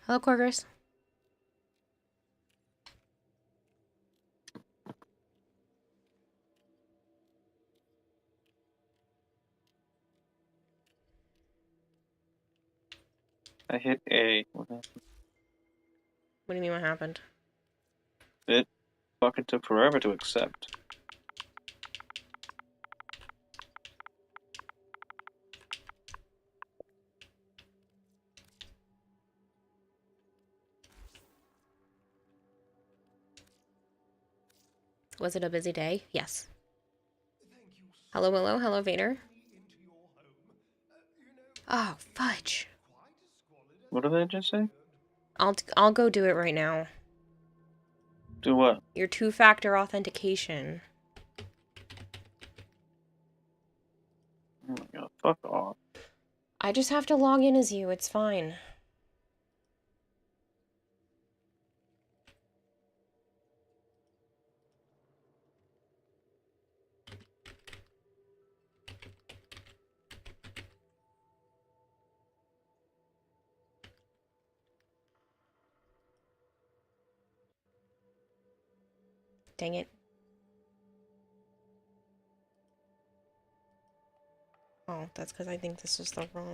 Hello, Corgers. I hit A. What happened? What do you mean, what happened? It fucking took forever to accept. Was it a busy day? Yes. Hello, Willow. Hello, Vader. Oh, fudge. What did I just say? I'll go do it right now. Do what? Your two-factor authentication. Oh my god, fuck off. I just have to log in as you. It's fine. Dang it. Oh, that's because I think this is the wrong...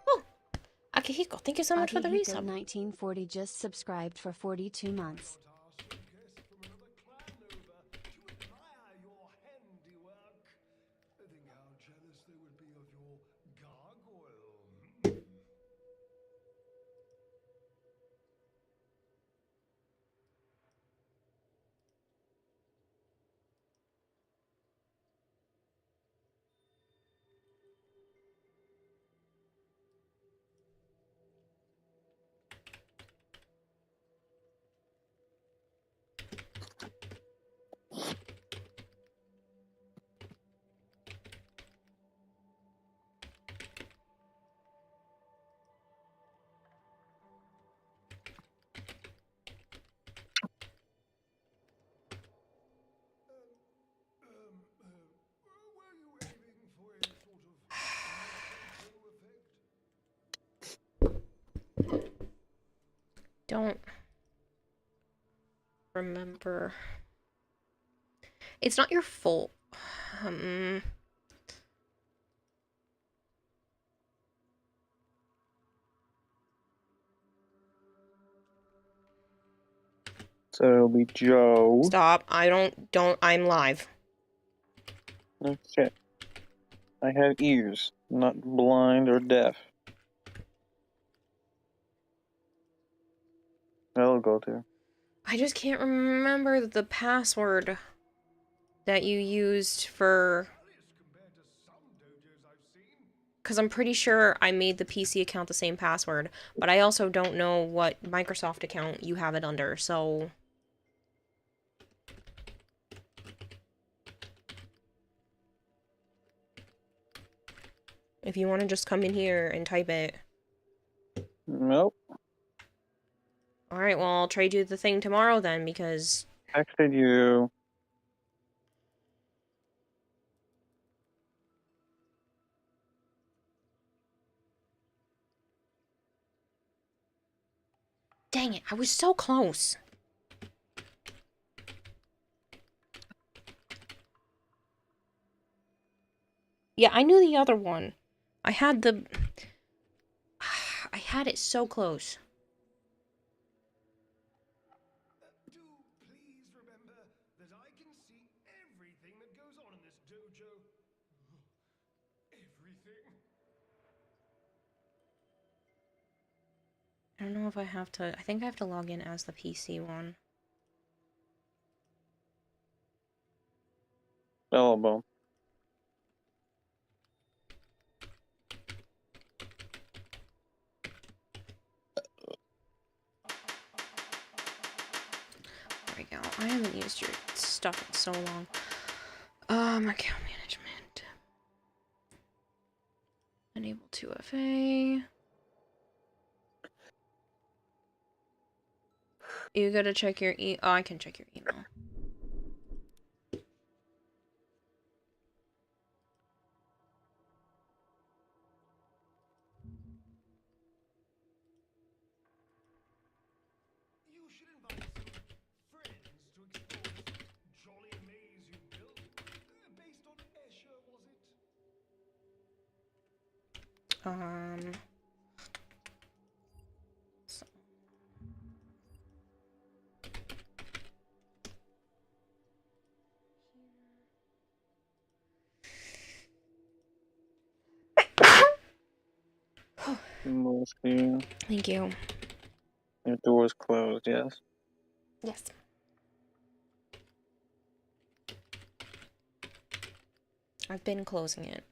Oh! Akihiko, thank you so much for the resub. 1940 just subscribed for 42 months. Don't remember. It's not your fault. So it'll be Joe. Stop. I'm live. Okay. I have ears, not blind or deaf. That'll go there. I just can't remember the password that you used for... Because I'm pretty sure I made the PC account the same password, but I also don't know what Microsoft account you have it under, so... If you want to just come in here and type it. Nope. Alright, well, I'll trade you the thing tomorrow then, because... Texted you. Dang it, I was so close. Yeah, I knew the other one. I had the... I had it so close. I don't know if I have to... I think I have to log in as the PC one. Elbow. There we go. I haven't used your stuff in so long. Account management. Enable 2FA. You gotta check your oh, I can check your email. Um. so- Move here. Thank you. Your door's closed, yes. Yes. I've been closing it.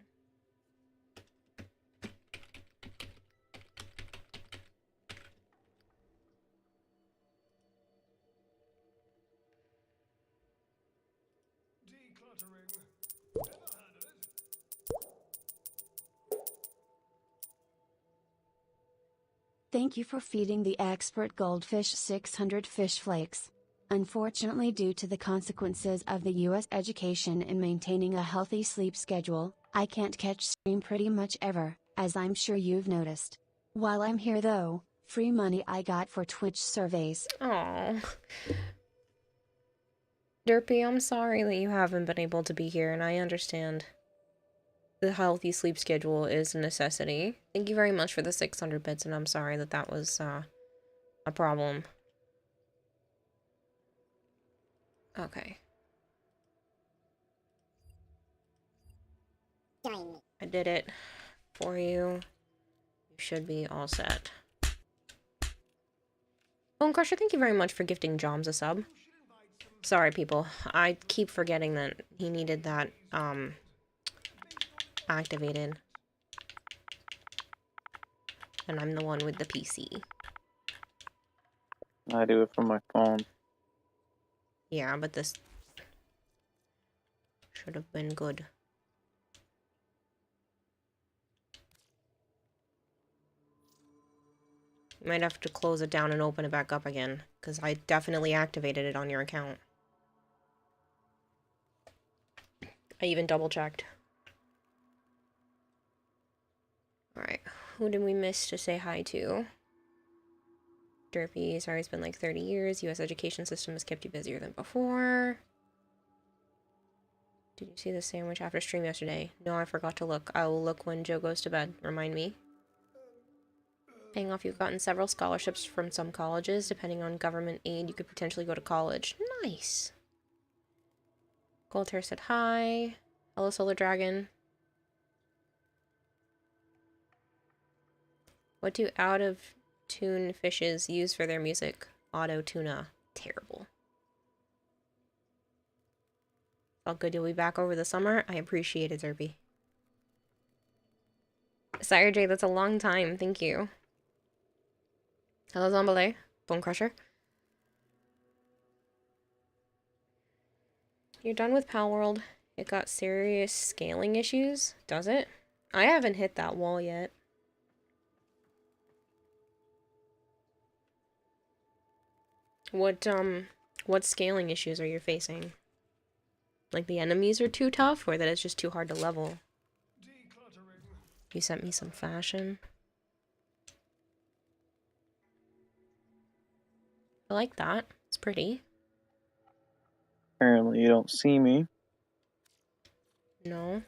Thank you for feeding the expert goldfish 600 fish flakes. Unfortunately, due to the consequences of the US education in maintaining a healthy sleep schedule, I can't catch stream pretty much ever, as I'm sure you've noticed. While I'm here though, free money I got for Twitch surveys. Oh. Derpy, I'm sorry that you haven't been able to be here, and I understand. The healthy sleep schedule is a necessity. Thank you very much for the 600 bits, and I'm sorry that that was a problem. Okay. I did it for you. You should be all set. Bone Crusher, thank you very much for gifting Joms a sub. Sorry, people. I keep forgetting that he needed that, activated. And I'm the one with the PC. I do it from my phone. Yeah, but this should have been good. You might have to close it down and open it back up again, because I definitely activated it on your account. I even double-checked. Alright, who did we miss to say hi to? Derpy, sorry, it's been like 30 years. US education system has kept you busier than before. Did you see the sandwich after stream yesterday? No, I forgot to look. I will look when Joe goes to bed. Remind me. Paying off, you've gotten several scholarships from some colleges. Depending on government aid, you could potentially go to college. Nice. Goldhair said hi. Hello, Solar Dragon. What do out-of-tune fishes use for their music? Auto-tuna. Terrible. All good, you'll be back over the summer. I appreciate it, Derpy. Sire J, that's a long time. Thank you. Hello, Zombale. Bone Crusher. You're done with Pal World. It got serious scaling issues. Does it? I haven't hit that wall yet. What scaling issues are you facing? Like the enemies are too tough, or that it's just too hard to level? You sent me some fashion. I like that. It's pretty. Apparently you don't see me. No.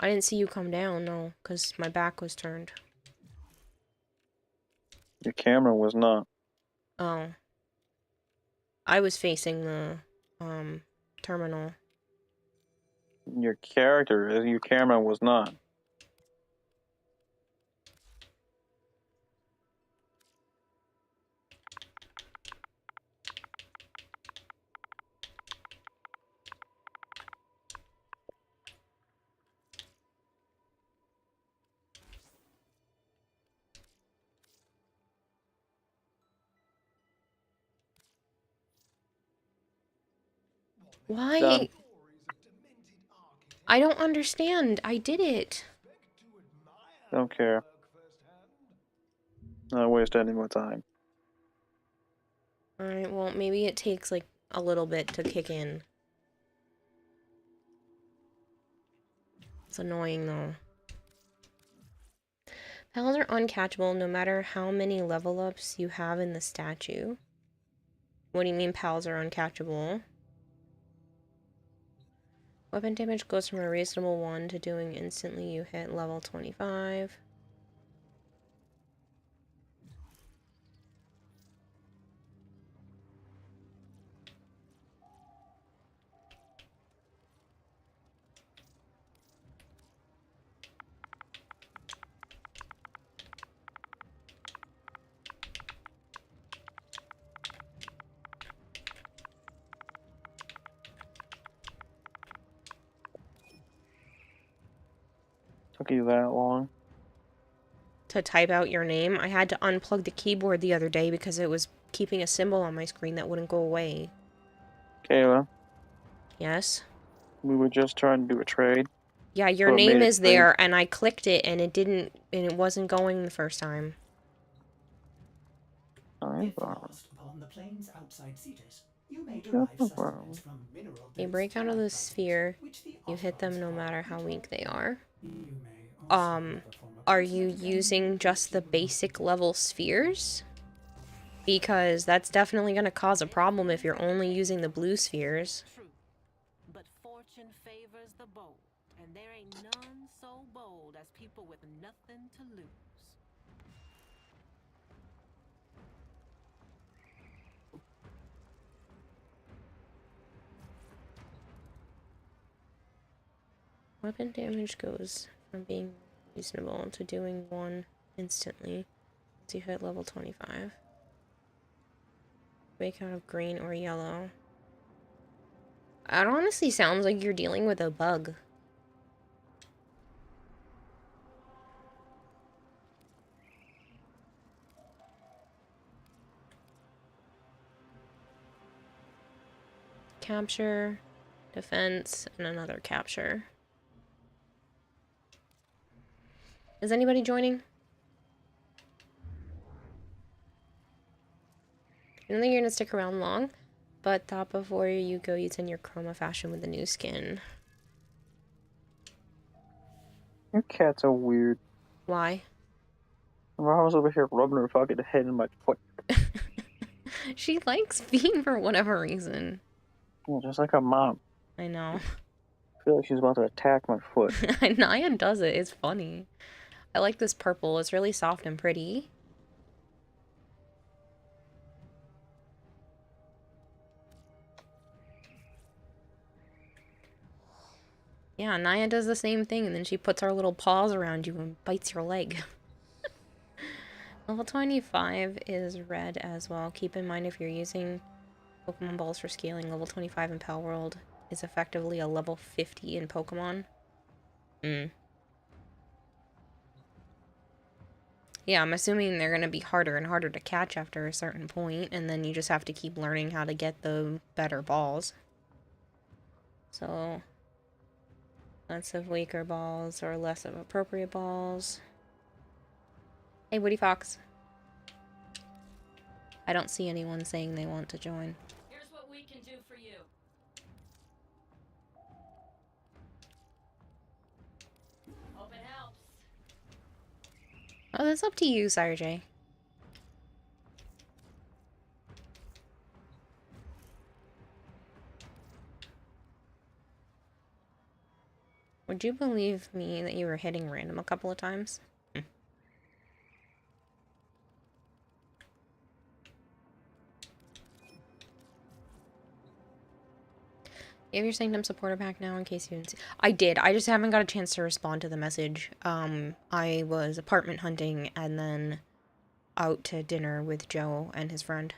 I didn't see you come down, no, because my back was turned. Your camera was not. Oh. I was facing the, terminal. Your camera was not. Why? Done. I don't understand. I did it. Don't care. Not waste any more time. Alright, well, maybe it takes, like, a little bit to kick in. It's annoying, though. Pals are uncatchable no matter how many level ups you have in the statue. What do you mean pals are uncatchable? Weapon damage goes from a reasonable 1 to doing instantly you hit level 25. Took you that long. To type out your name, I had to unplug the keyboard the other day because it was keeping a symbol on my screen that wouldn't go away. Kayla, Yes? we were just trying to do a trade. Yeah, your So it name made it is there, and I clicked it, and it wasn't going the first time. Alright, If lost upon the plains outside Cetus, you may yeah, derive no sustenance problem. from mineral You based break out of the plant sphere, vitamins, which the you hit them Autons no call matter how weak they are. You may also have a form of Are you insect using venom just the which you will basic level spheres? Because that's definitely going to cause a problem if you're only using the blue spheres. True, but fortune favors the bold, and there ain't none so bold as people with nothing to lose. Weapon damage goes from being reasonable to doing 1 instantly once you hit level 25. Break out of green or yellow. It honestly sounds like you're dealing with a bug. Capture, defense, and another capture. Is anybody joining? I don't think you're gonna stick around long, but thought before you go you'd send your chroma fashion with the new skin. Your cat's so weird. Why? I was over here rubbing her fucking head in my foot. She likes being for whatever reason. Yeah, just like a mom. I know. I feel like she's about to attack my foot. Naya does it. It's funny. I like this purple. It's really soft and pretty. Yeah, Naya does the same thing, and then she puts her little paws around you and bites your leg. Level 25 is red as well. Keep in mind if you're using Pokemon balls for scaling, level 25 in Pal World is effectively a level 50 in Pokemon. Yeah, I'm assuming they're going to be harder and harder to catch after a certain point, and then you just have to keep learning how to get the better balls. So, less of weaker balls or less of appropriate balls. Hey, Woody Fox. I don't see anyone saying they want to join. Here's what we can do for you. Hope it helps. Oh, that's up to you, Sire J. Would you believe me that you were hitting random a couple of times? You have your Sanctum supporter pack now in case you didn't see. I did. I just haven't got a chance to respond to the message. I was apartment hunting and then out to dinner with Joe and his friend.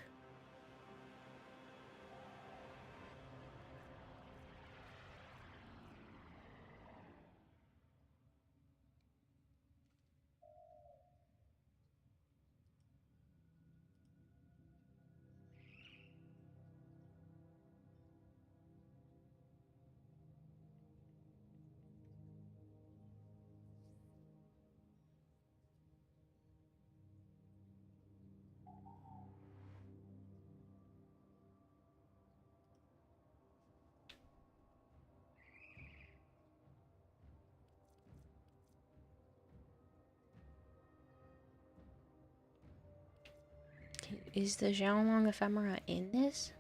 Is the Xiaolong ephemera in this?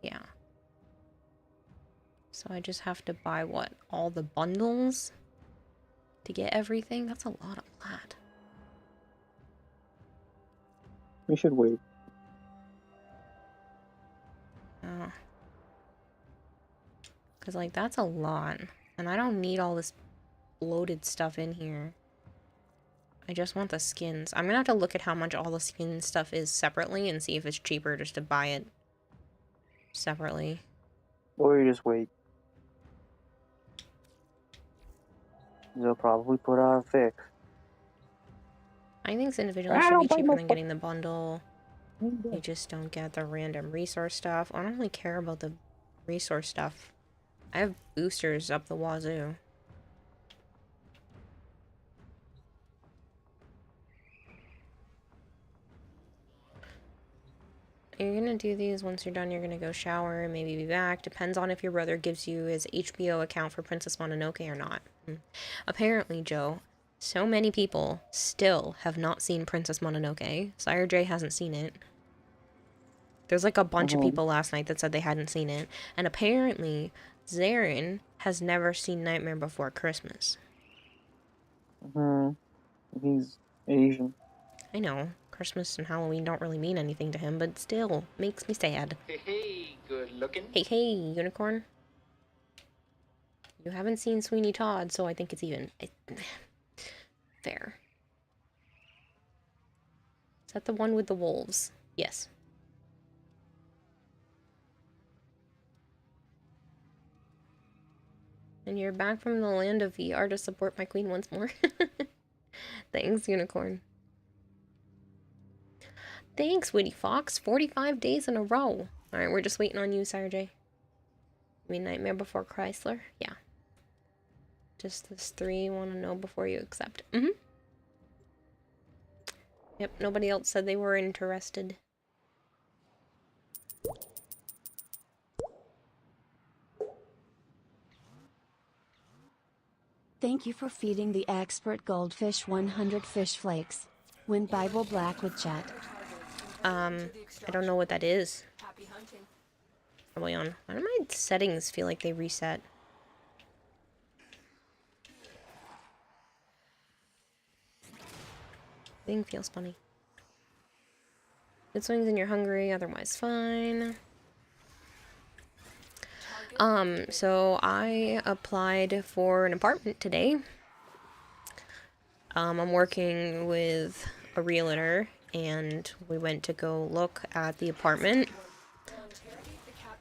Yeah. So I just have to buy what? All the bundles? To get everything? That's a lot of plat. We should wait. Oh. Because, like, that's a lot. And I don't need all this bloated stuff in here. I just want the skins. I'm gonna have to look at how much all the skin stuff is separately and see if it's cheaper just to buy it separately. Or you just wait. They'll probably put out a fix. I think individually I should be don't buy cheaper my than getting the bundle. You just don't get the random resource stuff. I don't really care about the resource stuff. I have boosters up the wazoo. You're gonna do these. Once you're done, you're gonna go shower and maybe be back. Depends on if your brother gives you his HBO account for Princess Mononoke or not. Apparently, Joe, so many people still have not seen Princess Mononoke. Sire J hasn't seen it. There's like a bunch of people last night that said they hadn't seen it. And apparently, Zarin has never seen Nightmare Before Christmas. He's Asian. I know, Christmas and Halloween don't really mean anything to him, but still, makes me sad. Hey, good looking. Hey, unicorn. You haven't seen Sweeney Todd, so I think it's even. Fair. Is that the one with the wolves? Yes. And you're back from the land of VR to support my queen once more. Thanks, unicorn. Thanks, Witty Fox. 45 days in a row. Alright, we're just waiting on you, Sire J. You mean Nightmare Before Chrysler? Yeah. Just this 3 want to know before you accept. Yep, nobody else said they were interested. Thank you for feeding the expert goldfish 100 fish flakes. Win Bible Black with chat. I don't know what that is. Probably on. Why do my settings feel like they reset? Thing feels funny. Good swings and you're hungry, otherwise fine. So I applied for an apartment today. I'm working with a realtor and we went to go look at the apartment.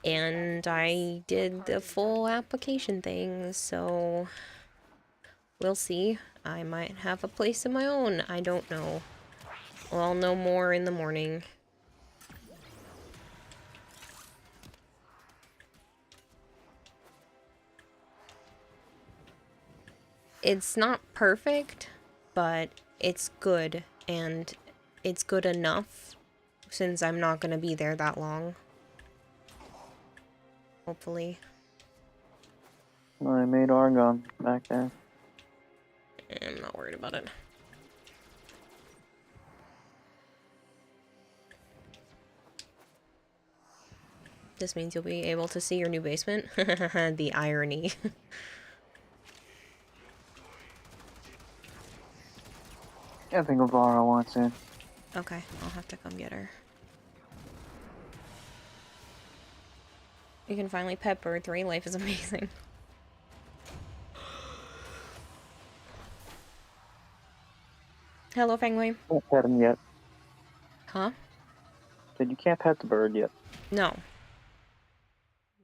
And I did the full application thing, so we'll see. I might have a place of my own. I don't know. Well, I'll know more in the morning. It's not perfect, but it's good, and it's good enough since I'm not gonna be there that long. Hopefully. I made Argon back there. I'm not worried about it. This means you'll be able to see your new basement. The irony. I think Avara wants in. Okay, I'll have to come get her. You can finally pet Bird 3. Life is amazing. Hello, Fangway. Can't pet him yet. Huh? Said you can't pet the bird yet. No.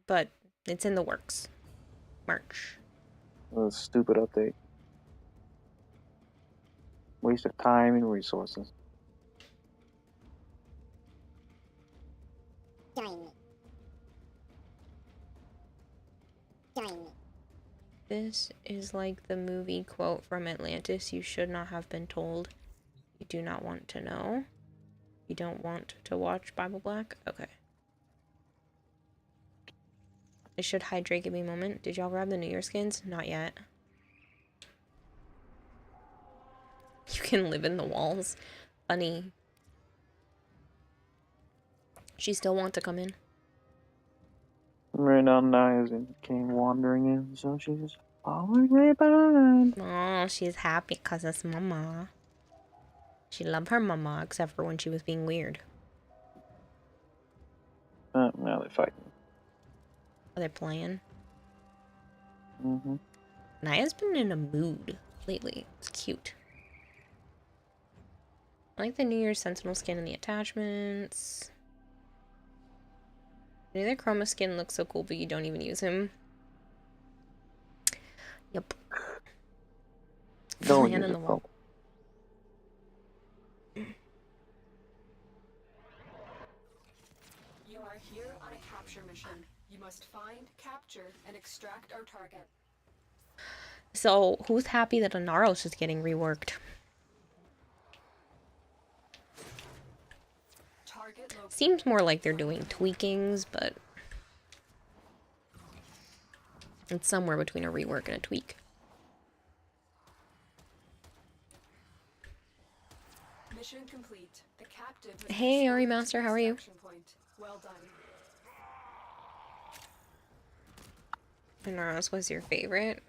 But it's in the works. March. A stupid update. Waste of time and resources. This is like the movie quote from Atlantis. You should not have been told. You do not want to know. You don't want to watch Bible Black? Okay. I should hydrate. Give me a moment. Did y'all grab the New Year skins? Not yet. You can live in the walls. Funny. She still wants to come in. Right now, Naya came wandering in, so she's following right behind. Oh, she's happy because it's mama. She loved her mama, except for when she was being weird. Now they're fighting. Are they playing? Mm-hmm. Naya's been in a mood lately. It's cute. I like the New Year's Sentinel skin and the attachments. The other Chroma skin looks so cool, but you don't even use him. Yep. Don't Fan use in it, the wall. folks. You are here on a capture mission. You must find, capture, and extract our target. So, who's happy that Anaros is getting reworked? Target located. Seems more like they're doing tweakings, but it's somewhere between a rework and a tweak. Mission complete. The captive has Hey, been Ari escorted to Master, the how are you? extraction point. Well done. Anaros was your favorite?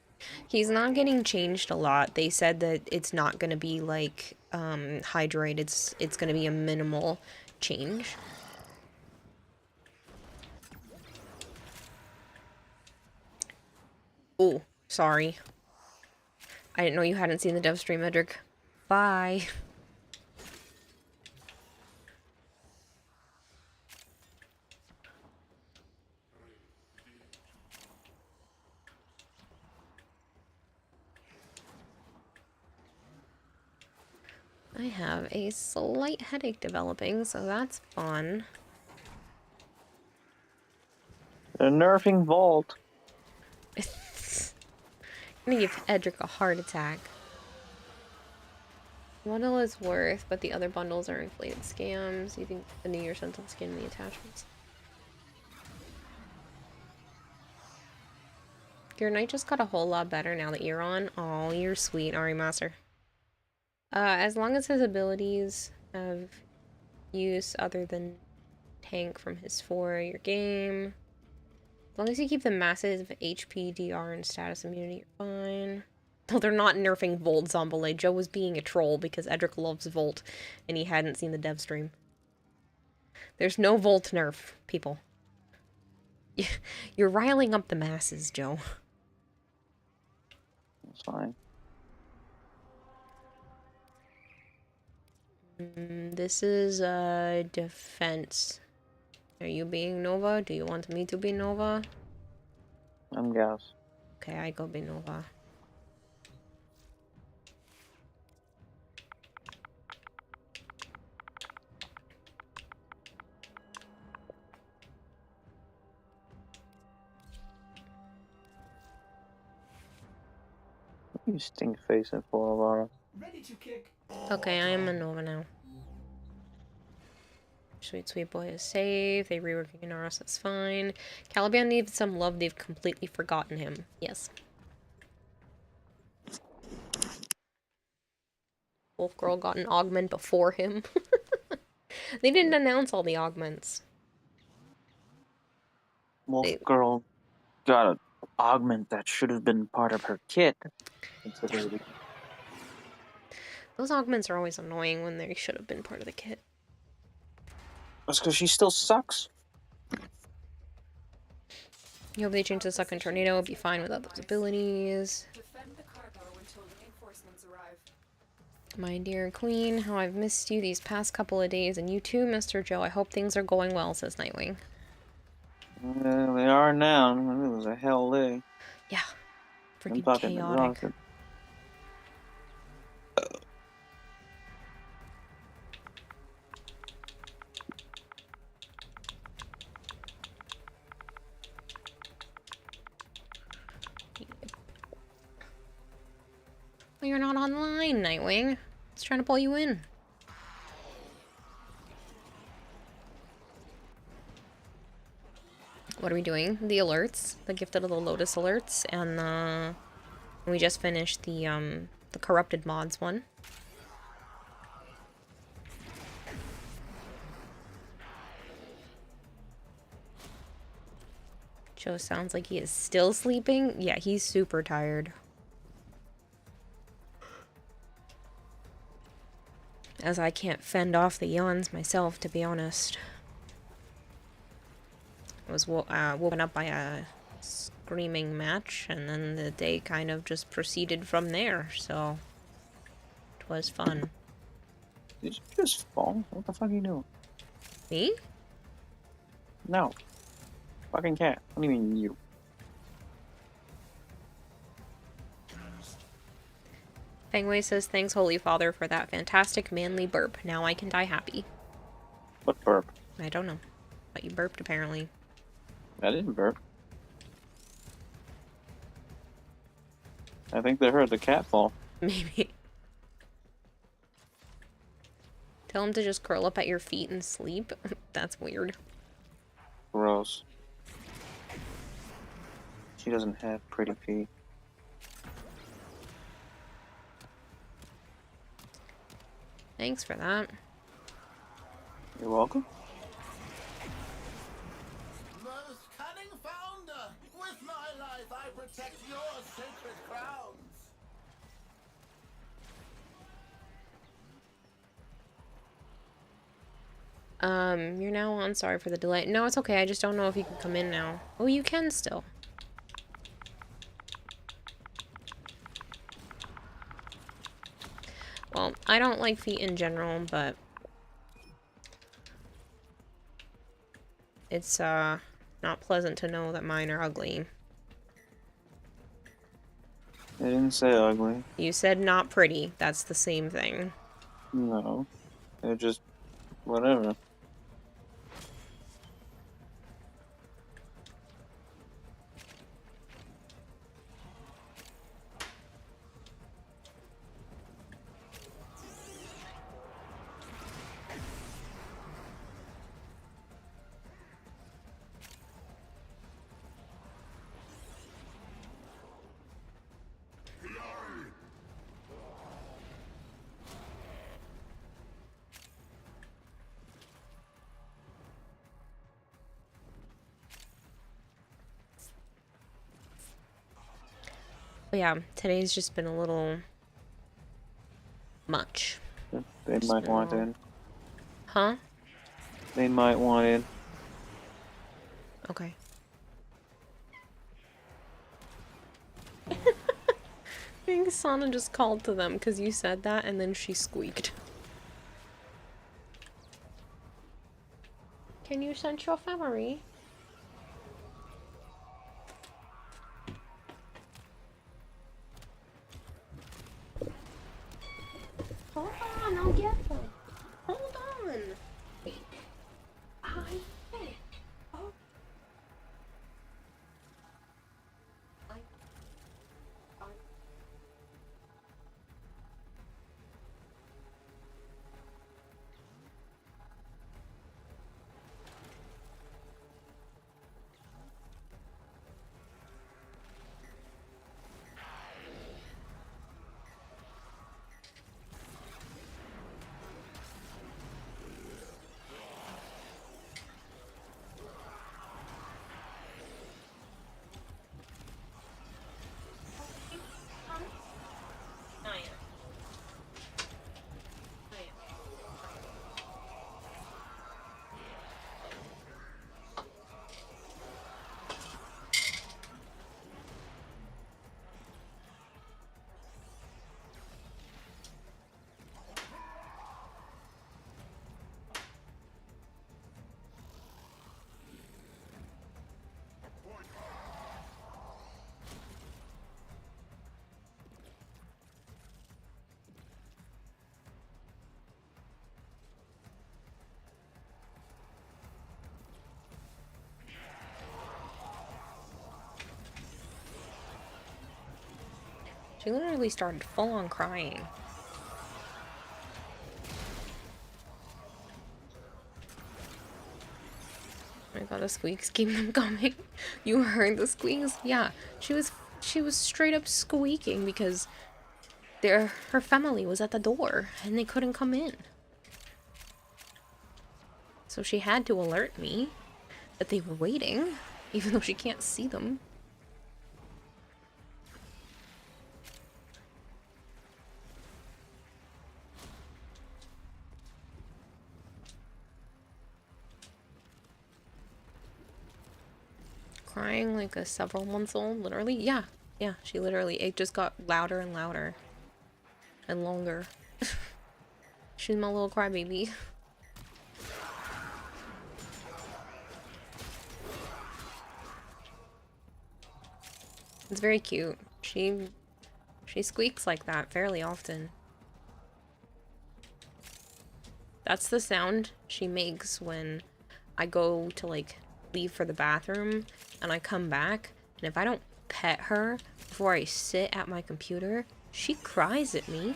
He's not getting changed a lot. They said that it's not going to be like Hydroid. It's going to be a minimal change. Oh, sorry. I didn't know you hadn't seen the dev stream, Edric. Bye. I have a slight headache developing, so that's fun. They're nerfing Vault. I'm gonna give Edric a heart attack. Bundle is worth, but the other bundles are inflated scams. You think the New Year Sentinel skin and the attachments? Your night just got a whole lot better now that you're on. Oh, you're sweet, Ari Master. As long as his abilities have use other than tank from his 4, your game. As long as you keep the massive HP, DR, and status immunity, you're fine. Though they're not nerfing Volt Zombalay. Joe was being a troll because Edric loves Volt and he hadn't seen the dev stream. There's no Volt nerf, people. You're riling up the masses, Joe. That's fine. This is defense. Are you being Nova? Do you want me to be Nova? I'm Gauss. Okay, I go be Nova. You stink facing for Alara. Ready to kick. Okay, I am a Nova now. Sweet boy is safe. They reworking Inaros, that's fine. Caliban needs some love. They've completely forgotten him. Yes. Wolf Girl got an augment before him. They didn't announce all the augments. Wolf Girl got an augment that should have been part of her kit. Considering Those augments are always annoying when they should have been part of the kit. that's because she still sucks. You hope they change the second tornado, it'll be fine without those abilities. Defend the cargo until reinforcements arrive. My dear queen, how I've missed you these past couple of days, and you too, Mr. Joe. I hope things are going well, says Nightwing. They are now. It was a hell day. Yeah. I'm Freaking fucking chaotic. exhausted. Well, you're not online, Nightwing. It's trying to pull you in. What are we doing? The alerts, the Gifted of the Lotus alerts, and we just finished the corrupted mods one. Joe sounds like he is still sleeping. Yeah, he's super tired. As I can't fend off the yawns myself, to be honest. I was woken up by a screaming match, and then the day kind of just proceeded from there, so it was fun. Did you just fall? What the fuck are you doing? Me? No. Fucking cat. What do you mean you? Fangway says, thanks, Holy Father, for that fantastic manly burp. Now I can die happy. What burp? I don't know. But you burped, apparently. I didn't burp. I think they heard the cat fall. Maybe. Tell him to just curl up at your feet and sleep. That's weird. Gross. She doesn't have pretty feet. Thanks for that. You're welcome. Most cunning founder, with my life I protect your sacred crowns. You're now on. Sorry for the delay. No, it's okay. I just don't know if you can come in now. Oh, you can still. Well, I don't like feet in general, but it's, not pleasant to know that mine are ugly. I didn't say ugly. You said not pretty. That's the same thing. No. They're just whatever. But yeah, today's just been a little much. They might want in. Huh? They might want in. Okay. I think Sana just called to them because you said that and then she squeaked. Can you sense your family? Hold on, I'll get them. Hold on. Wait. Oh. She literally started full on crying. Oh my god, the squeaks keep them coming. You heard the squeaks? Yeah. She was straight up squeaking because her family was at the door and they couldn't come in. So she had to alert me that they were waiting. even though she can't see them. Crying like a several months old, literally? Yeah, yeah, she literally, it just got louder and louder. And longer. She's my little crybaby. It's very cute. She squeaks like that fairly often. That's the sound she makes when I go to like leave for the bathroom and I come back, and if I don't pet her before I sit at my computer, she cries at me.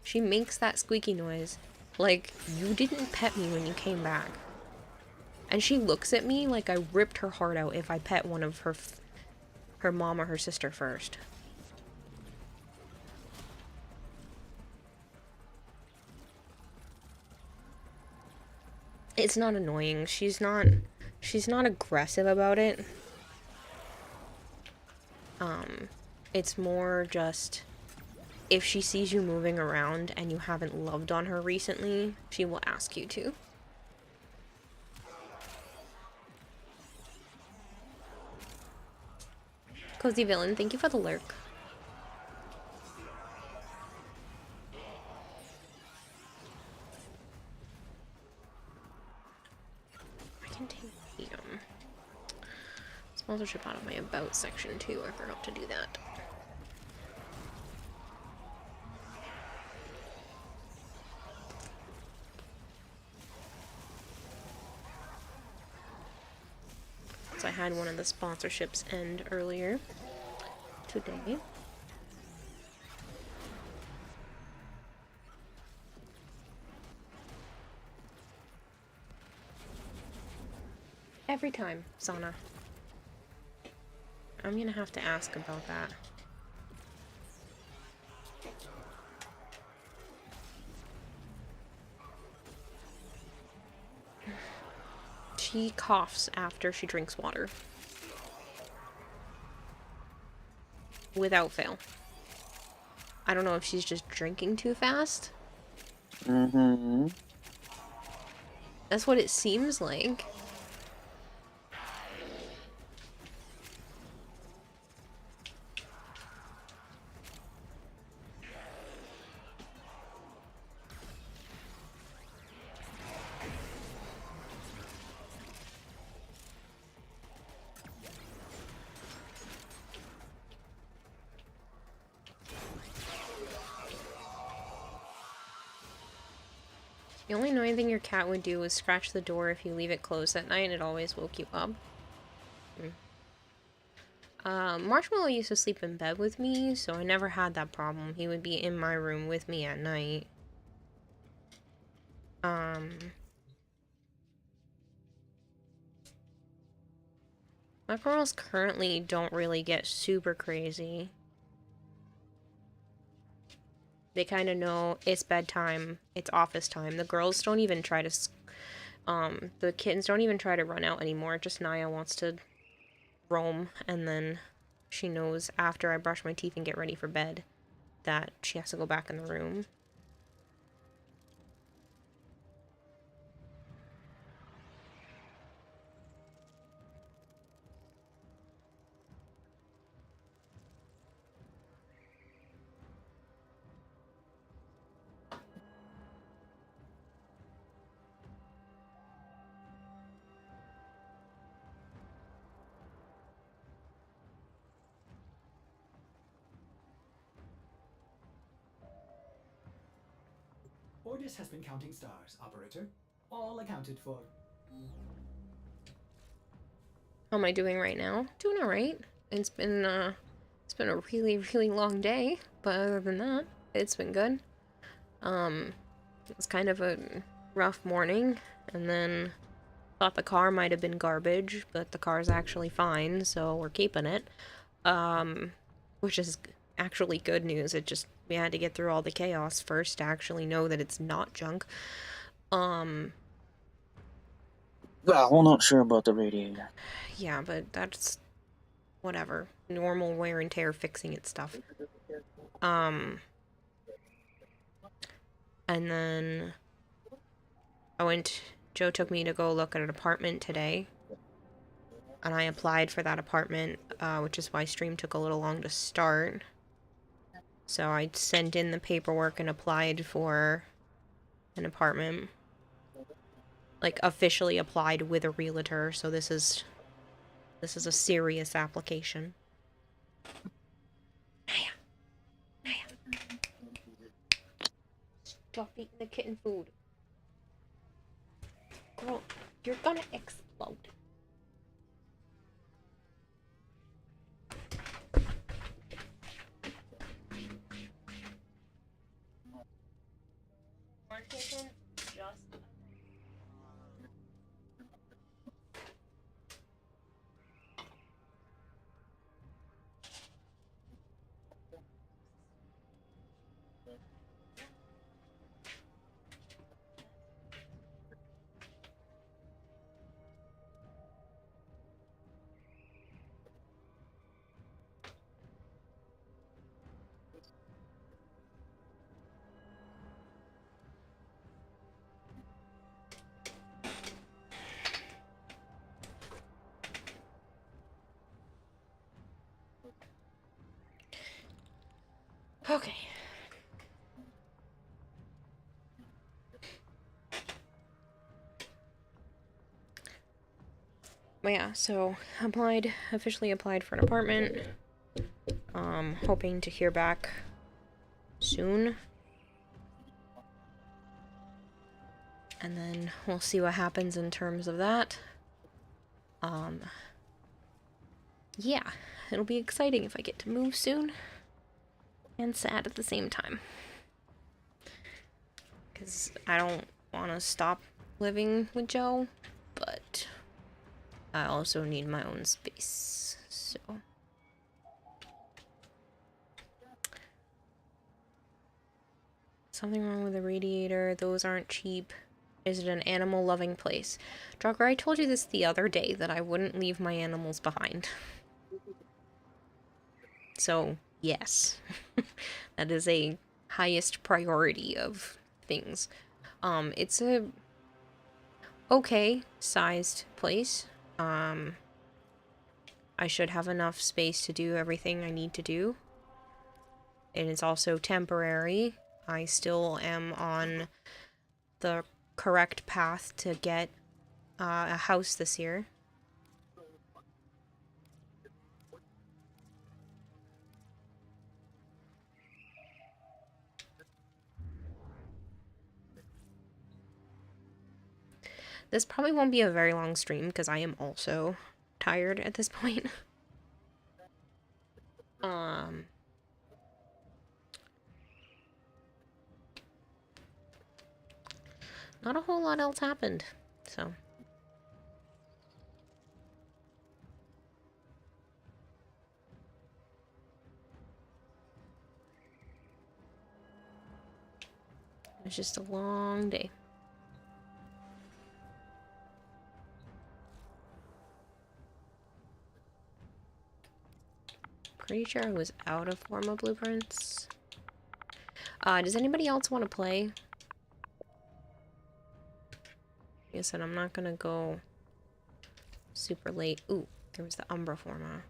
She makes that squeaky noise like you didn't pet me when you came back. And she looks at me like I ripped her heart out if I pet one of her mom or her sister first. It's not annoying. She's not aggressive about it. It's more just if she sees you moving around and you haven't loved on her recently, she will ask you to. Cozy Villain, thank you for the lurk. I can take the sponsorship out of my about section too. I forgot to do that. So I had one of the sponsorships end earlier today. Every time, Sana. I'm gonna have to ask about that. She coughs after she drinks water. Without fail. I don't know if she's just drinking too fast. Mm-hmm. That's what it seems like. The only annoying thing your cat would do is scratch the door if you leave it closed at night, and it always woke you up. Marshmallow used to sleep in bed with me, so I never had that problem. He would be in my room with me at night. My girls currently don't really get super crazy. They kind of know it's bedtime, it's office time. The girls don't even try to, the kittens don't even try to run out anymore. Just Naya wants to roam, and then she knows after I brush my teeth and get ready for bed that she has to go back in the room. Ordis has been counting stars, operator. All accounted for. How am I doing right now? Doing alright. It's been a really, really long day, but other than that, it's been good. It's kind of a rough morning, and then thought the car might have been garbage, but the car's actually fine, so we're keeping it. Which is actually good news. It just, we had to get through all the chaos first to actually know that it's not junk. Well, we're not sure about the radiator. Yeah, but that's whatever. Normal wear and tear fixing it stuff. And then Joe took me to go look at an apartment today. And I applied for that apartment, which is why stream took a little long to start. So I sent in the paperwork and applied for an apartment. Like, officially applied with a realtor, so this is a serious application. Naya. Stop eating the kitten food. Girl, you're gonna explode. More kitten, just okay. But yeah, so officially applied for an apartment. Hoping to hear back soon. And then we'll see what happens in terms of that. Yeah, it'll be exciting if I get to move soon. And sad at the same time. Because I don't want to stop living with Joe, but I also need my own space, so... Something wrong with the radiator, those aren't cheap. Is it an animal-loving place? Drogger, I told you this the other day, that I wouldn't leave my animals behind. So, yes. That is a highest priority of things. It's a okay-sized place. I should have enough space to do everything I need to do. It is also temporary. I still am on the correct path to get a house this year. This probably won't be a very long stream because I am also tired at this point. Not a whole lot else happened, so. It was just a long day. Pretty sure I was out of Forma blueprints. Does anybody else want to play? Like I said, I'm not gonna go super late. Ooh, there was the Umbra Forma.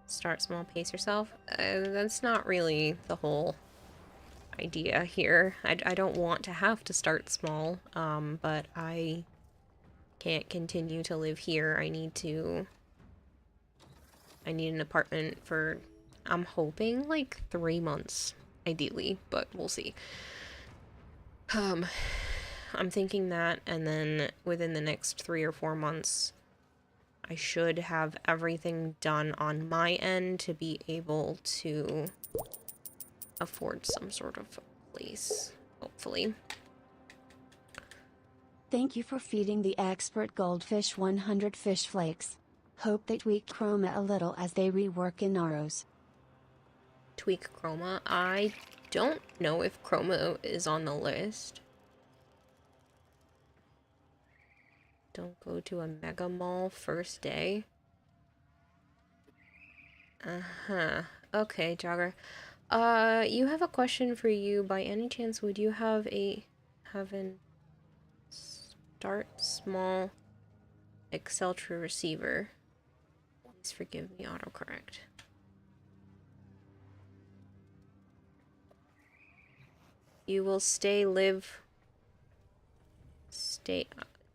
Start small, pace yourself. That's not really the whole idea here. I don't want to have to start small, but I can't continue to live here. I need an apartment for, I'm hoping, like 3 months, ideally, but we'll see. I'm thinking that, and then within the next 3 or 4 months, I should have everything done on my end to be able to afford some sort of place, hopefully. Thank you for feeding the expert goldfish 100 fish flakes. Hope they tweak chroma a little as they rework in Naros. Tweak chroma. I don't know if Chroma is on the list. Don't go to a mega mall first day. Uh-huh. Okay, Jogger. You have a question for you. By any chance, would you have an start small Exceltra receiver? Please forgive me, autocorrect. You will live.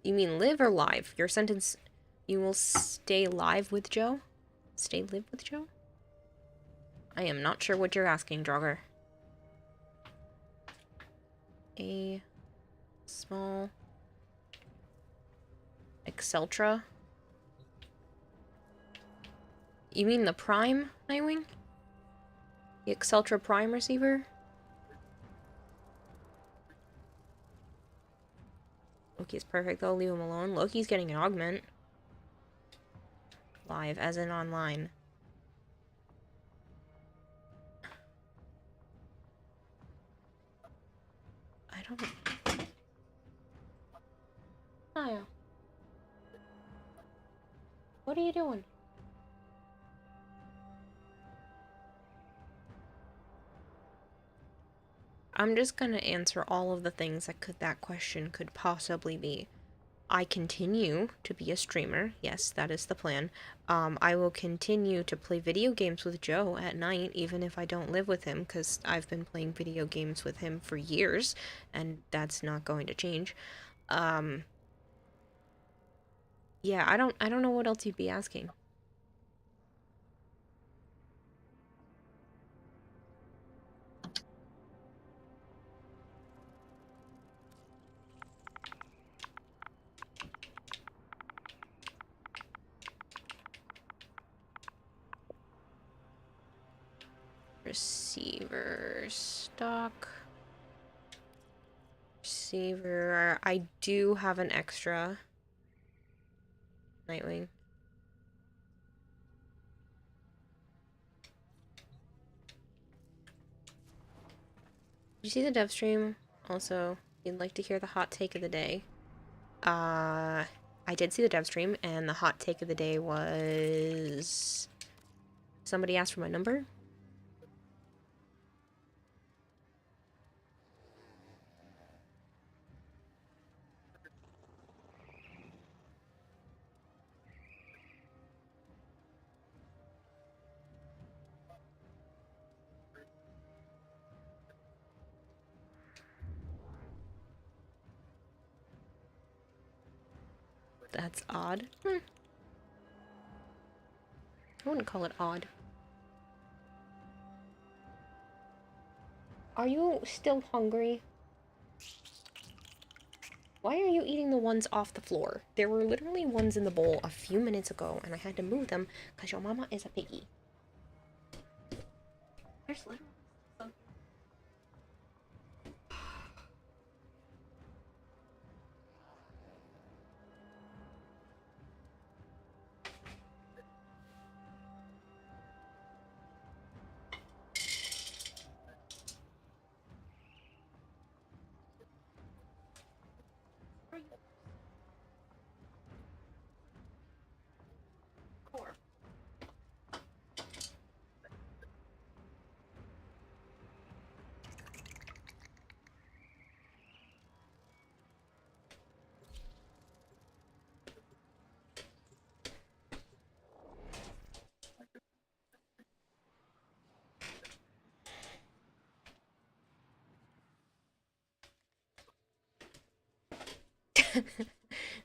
You mean live or live? Your sentence, you will stay live with Joe? Stay live with Joe? I am not sure what you're asking, Draugr. A small Exceltra? You mean the Prime, Nightwing? The Exceltra Prime receiver? Loki's perfect though, leave him alone. Loki's getting an augment. Live, as in online. I don't... Naya. What are you doing? I'm just gonna answer all of the things that question could possibly be. I continue to be a streamer. Yes, that is the plan. I will continue to play video games with Joe at night, even if I don't live with him, because I've been playing video games with him for years, and that's not going to change. Yeah, I don't know what else you'd be asking. Receiver stock. Receiver. I do have an extra. Nightwing. Did you see the dev stream? Also, if you'd like to hear the hot take of the day. I did see the dev stream, and the hot take of the day was... Somebody asked for my number? That's odd. I wouldn't call it odd. Are you still hungry? Why are you eating the ones off the floor? There were literally ones in the bowl a few minutes ago, and I had to move them because your mama is a piggy. There's literally some... Core.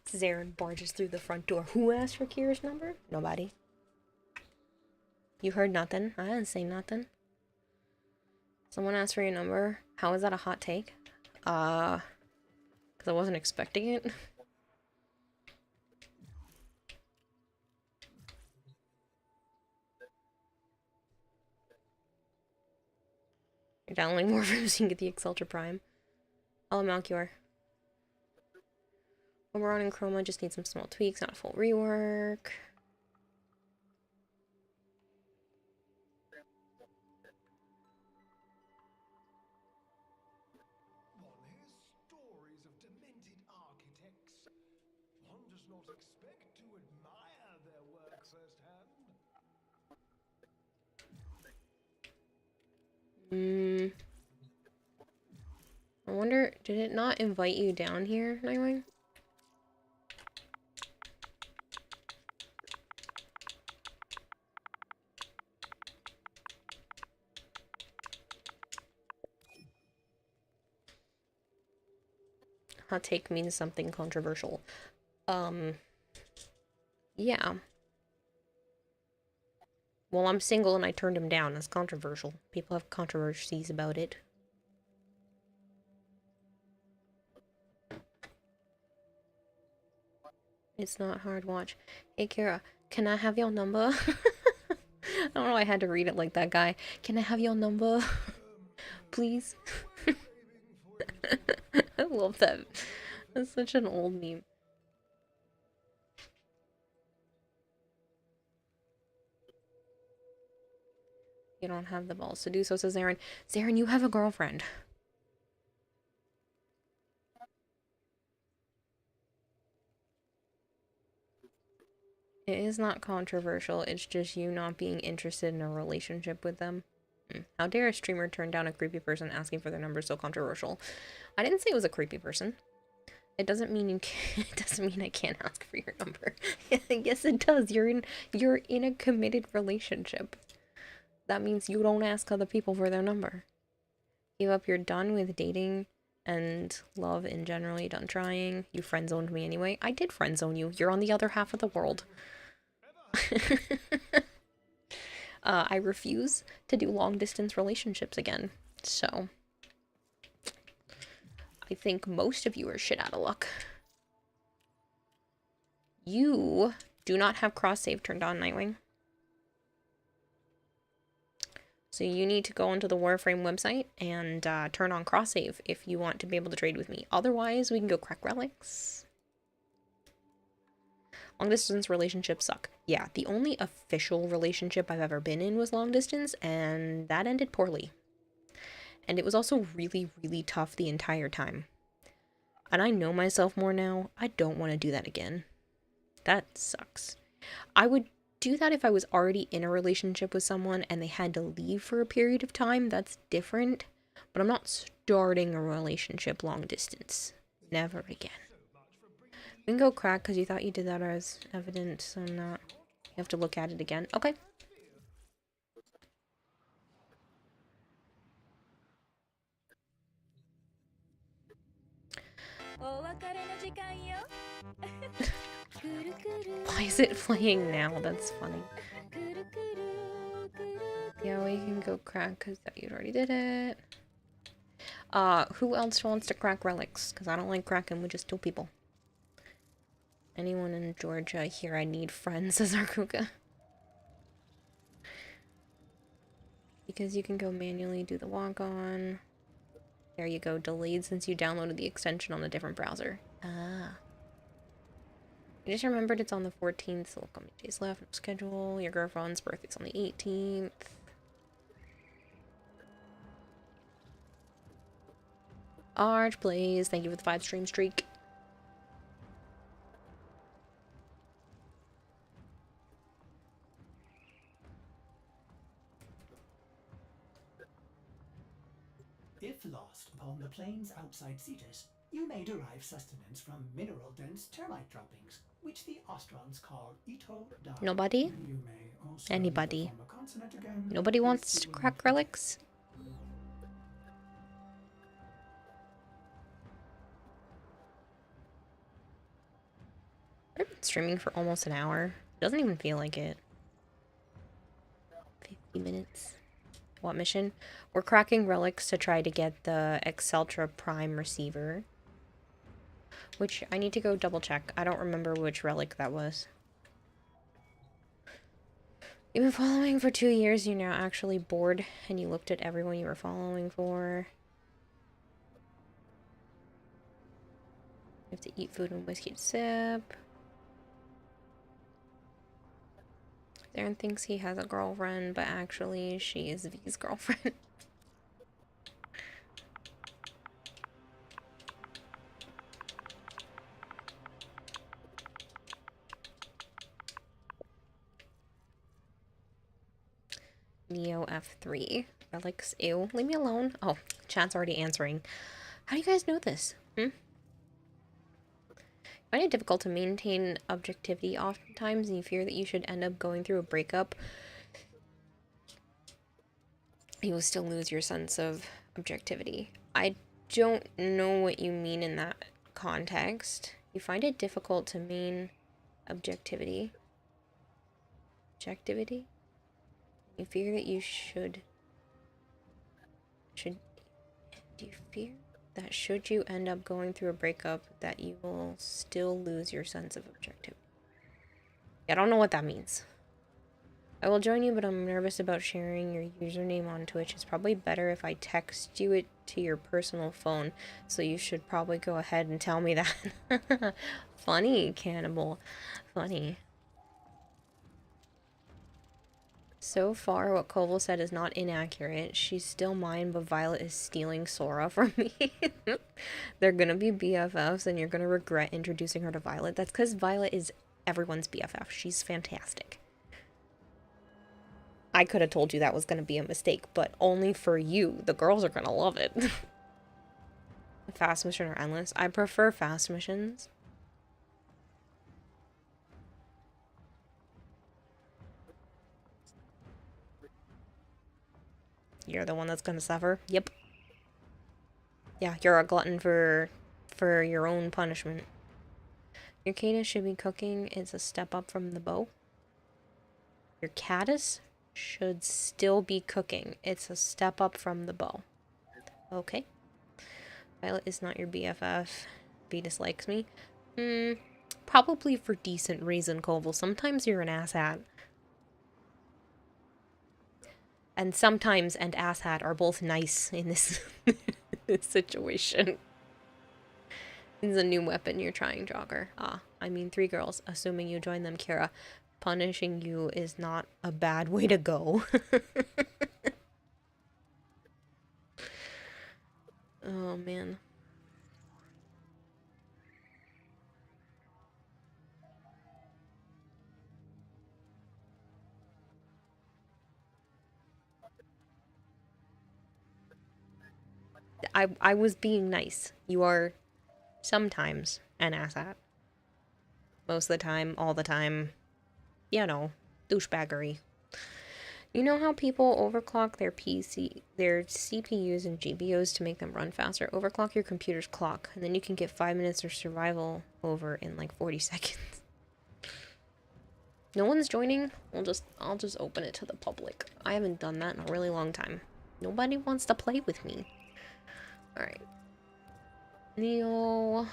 Zarin barges through the front door. Who asked for Kira's number? Nobody. You heard nothing? I didn't say nothing. Someone asked for your number. How is that a hot take? Because I wasn't expecting it. You're downloading more from so you can get the Exceltra Prime. Hello, Malchior. Oberon and Chroma just need some small tweaks, not a full rework. does not expect to admire their work firsthand. I wonder, did it not invite you down here, Nightwing? Hot take means something controversial. Yeah. Well, I'm single and I turned him down. That's controversial. People have controversies about it. It's not hard watch. Hey, Kara, can I have your number? I don't know why I had to read it like that guy. Can I have your number? Please? I love that. That's such an old meme. You don't have the balls to do so, says Aaron. Zarin, you have a girlfriend. It is not controversial, it's just you not being interested in a relationship with them. How dare a streamer turn down a creepy person asking for their number so controversial? I didn't say it was a creepy person. It doesn't mean you can't, it doesn't mean I can't ask for your number. Yes, it does. You're in a committed relationship. That means you don't ask other people for their number. Give up, you're done with dating and love in general. You're done trying. You friend-zoned me anyway. I did friend-zone you. You're on the other half of the world. I refuse to do long-distance relationships again. So, I think most of you are shit out of luck. You do not have cross-save turned on, Nightwing. So you need to go onto the Warframe website and turn on cross-save if you want to be able to trade with me. Otherwise, we can go crack relics. Long-distance relationships suck. Yeah, the only official relationship I've ever been in was long-distance, and that ended poorly. And it was also really, really tough the entire time. And I know myself more now. I don't want to do that again. That sucks. I would do that if I was already in a relationship with someone and they had to leave for a period of time. That's different. But I'm not starting a relationship long distance. Never again. We can go crack because you thought you did that as evident, so not. You have to look at it again. Okay. Why is it playing now? That's funny. Yeah, we can go crack because you already did it. Who else wants to crack relics? Because I don't like cracking with just 2 people. Anyone in Georgia here? I need friends, says Arkuka. Because you can go manually do the walk-on. There you go, delayed since you downloaded the extension on a different browser. Ah. I just remembered it's on the 14th, so look how many days left, no schedule. Your girlfriend's birthday's on the 18th. Arch, please. Thank you for the 5 stream streak. If lost upon the plains outside Cetus, you may derive sustenance from mineral-dense termite droppings, which the Ostrons call Ito Da. Nobody? You may also Anybody? perform a consonant again Nobody if wants to you crack want. relics? I've been streaming for almost an hour. Doesn't even feel like it. 50 minutes. What mission? We're cracking relics to try to get the Exceltra Prime receiver. Which I need to go double check. I don't remember which relic that was. You've been following for 2 years, you're now actually bored, and you looked at everyone you were following for. You have to eat food and whiskey to sip. Darren thinks he has a girlfriend, but actually she is V's girlfriend. Neo F3. Relics, ew. Leave me alone. Oh, chat's already answering. How do you guys know this? Find it difficult to maintain objectivity oftentimes, and you fear that you should end up going through a breakup. You will still lose your sense of objectivity. I don't know what you mean in that context. You find it difficult to maintain objectivity. Objectivity? You fear that you should... Do you fear that should you end up going through a breakup, that you will still lose your sense of objectivity? I don't know what that means. I will join you, but I'm nervous about sharing your username on Twitch. It's probably better if I text you it to your personal phone, so you should probably go ahead and tell me that. Funny, Cannibal. Funny. So far, what Koval said is not inaccurate. She's still mine, but Violet is stealing Sora from me. They're gonna be BFFs, and you're gonna regret introducing her to Violet. That's because Violet is everyone's BFF. She's fantastic. I could have told you that was gonna be a mistake, but only for you. The girls are gonna love it. Fast mission or endless? I prefer fast missions. You're the one that's gonna suffer? Yep. Yeah, you're a glutton for your own punishment. Your Cadis should be cooking. It's a step up from the bow. Your Caddis should still be cooking. It's a step up from the bow. Okay. Violet is not your BFF. B dislikes me. Probably for decent reason, Koval. Sometimes you're an asshat. And sometimes and asshat are both nice in this, this situation. It's a new weapon you're trying, Jogger. Ah, I mean 3 girls, assuming you join them, Kira. Punishing you is not a bad way to go. Oh, man. I was being nice. You are sometimes an asshat. Most of the time, all the time. You know, douchebaggery. You know how people overclock their CPUs and GPUs to make them run faster? Overclock your computer's clock, and then you can get 5 minutes of survival over in like 40 seconds. No one's joining? I'll just open it to the public. I haven't done that in a really long time. Nobody wants to play with me. Alright. Neo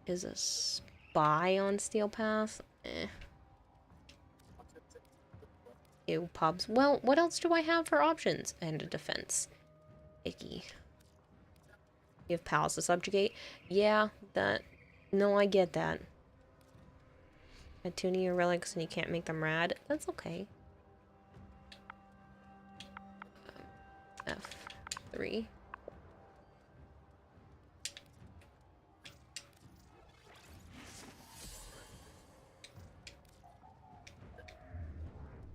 is a spy on Steel Path. Ew, pubs. Well, what else do I have for options? And a defense. Icky. You have pals to subjugate? Yeah, that... No, I get that. Add 2 Neo relics and you can't make them rad? That's okay. F3.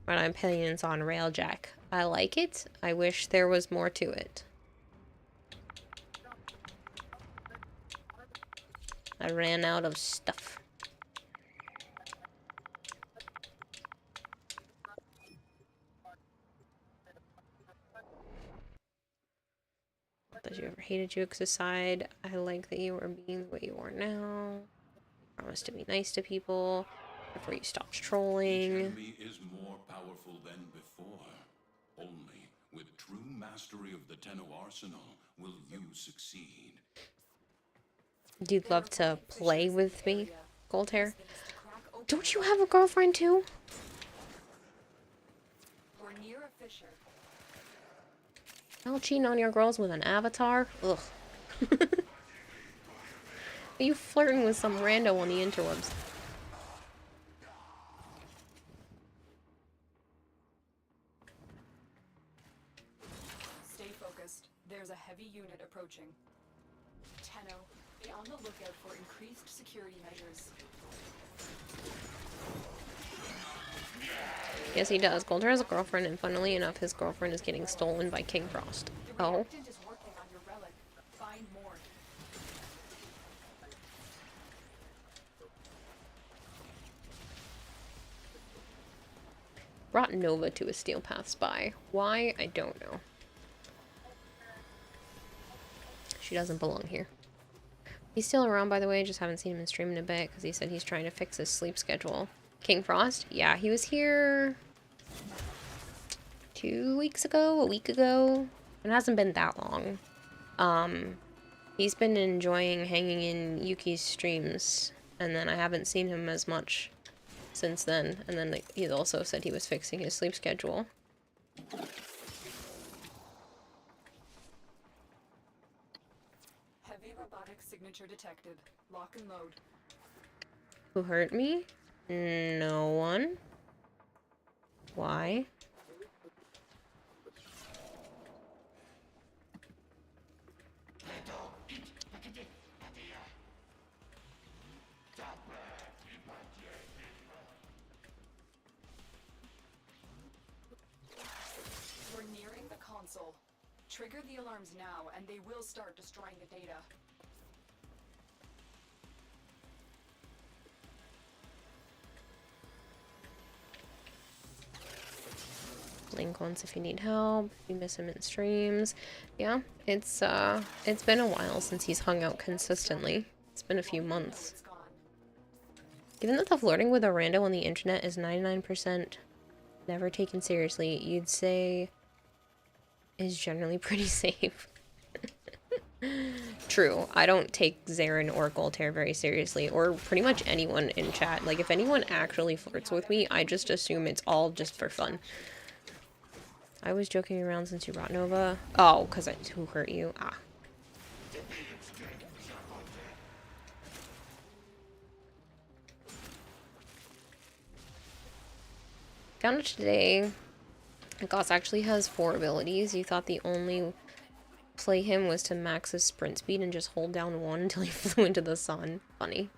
My opinions on Railjack. I like it. I wish there was more to it. I ran out of stuff. That you ever hated Jukes aside. I like that you are being the way you are now. Promise to be nice to people before you stop trolling. Each enemy is more powerful than before. Only with true mastery of the Tenno arsenal will you succeed. You'd love to play with me, Goldhair? Don't you have a girlfriend too? We're near a fissure. Y'all cheating on your girls with an avatar? Ugh. Are you flirting with some rando on the interwebs? Stay focused. There's a heavy unit approaching. Tenno, be on the lookout for increased security measures. Yes, he does. Goldar has a girlfriend, and funnily enough, his girlfriend is getting stolen by King Frost. The Oh. reactant is working on your relic. Find more. Brought Nova to a Steel Path spy. Why? I don't know. She doesn't belong here. He's still around, by the way. Just haven't seen him in stream in a bit because he said he's trying to fix his sleep schedule. King Frost? Yeah, he was here 2 weeks ago, a week ago. It hasn't been that long. He's been enjoying hanging in Yuki's streams, and then I haven't seen him as much since then. And then he also said he was fixing his sleep schedule. Heavy robotic signature detected. Lock and load. Who hurt me? No one. Why? We're nearing the console. Trigger the alarms now, and they will start destroying the data. Link once if you need help. If you miss him in streams. Yeah, it's been a while since he's hung out consistently. It's been a few months. It's gone. Given that the flirting with a rando on the internet is 99% never taken seriously, you'd say is generally pretty safe. True, I don't take Zarin or Goltair very seriously, or pretty much anyone in chat. Like, if anyone actually flirts with me, I just assume it's all just for fun. I was joking around since you brought Nova. Oh, because who hurt you? Ah. Found out today, Goss actually has 4 abilities. You thought the only play him was to max his sprint speed and just hold down 1 until he flew into the sun. Funny.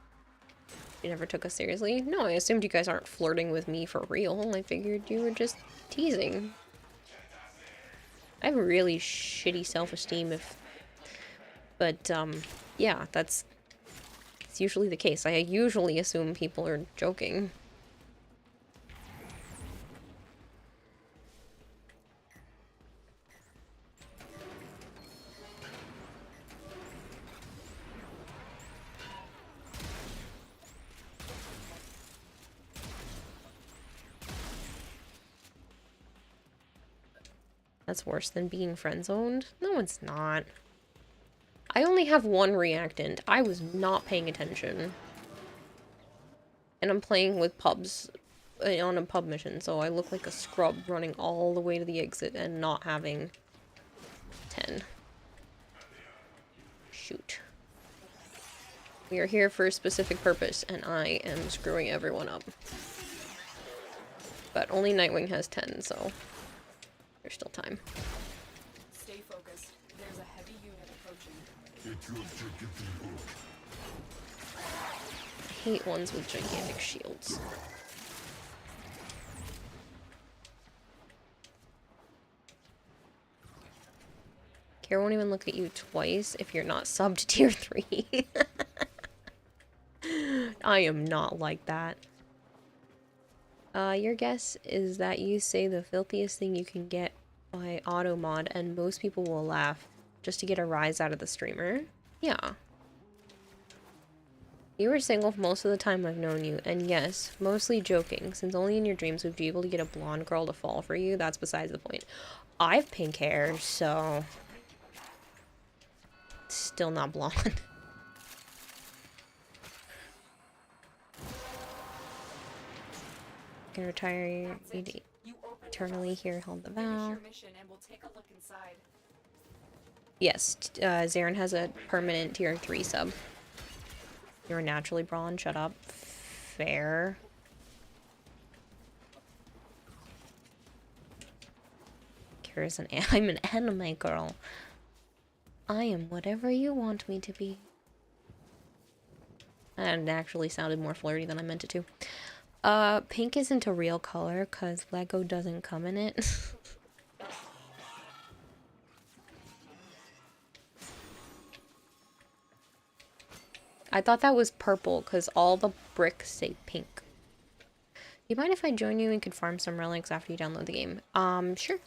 You never took us seriously? No, I assumed you guys aren't flirting with me for real. I figured you were just teasing. I have really shitty self-esteem but yeah, it's usually the case. I usually assume people are joking. That's worse than being friend-zoned? No, it's not. I only have 1 reactant. I was not paying attention. And I'm playing with pubs on a pub mission, so I look like a scrub running all the way to the exit and not having 10. Shoot. We are here for a specific purpose, and I am screwing everyone up. But only Nightwing has 10, so there's still time. Stay focused. There's a heavy unit approaching. I hate ones with gigantic shields. Kara won't even look at you twice if you're not subbed to tier 3. I am not like that. Your guess is that you say the filthiest thing you can get by auto mod and most people will laugh just to get a rise out of the streamer? Yeah. You were single most of the time I've known you, and yes, mostly joking, since only in your dreams would you be able to get a blonde girl to fall for you. That's besides the point. I have pink hair, so still not blonde. Can retire eternally here, hold the vow. Yes, Zarin has a permanent tier 3 sub. You're naturally blonde, shut up. Fair. Kira's I'm an anime girl. I am whatever you want me to be. That actually sounded more flirty than I meant it to. Pink isn't a real color because Lego doesn't come in it. I thought that was purple because all the bricks say pink. You mind if I join you and could farm some relics after you download the game? Sure.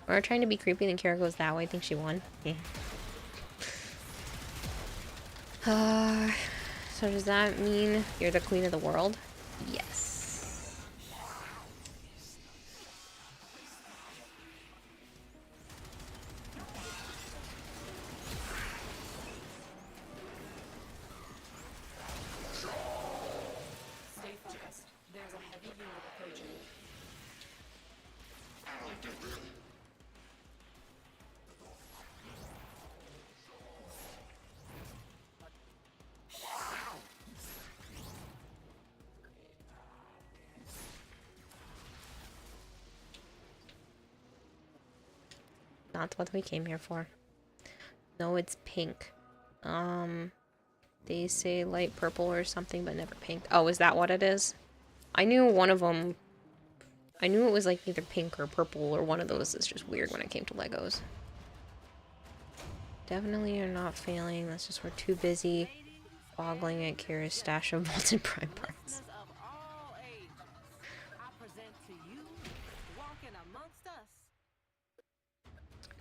We're trying to be creepy and Kara goes that way. I think she won. Yeah. So does that mean you're the queen of the world? Yes. Stay focused. There's a heavy unit approaching. Not what we came here for. No, it's pink. They say light purple or something, but never pink. Oh, is that what it is? I knew one of them. I knew it was like either pink or purple or one of those. It's just weird when it came to Legos. Definitely are not failing. That's just we're too busy boggling at Kira's stash of molten prime parts. Of all ages, I present to you, walking amongst us.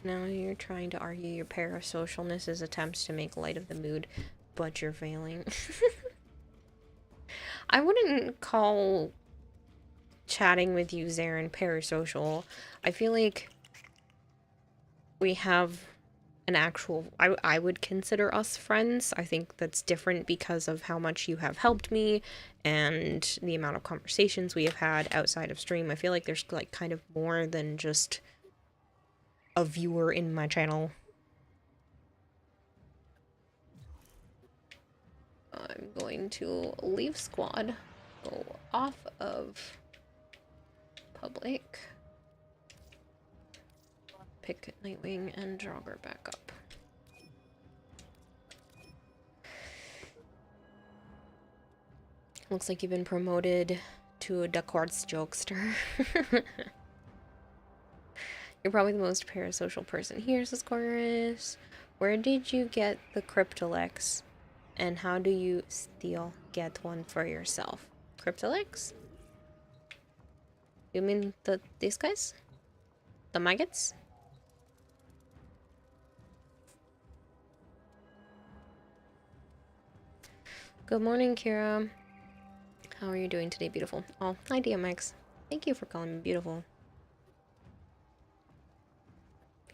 Now you're trying to argue your parasocialness is attempts to make light of the mood, but you're failing. I wouldn't call chatting with you, Zarin, parasocial. I feel like we have an actual... I would consider us friends. I think that's different because of how much you have helped me and the amount of conversations we have had outside of stream. I feel like there's like kind of more than just a viewer in my channel. I'm going to leave squad, go off of public, pick Nightwing and Jogger back up. Looks like you've been promoted to a Duckworth's jokester. You're probably the most parasocial person here, says Chorus. Where did you get the Cryptolex? And how do you still get one for yourself? Cryptolex? You mean these guys? The maggots? Good morning, Kira. How are you doing today, beautiful? Oh, hi, DMX. Thank you for calling me beautiful.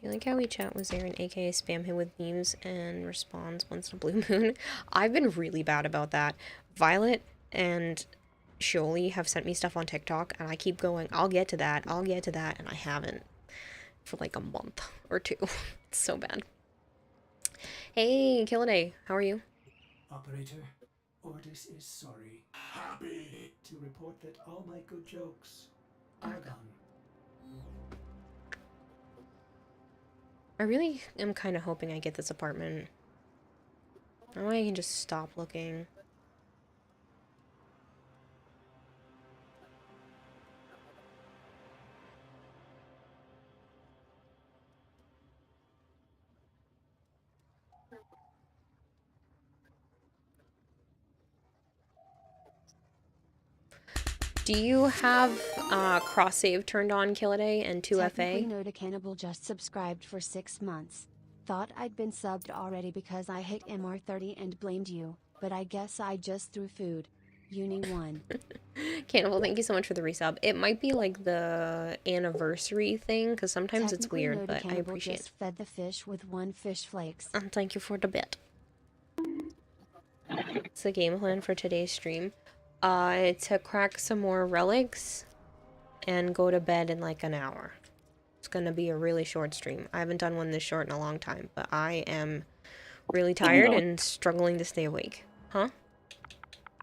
You like how we chat with Zarin, aka spam him with memes and responds once in a blue moon? I've been really bad about that. Violet and Sholi have sent me stuff on TikTok, and I keep going, I'll get to that, and I haven't for like a month or two. It's so bad. Hey, Killaday, how are you? Operator, Ordis is sorry Happy. to report that all my good jokes are gone. I really am kind of hoping I get this apartment. That way I can just stop looking. Do you have cross save turned on, Killaday, and 2FA? Technically, Noda Cannibal just subscribed for 6 months. Thought I'd been subbed already because I hit MR30 and blamed you, but I guess I just threw food. Uni 1. Cannibal, thank you so much for the resub. It might be like the anniversary thing, because sometimes it's Technically, weird, Noda but I Cannibal appreciate just fed the fish with 1 fish flakes. it. Thank you for the bit. It's the game plan for today's stream. To crack some more relics and go to bed in like an hour. It's gonna be a really short stream. I haven't done one this short in a long time, but I am really tired and struggling to stay awake. Huh?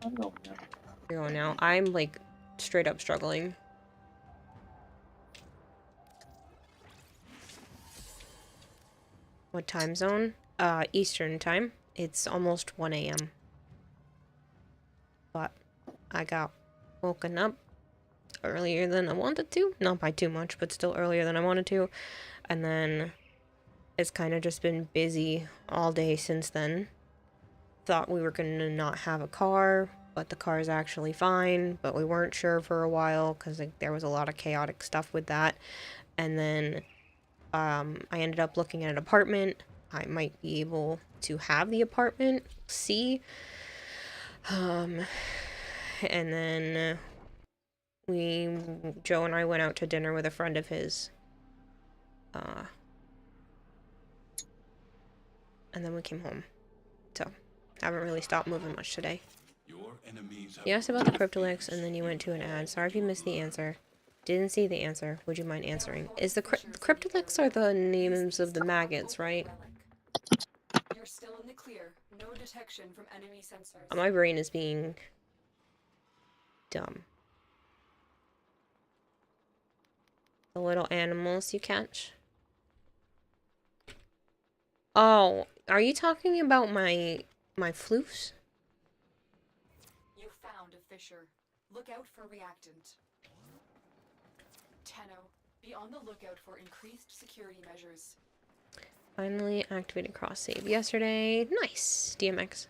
I'm going now. You're going now. I'm like straight up struggling. What time zone? Eastern time. It's almost 1 a.m. But I got woken up earlier than I wanted to. Not by too much, but still earlier than I wanted to. And then it's kind of just been busy all day since then. Thought we were gonna not have a car, but the car is actually fine. But we weren't sure for a while because like, there was a lot of chaotic stuff with that. And then I ended up looking at an apartment. I might be able to have the apartment. See. And then Joe and I went out to dinner with a friend of his. And then we came home. So, haven't really stopped moving much today. Your enemies have You asked about the Cryptolix, and then you went to an ad. Sorry if you missed the answer. Didn't see the answer. Would you mind answering? Is the Cryptolix are the names of the maggots, right? You're still in the clear. No detection from enemy sensors. My brain is being dumb. The little animals you catch. Oh, are you talking about my floofs? You found a fissure. Look out for reactant. Tenno, be on the lookout for increased security measures. Finally activated cross save yesterday. Nice, DMX.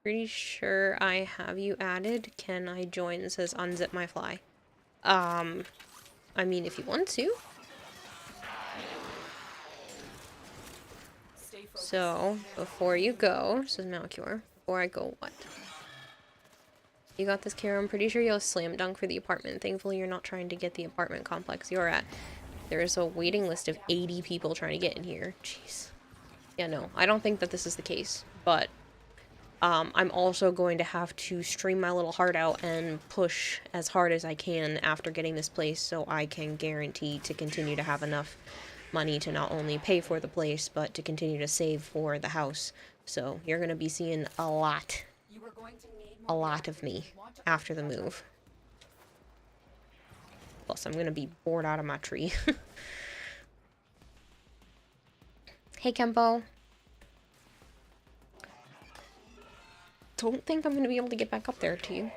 Pretty sure I have you added. Can I join? It says unzip my fly. I mean, if you want to. So, before you go, says Malcure, before I go, what? You got this, Kara. I'm pretty sure you'll slam dunk for the apartment. Thankfully, you're not trying to get the apartment complex you're at. There's a waiting list of 80 people trying to get in here. Jeez. Yeah, no, I don't think that this is the case, but I'm also going to have to stream my little heart out and push as hard as I can after getting this place so I can guarantee to continue to have enough money to not only pay for the place, but to continue to save for the house. So you're going to be seeing a lot of me after the move. Plus, I'm going to be bored out of my tree. Hey, Kempo. Don't think I'm going to be able to get back up there to you.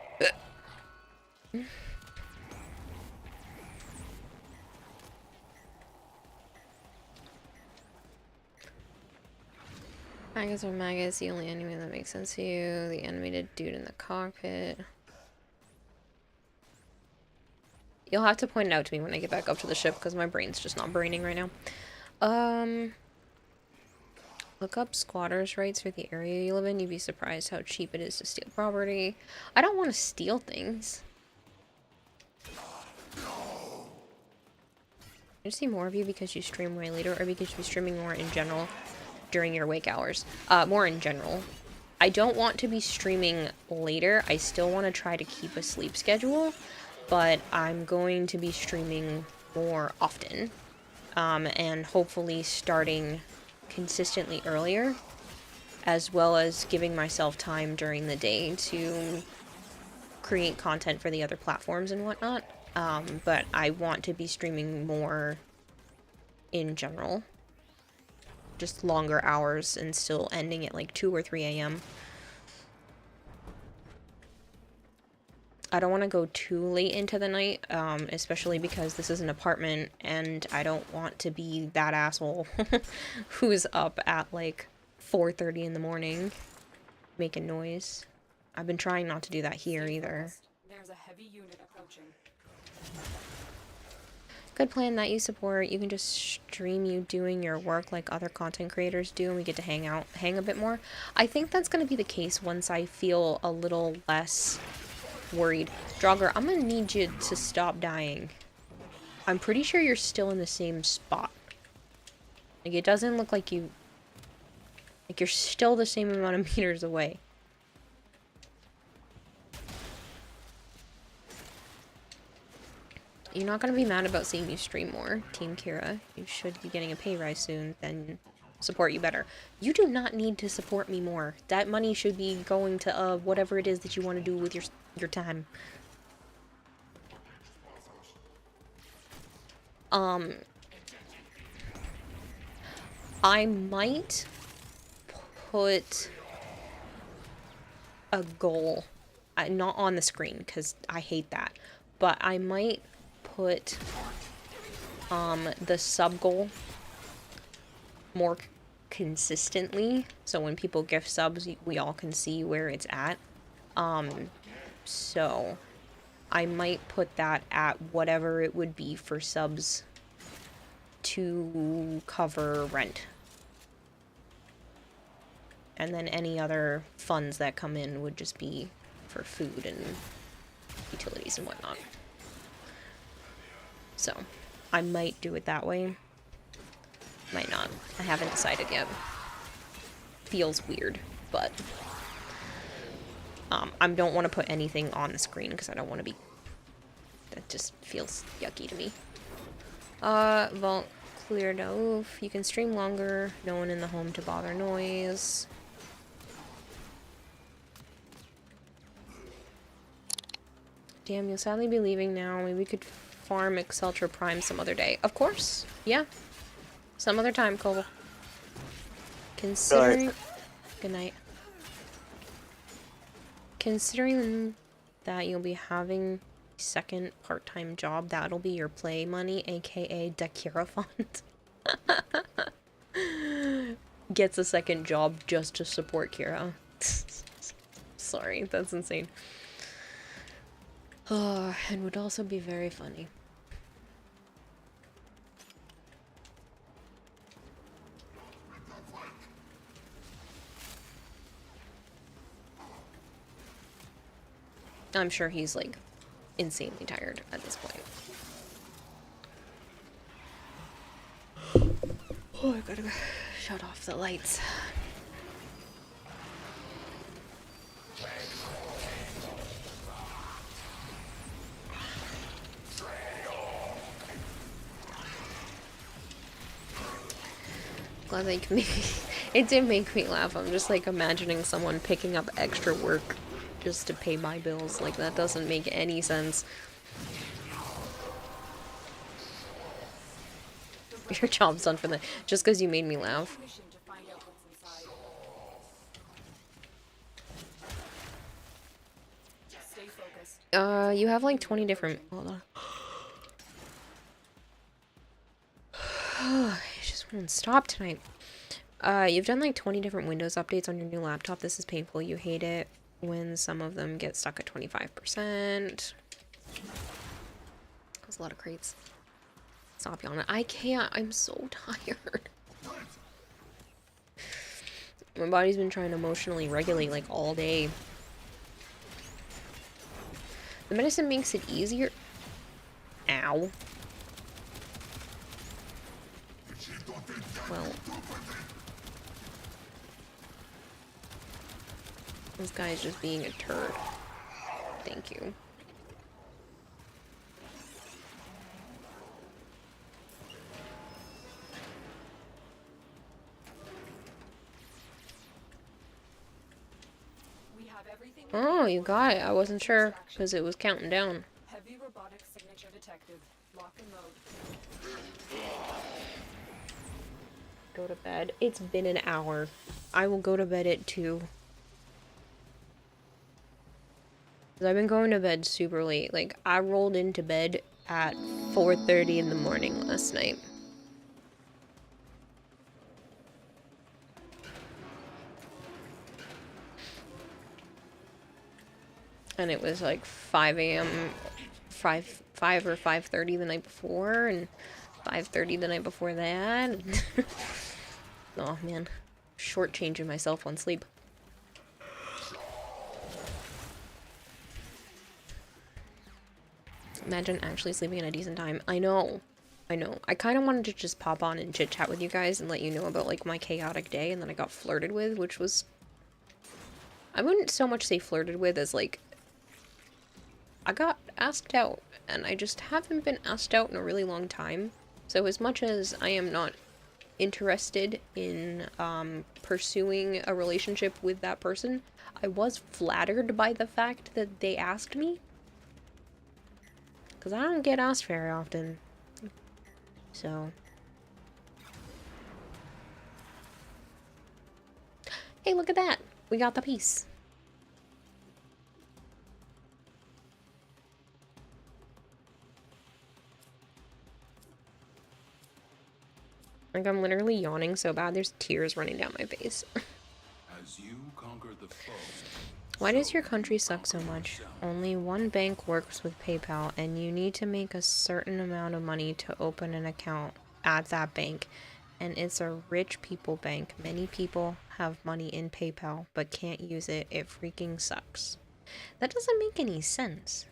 Maggots are maggots, the only enemy that makes sense to you. The animated dude in the cockpit. You'll have to point it out to me when I get back up to the ship, because my brain's just not braining right now. Look up squatters' rights for the area you live in. You'd be surprised how cheap it is to steal property. I don't want to steal things. I see more of you because you stream way later, or because you're streaming more in general during your wake hours. More in general. I don't want to be streaming later. I still want to try to keep a sleep schedule, but I'm going to be streaming more often. And hopefully starting consistently earlier, as well as giving myself time during the day to create content for the other platforms and whatnot. But I want to be streaming more in general. Just longer hours and still ending at like 2 or 3 a.m. I don't want to go too late into the night, especially because this is an apartment and I don't want to be that asshole who's up at like 4:30 in the morning making noise. I've been trying not to do that here either. There's a heavy unit approaching. Good plan that you support. You can just stream you doing your work like other content creators do, and we get to hang a bit more. I think that's going to be the case once I feel a little less worried. Draugr, I'm gonna need you to stop dying. I'm pretty sure you're still in the same spot. Like, it doesn't look like you... Like, you're still the same amount of meters away. You're not gonna be mad about seeing you stream more, Team Kira. You should be getting a pay rise soon, then support you better. You do not need to support me more. That money should be going to whatever it is that you want to do with your time. I might put a goal, not on the screen because I hate that, but I might put the sub goal more consistently, so when people gift subs, we all can see where it's at. So I might put that at whatever it would be for subs to cover rent. And then any other funds that come in would just be for food and utilities and whatnot. So, I might do it that way. Might not. I haven't decided yet. Feels weird, but... I don't want to put anything on the screen because I don't want to be... That just feels yucky to me. Vault cleared out. You can stream longer. No one in the home to bother noise. Damn, you'll sadly be leaving now. Maybe we could farm Exceltra Prime some other day. Of course. Yeah. Some other time, Cole. Considering... Good night. Considering that you'll be having a second part-time job, that'll be your play money, aka Dakira Fund. Gets a second job just to support Kira. Sorry, that's insane. Oh, and would also be very funny. I'm sure he's, like, insanely tired at this point. Oh, I gotta shut off the lights. Glad that you can make it did make me laugh. I'm just like imagining someone picking up extra work just to pay my bills. Like, that doesn't make any sense. Your job's done for the just because you made me laugh. You have like 20 different. Hold on. I just won't stop tonight. You've done like 20 different Windows updates on your new laptop. This is painful. You hate it when some of them get stuck at 25%. There's a lot of crates. Stop yawning. I can't. I'm so tired. My body's been trying to emotionally regulate like all day. The medicine makes it easier. Ow. Well. This guy's just being a turd. Thank you. Oh, you got it. I wasn't sure because it was counting down. Heavy robotic signature detected. Lock and load. Go to bed. It's been an hour. I will go to bed at 2. I've been going to bed super late. Like, I rolled into bed at 4:30 in the morning last night. And it was like 5 a.m. 5 or 5:30 the night before, and 5:30 the night before that. Oh man, shortchanging myself on sleep. Imagine actually sleeping at a decent time. I know. I kind of wanted to just pop on and chit chat with you guys and let you know about like my chaotic day, and then I got flirted with, which was, I wouldn't so much say flirted with as like, I got asked out, and I just haven't been asked out in a really long time. So as much as I am not interested in pursuing a relationship with that person, I was flattered by the fact that they asked me. Because I don't get asked very often. So. Hey, look at that. We got the piece. Like, I'm literally yawning so bad, there's tears running down my face. As you conquer the foe, Why does your country suck so much? Only one bank works with PayPal, and you need to make a certain amount of money to open an account at that bank. And it's a rich people bank. Many people have money in PayPal, but can't use it. It freaking sucks. That doesn't make any sense.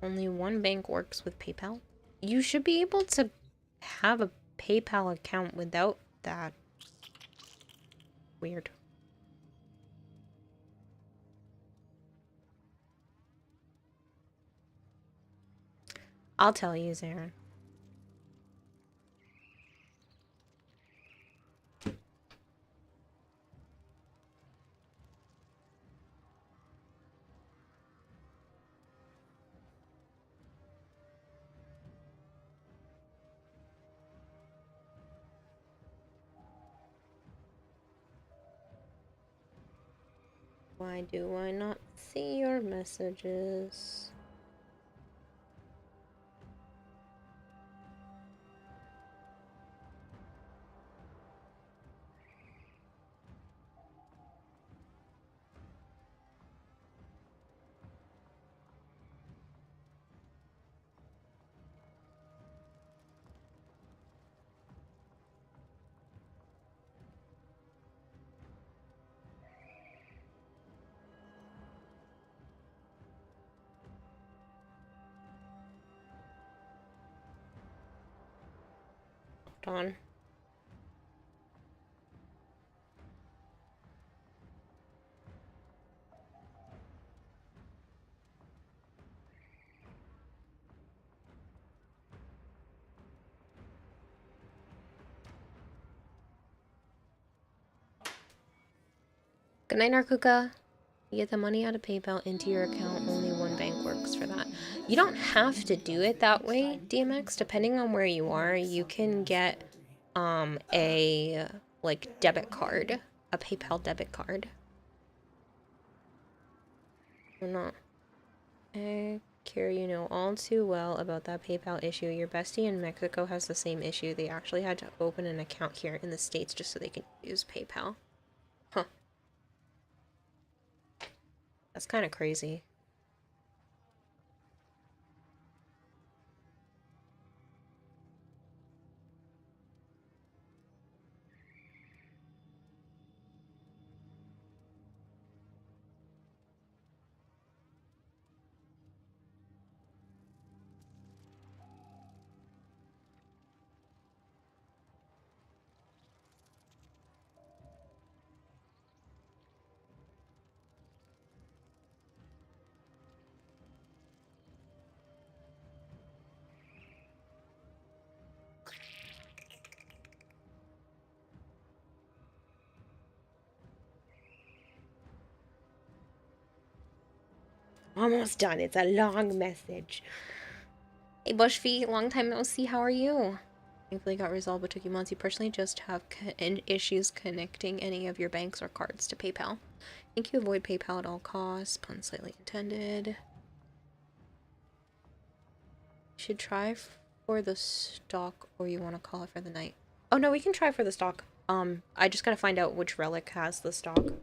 Only one bank works with PayPal? You should be able to have a PayPal account without that. Weird. I'll tell you, Zarin. Why do I not see your messages? Hold on. Good night, Narkuka. You get the money out of PayPal into your account. Only one bank works for that. You don't have to do it that way, DMX. Depending on where you are, you can get a like debit card, a PayPal debit card. Or not. Kira, you know all too well about that PayPal issue. Your bestie in Mexico has the same issue. They actually had to open an account here in the States just so they can use PayPal. Huh. That's kind of crazy. Almost done. It's a long message. Hey, Bushfeet, long time no see. How are you? Thankfully got resolved, but took you months. You personally just have issues connecting any of your banks or cards to PayPal. Think you avoid PayPal at all costs. Pun slightly intended. You should try for the stock, or you want to call it for the night. Oh no, we can try for the stock. I just gotta find out which relic has the stock.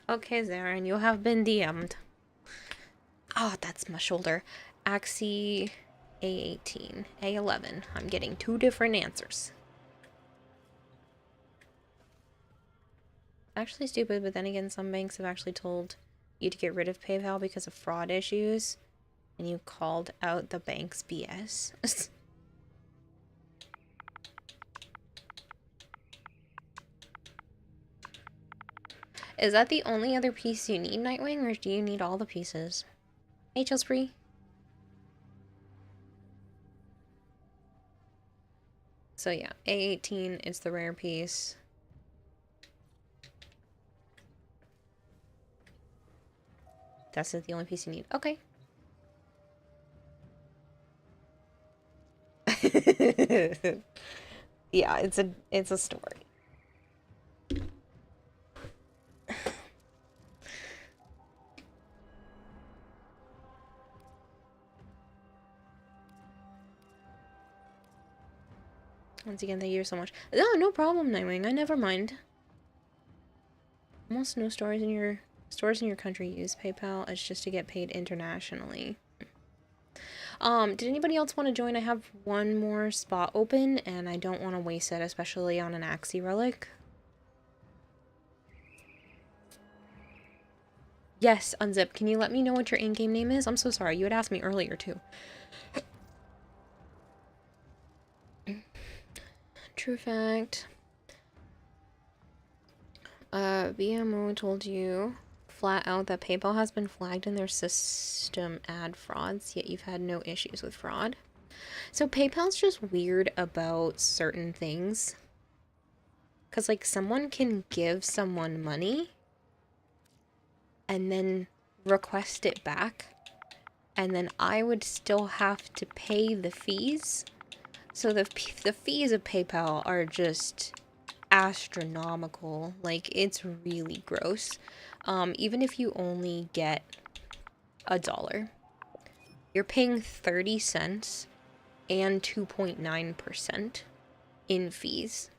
Okay, Zarin, you have been DM'd. Oh, that's my shoulder. Axie A18, A11. I'm getting two different answers. actually stupid, but then again, some banks have actually told you to get rid of PayPal because of fraud issues, and you called out the bank's BS. Is that the only other piece you need, Nightwing, or do you need all the pieces? Hey, Chillspree. So yeah, A18 is the rare piece. That's the only piece you need. Okay. Yeah, it's a story. Once again, thank you so much. No, no problem, Nightwing. I never mind. Almost no stores in your country use PayPal. It's just to get paid internationally. Did anybody else want to join? I have one more spot open, and I don't want to waste it, especially on an Axie relic. Yes, Unzip. Can you let me know what your in-game name is? I'm so sorry. You had asked me earlier, too. True fact. BMO told you flat out that PayPal has been flagged in their system ad frauds, yet you've had no issues with fraud. So PayPal's just weird about certain things. Because, like, someone can give someone money and then request it back, and then I would still have to pay the fees. So the fees of PayPal are just astronomical. Like, it's really gross. Even if you only get $1, you're paying 30 cents and 2.9% in fees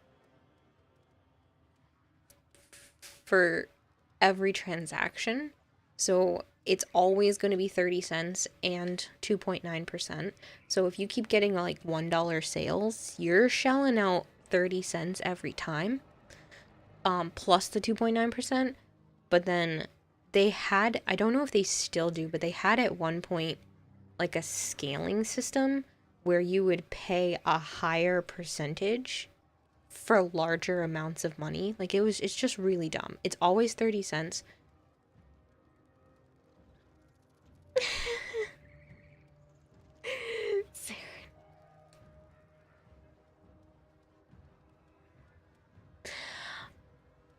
for every transaction. So it's always going to be 30 cents and 2.9%. So if you keep getting like $1 sales, you're shelling out 30 cents every time, plus the 2.9%. But then they had, I don't know if they still do, but they had at one point like a scaling system where you would pay a higher percentage for larger amounts of money. Like, it's just really dumb. It's always 30 cents.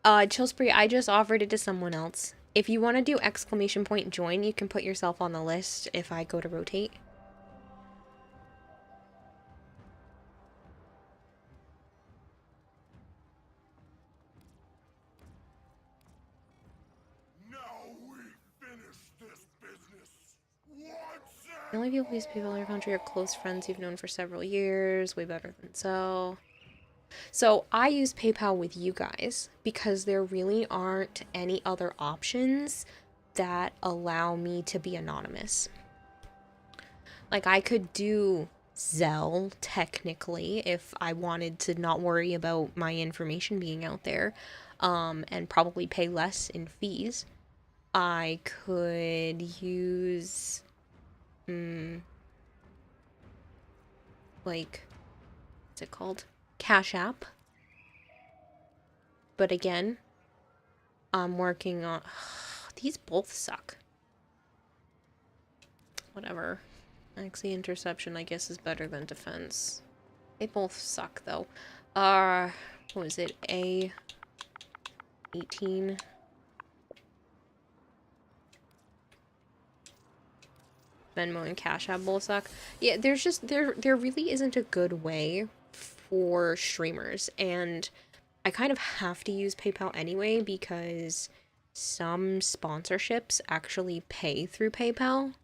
Chillspree, I just offered it to someone else. If you want to do ! join, you can put yourself on the list if I go to rotate. Now we finish this business. The only people these people in your country are close friends you've known for several years. Way better than so. So I use PayPal with you guys because there really aren't any other options that allow me to be anonymous. Like, I could do Zelle technically if I wanted to not worry about my information being out there, and probably pay less in fees. I could use like, what's it called? Cash App. But again, I'm working on... These both suck. Whatever. Actually, interception, I guess, is better than defense. They both suck, though. What was it? A18. Venmo and Cash App both suck. Yeah, there's just... There really isn't a good way for streamers, and I kind of have to use PayPal anyway because some sponsorships actually pay through PayPal.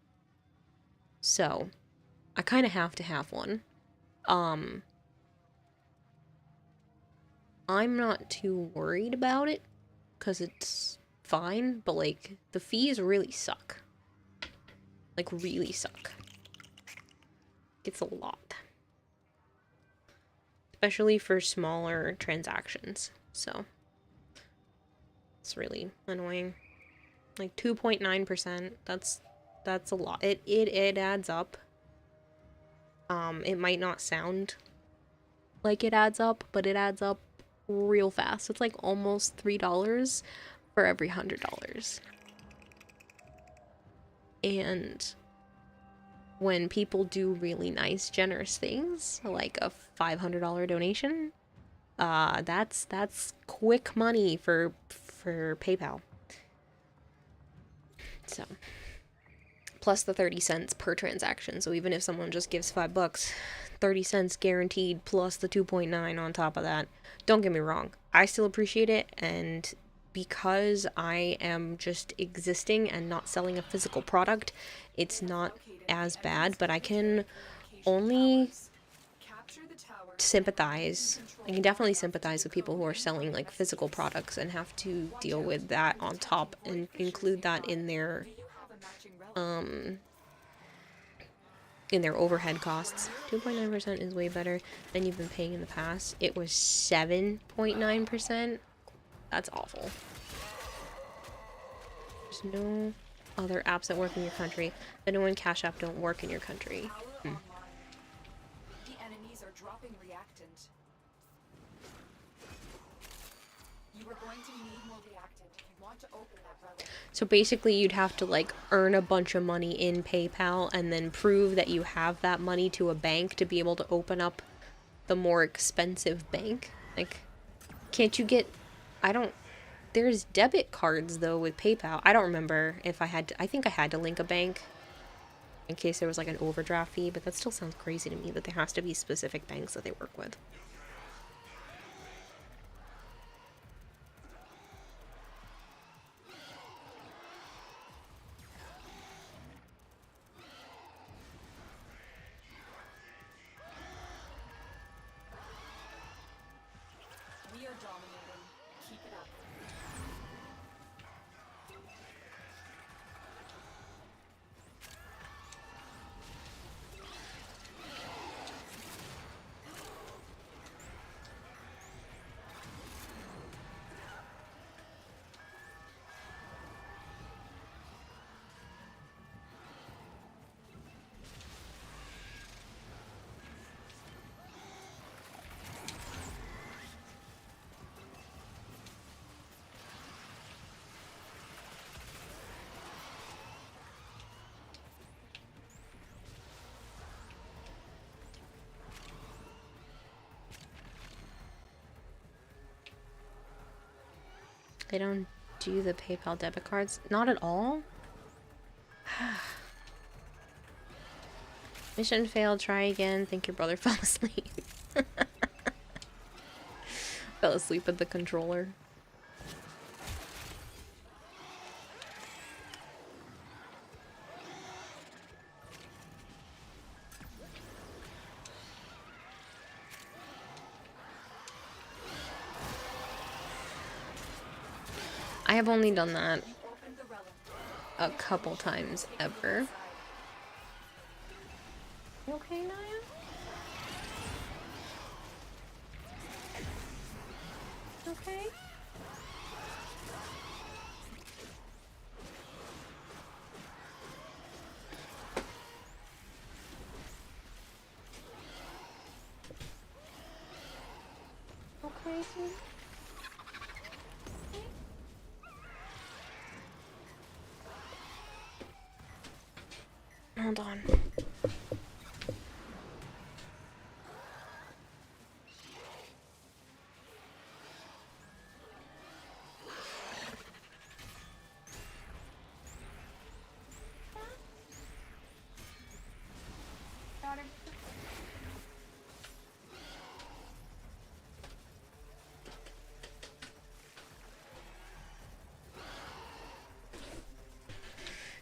So, I kind of have to have one. I'm not too worried about it because it's fine, but like the fees really suck. Like, really suck. It's a lot. Especially for smaller transactions, so. It's really annoying. Like 2.9%. That's a lot. It adds up. It might not sound like it adds up, but it adds up real fast. It's like almost $3 for every $100. And when people do really nice, generous things, like a $500 donation, that's quick money for PayPal. So, plus the 30 cents per transaction. So even if someone just gives $5, 30 cents guaranteed plus the 2.9 on top of that. Don't get me wrong, I still appreciate it, and because I am just existing and not selling a physical product, it's not as bad, but I can only sympathize. I can definitely sympathize with people who are selling like physical products and have to deal with that on top and include that in their overhead costs. 2.9% is way better than you've been paying in the past. It was 7.9%. That's awful. There's no other apps that work in your country. Venmo and Cash App don't work in your country. The enemies are dropping reactant. You are going to need more reactant if you want to open that relic. So basically you'd have to like earn a bunch of money in PayPal and then prove that you have that money to a bank to be able to open up the more expensive bank. Like, can't you get, there's debit cards though with PayPal. I don't remember if I think I had to link a bank in case there was like an overdraft fee, but that still sounds crazy to me that there has to be specific banks that they work with. We are dominating. Keep it up. They don't do the PayPal debit cards? Not at all? Mission failed, try again. Think your brother fell asleep. Fell asleep at the controller. I have only done that a couple times ever. You okay, Naya? Okay. Okay, sweetie. Hold on.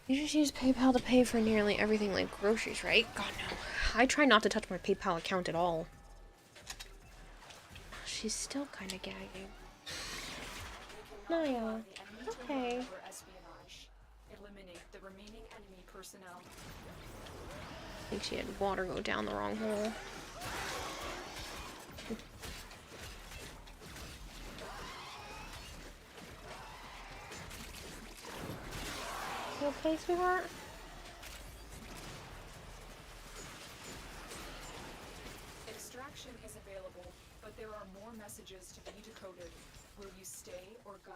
You just use PayPal to pay for nearly everything like groceries, right? God, no. I try not to touch my PayPal account at all. She's still kind of gagging. Naya, okay. Eliminate the remaining enemy personnel. I think she had water go down the wrong hole. You okay, sweetheart? Extraction is available, but there are more messages to be decoded. Will you stay or go?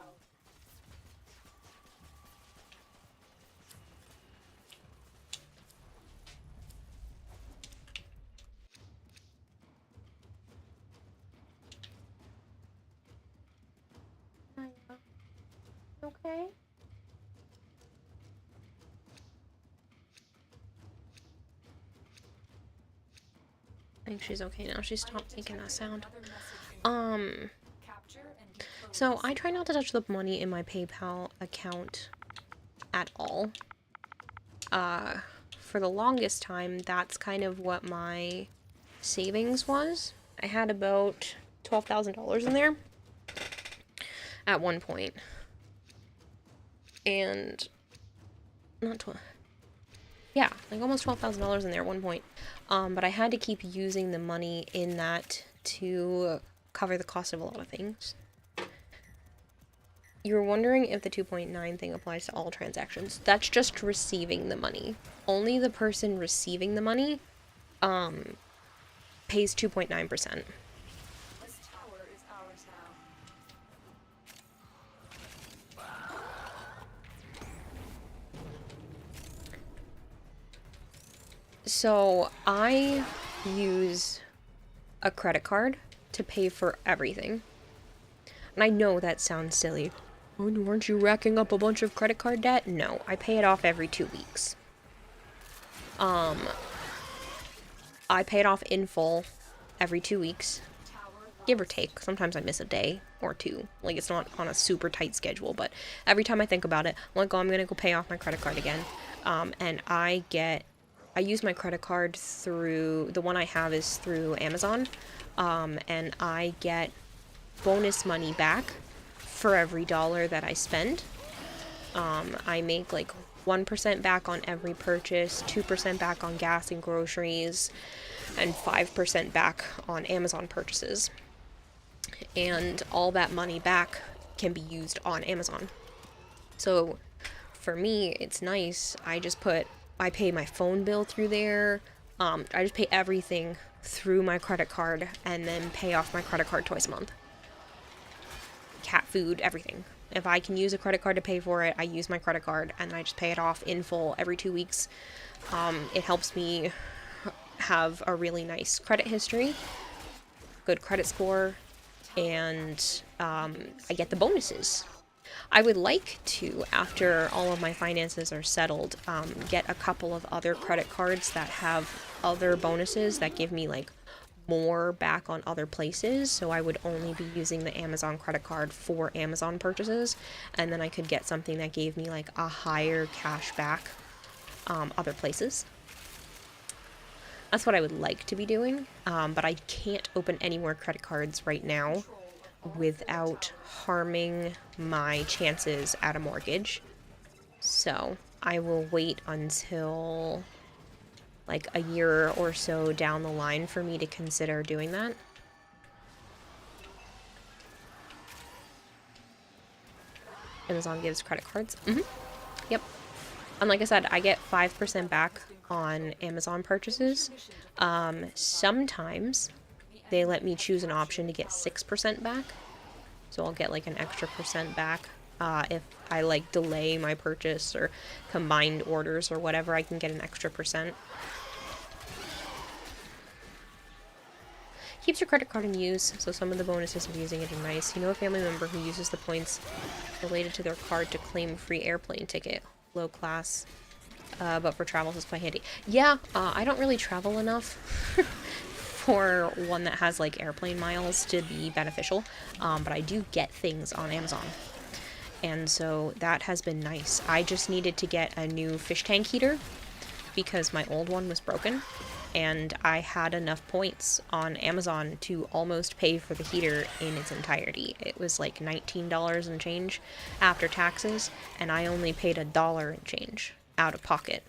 Okay. I think she's okay now. She stopped making that sound. So I try not to touch the money in my PayPal account at all. For the longest time, that's kind of what my savings was. I had about $12,000 in there at one point. And not 12. Yeah, like almost $12,000 in there at one point. But I had to keep using the money in that to cover the cost of a lot of things. You were wondering if the 2.9 thing applies to all transactions. That's just receiving the money. Only the person receiving the money pays 2.9%. This tower is ours now. So I use a credit card to pay for everything. And I know that sounds silly. Oh, weren't you racking up a bunch of credit card debt? No, I pay it off every 2 weeks. I pay it off in full every 2 weeks, give or take. Sometimes I miss a day or two. Like, it's not on a super tight schedule, but every time I think about it, I'm like, oh, I'm gonna go pay off my credit card again. And I use my credit card through, the one I have is through Amazon, and I get bonus money back for every dollar that I spend. I make like 1% back on every purchase, 2% back on gas and groceries, and 5% back on Amazon purchases. And all that money back can be used on Amazon. So for me, it's nice. I pay my phone bill through there. I just pay everything through my credit card and then pay off my credit card twice a month. Cat food, everything. If I can use a credit card to pay for it, I use my credit card and I just pay it off in full every 2 weeks. It helps me have a really nice credit history, good credit score, and I get the bonuses. I would like to, after all of my finances are settled, get a couple of other credit cards that have other bonuses that give me like more back on other places, so I would only be using the Amazon credit card for Amazon purchases, and then I could get something that gave me like a higher cash back other places. That's what I would like to be doing, but I can't open any more credit cards right now without harming my chances at a mortgage. So I will wait until like a year or so down the line for me to consider doing that. Amazon gives credit cards. Yep. And like I said, I get 5% back on Amazon purchases. Sometimes they let me choose an option to get 6% back. So I'll get like an extra percent back. If I like delay my purchase or combined orders or whatever, I can get an extra percent. Keeps your credit card in use, so some of the bonuses of using it are nice. You know a family member who uses the points related to their card to claim a free airplane ticket. Low class, but for travels it's quite handy. Yeah, I don't really travel enough for one that has like airplane miles to be beneficial, but I do get things on Amazon. And so that has been nice. I just needed to get a new fish tank heater because my old one was broken. And I had enough points on Amazon to almost pay for the heater in its entirety. It was like $19 and change after taxes, and I only paid $1 and change out of pocket.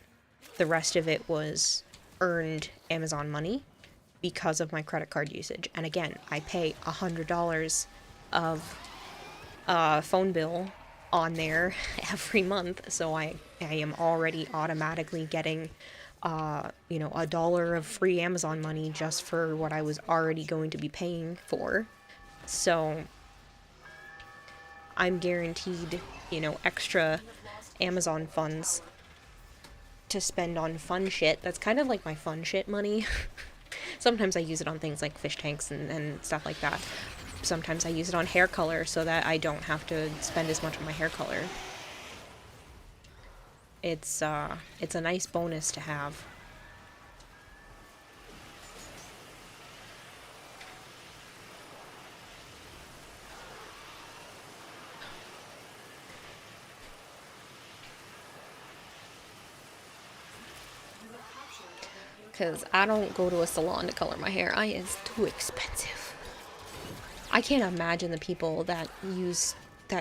The rest of it was earned Amazon money because of my credit card usage. And again, I pay $100 of phone bill on there every month, so I am already automatically getting you know, $1 of free Amazon money just for what I was already going to be paying for. So I'm guaranteed, you know, extra Amazon funds to spend on fun shit. That's kind of like my fun shit money. Sometimes I use it on things like fish tanks and stuff like that. Sometimes I use it on hair color so that I don't have to spend as much on my hair color. It's a nice bonus to have. Because I don't go to a salon to color my hair. It's too expensive. I can't imagine the people that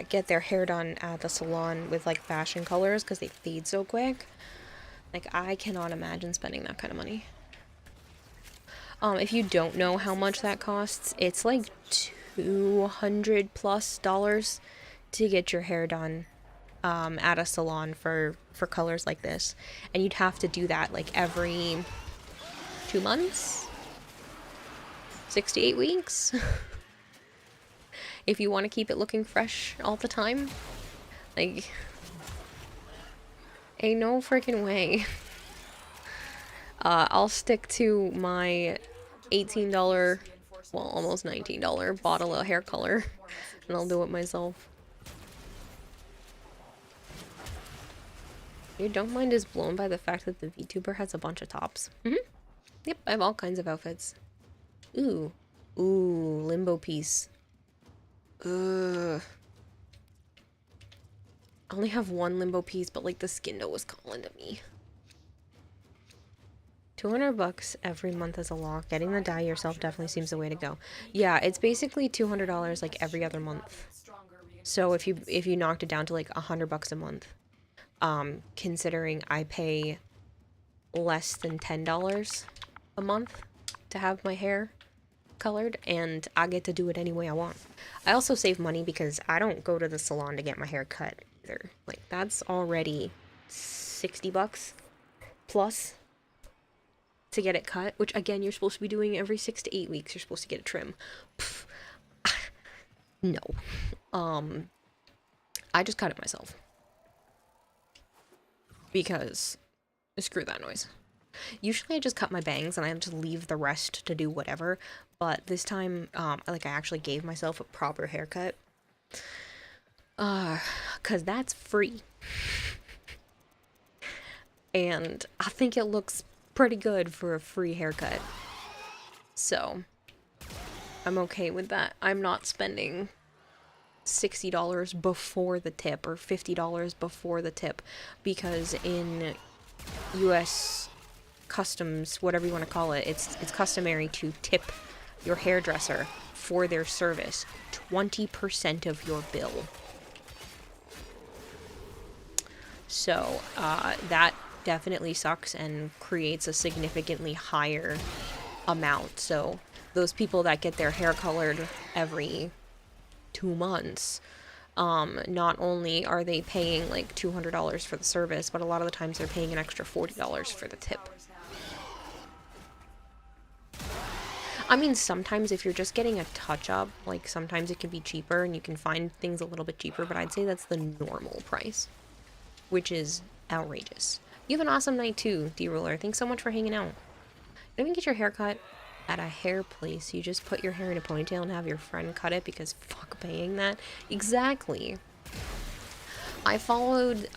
get their hair done at the salon with like fashion colors because they fade so quick. Like, I cannot imagine spending that kind of money. If you don't know how much that costs, it's like $200+ to get your hair done at a salon for colors like this. And you'd have to do that like every 2 months, 6 to 8 weeks. If you want to keep it looking fresh all the time. Like, ain't no freaking way. I'll stick to my $18, well, almost $19 bottle of hair color, and I'll do it myself. Dude, don't mind is blown by the fact that the VTuber has a bunch of tops. Yep, I have all kinds of outfits. Ooh, limbo piece. Ugh. I only have one limbo piece, but like the Skindo was calling to me. $200 every month is a lot. Getting the dye yourself definitely seems the way to go. Yeah, it's basically $200 like every other month. So if you knocked it down to like $100 a month, considering I pay less than $10 a month to have my hair colored, and I get to do it any way I want. I also save money because I don't go to the salon to get my hair cut either. Like, that's already $60 plus to get it cut, which again, you're supposed to be doing every 6 to 8 weeks. You're supposed to get a trim. Pff. No. I just cut it myself because screw that noise. Usually I just cut my bangs and I just leave the rest to do whatever, but this time, like, I actually gave myself a proper haircut. 'Cause that's free. And I think it looks pretty good for a free haircut. So, I'm okay with that. I'm not spending $60 before the tip or $50 before the tip, because in US customs, whatever you want to call it, it's customary to tip your hairdresser for their service 20% of your bill. So that definitely sucks and creates a significantly higher amount. So those people that get their hair colored every 2 months, not only are they paying like $200 for the service, but a lot of the times they're paying an extra $40 for the tip. I mean, sometimes if you're just getting a touch-up, like, sometimes it can be cheaper and you can find things a little bit cheaper, but I'd say that's the normal price, which is outrageous. You have an awesome night too, D-Ruler. Thanks so much for hanging out. You don't even get your hair cut at a hair place. You just put your hair in a ponytail and have your friend cut it because fuck paying that. Exactly. I followed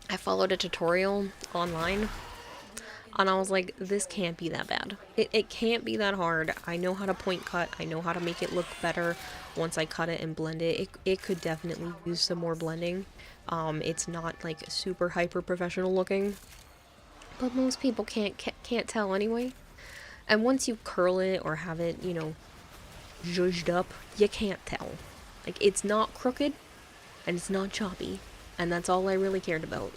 a tutorial online, and I was like, this can't be that bad. It can't be that hard. I know how to point cut. I know how to make it look better once I cut it and blend it. It could definitely use some more blending. It's not like super hyper professional looking, but most people can't tell anyway. And once you curl it or have it, you know, zhuzhed up, you can't tell. Like, it's not crooked and it's not choppy, and that's all I really cared about.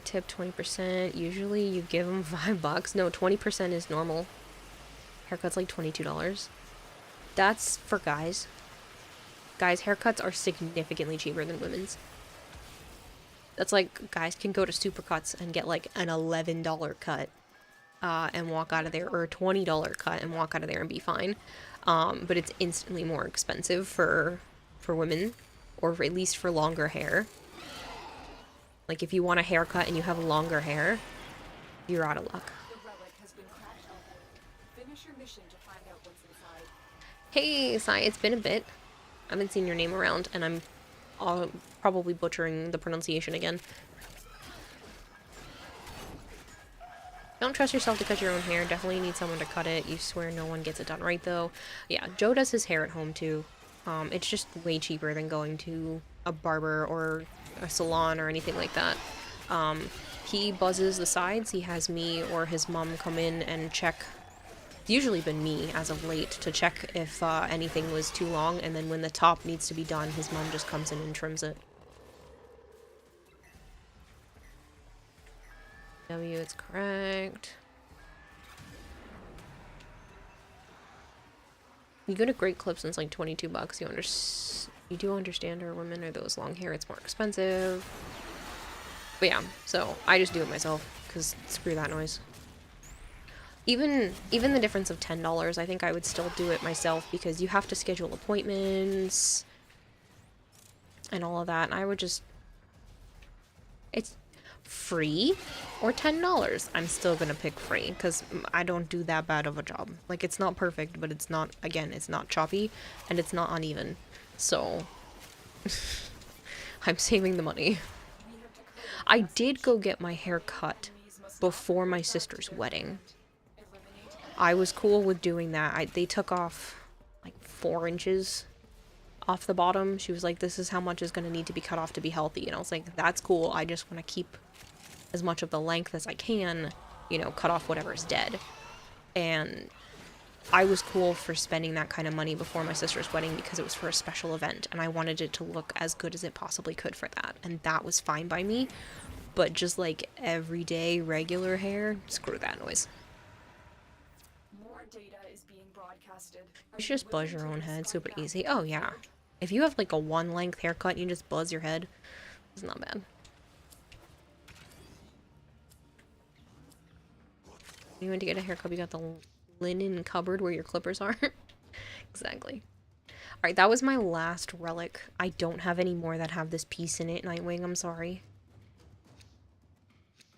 Tip 20%. Usually you give them $5. No, 20% is normal. Haircut's like $22. That's for guys. Guys' haircuts are significantly cheaper than women's. That's like, guys can go to Supercuts and get like an $11 cut and walk out of there, or a $20 cut and walk out of there and be fine. But it's instantly more expensive for women, or at least for longer hair. Like, if you want a haircut and you have longer hair, you're out of luck. The relic has been cracked open. Finish your mission to find out what's inside. Hey, Sai, it's been a bit. I haven't seen your name around, and I'm probably butchering the pronunciation again. Don't trust yourself to cut your own hair. Definitely need someone to cut it. You swear no one gets it done right, though. Yeah, Joe does his hair at home, too. It's just way cheaper than going to a barber or a salon or anything like that. He buzzes the sides. He has me or his mom come in and check. It's usually been me, as of late, to check if anything was too long, and then when the top needs to be done, his mom just comes in and trims it. W, it's correct. You go to Great Clips and it's like 22 bucks. You do understand our women are those long hair, it's more expensive. But yeah, so I just do it myself, because screw that noise. Even the difference of $10, I think I would still do it myself, because you have to schedule appointments and all of that, and I would just... It's free or $10. I'm still gonna pick free, because I don't do that bad of a job. Like, it's not perfect, but it's not, again, it's not choppy, and it's not uneven. So, I'm saving the money. I did go get my hair cut before my sister's wedding. I was cool with doing that. They took off like 4 inches off the bottom. She was like, this is how much is going to need to be cut off to be healthy. And I was like, that's cool. I just want to keep as much of the length as I can, you know, cut off whatever is dead. And I was cool for spending that kind of money before my sister's wedding because it was for a special event. And I wanted it to look as good as it possibly could for that. And that was fine by me. But just like everyday regular hair, screw that noise. More data is being broadcasted. You should just buzz your own head, super easy. Oh yeah. If you have like a 1 length haircut and you just buzz your head, it's not bad. You went to get a haircut, you got the linen cupboard where your clippers are. Exactly. Alright, that was my last relic. I don't have any more that have this piece in it, Nightwing, I'm sorry.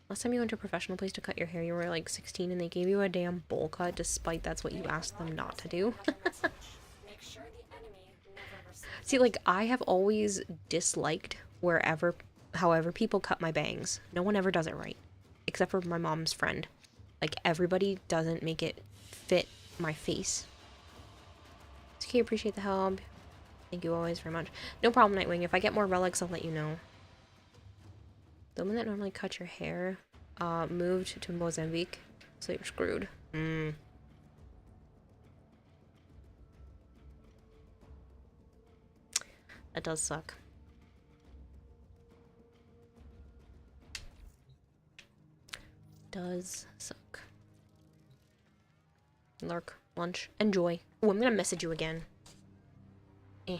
Last time you went to a professional place to cut your hair, you were like 16 and they gave you a damn bowl cut despite that's what you asked them not to do. See, like, I have always disliked however people cut my bangs. No one ever does it right. Except for my mom's friend. Like, everybody doesn't make it fit my face. It's okay, appreciate the help. Thank you always very much. No problem, Nightwing. If I get more relics, I'll let you know. The woman that normally cuts your hair moved to Mozambique, so you're screwed. That does suck. Does suck. Lurk, lunch, enjoy. Oh, I'm gonna message you again. Eh.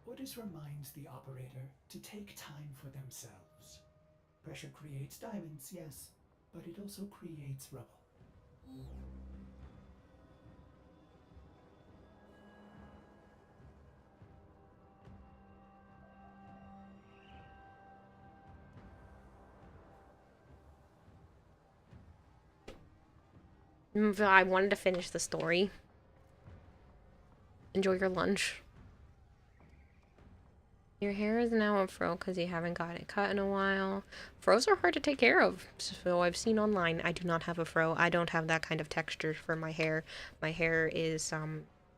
Orders reminds the operator to take time for themselves. Pressure creates diamonds, yes, but it also creates rubble. I wanted to finish the story. Enjoy your lunch. Your hair is now a fro because you haven't got it cut in a while. Fros are hard to take care of. So I've seen online. I do not have a fro. I don't have that kind of texture for my hair. My hair is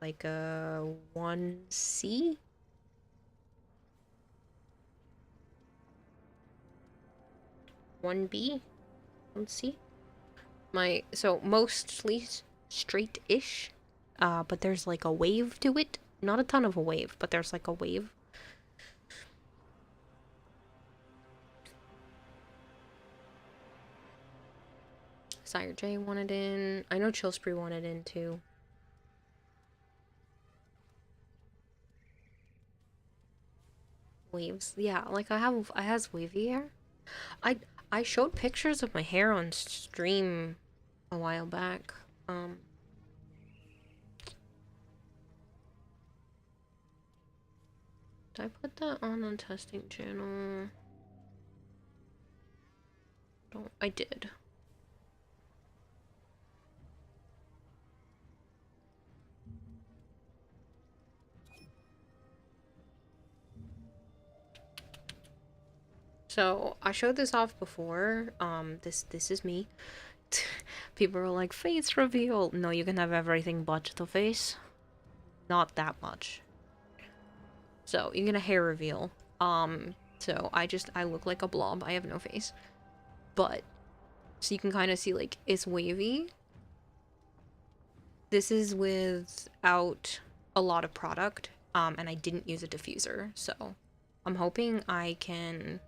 like a 1C. One B, 1C. So mostly straight-ish, but there's like a wave to it. Not a ton of a wave, but there's like a wave. Sire J wanted in. I know Chill Spree wanted in too. Waves. Yeah, like I has wavy hair. I showed pictures of my hair on stream a while back. Did I put that on the testing channel? I did. So I showed this off before. This is me. People were like, face reveal. No, you can have everything but the face. Not that much. So you can get a hair reveal. So I look like a blob. I have no face. But so you can kind of see like it's wavy. This is without a lot of product. And I didn't use a diffuser, so I'm hoping I can.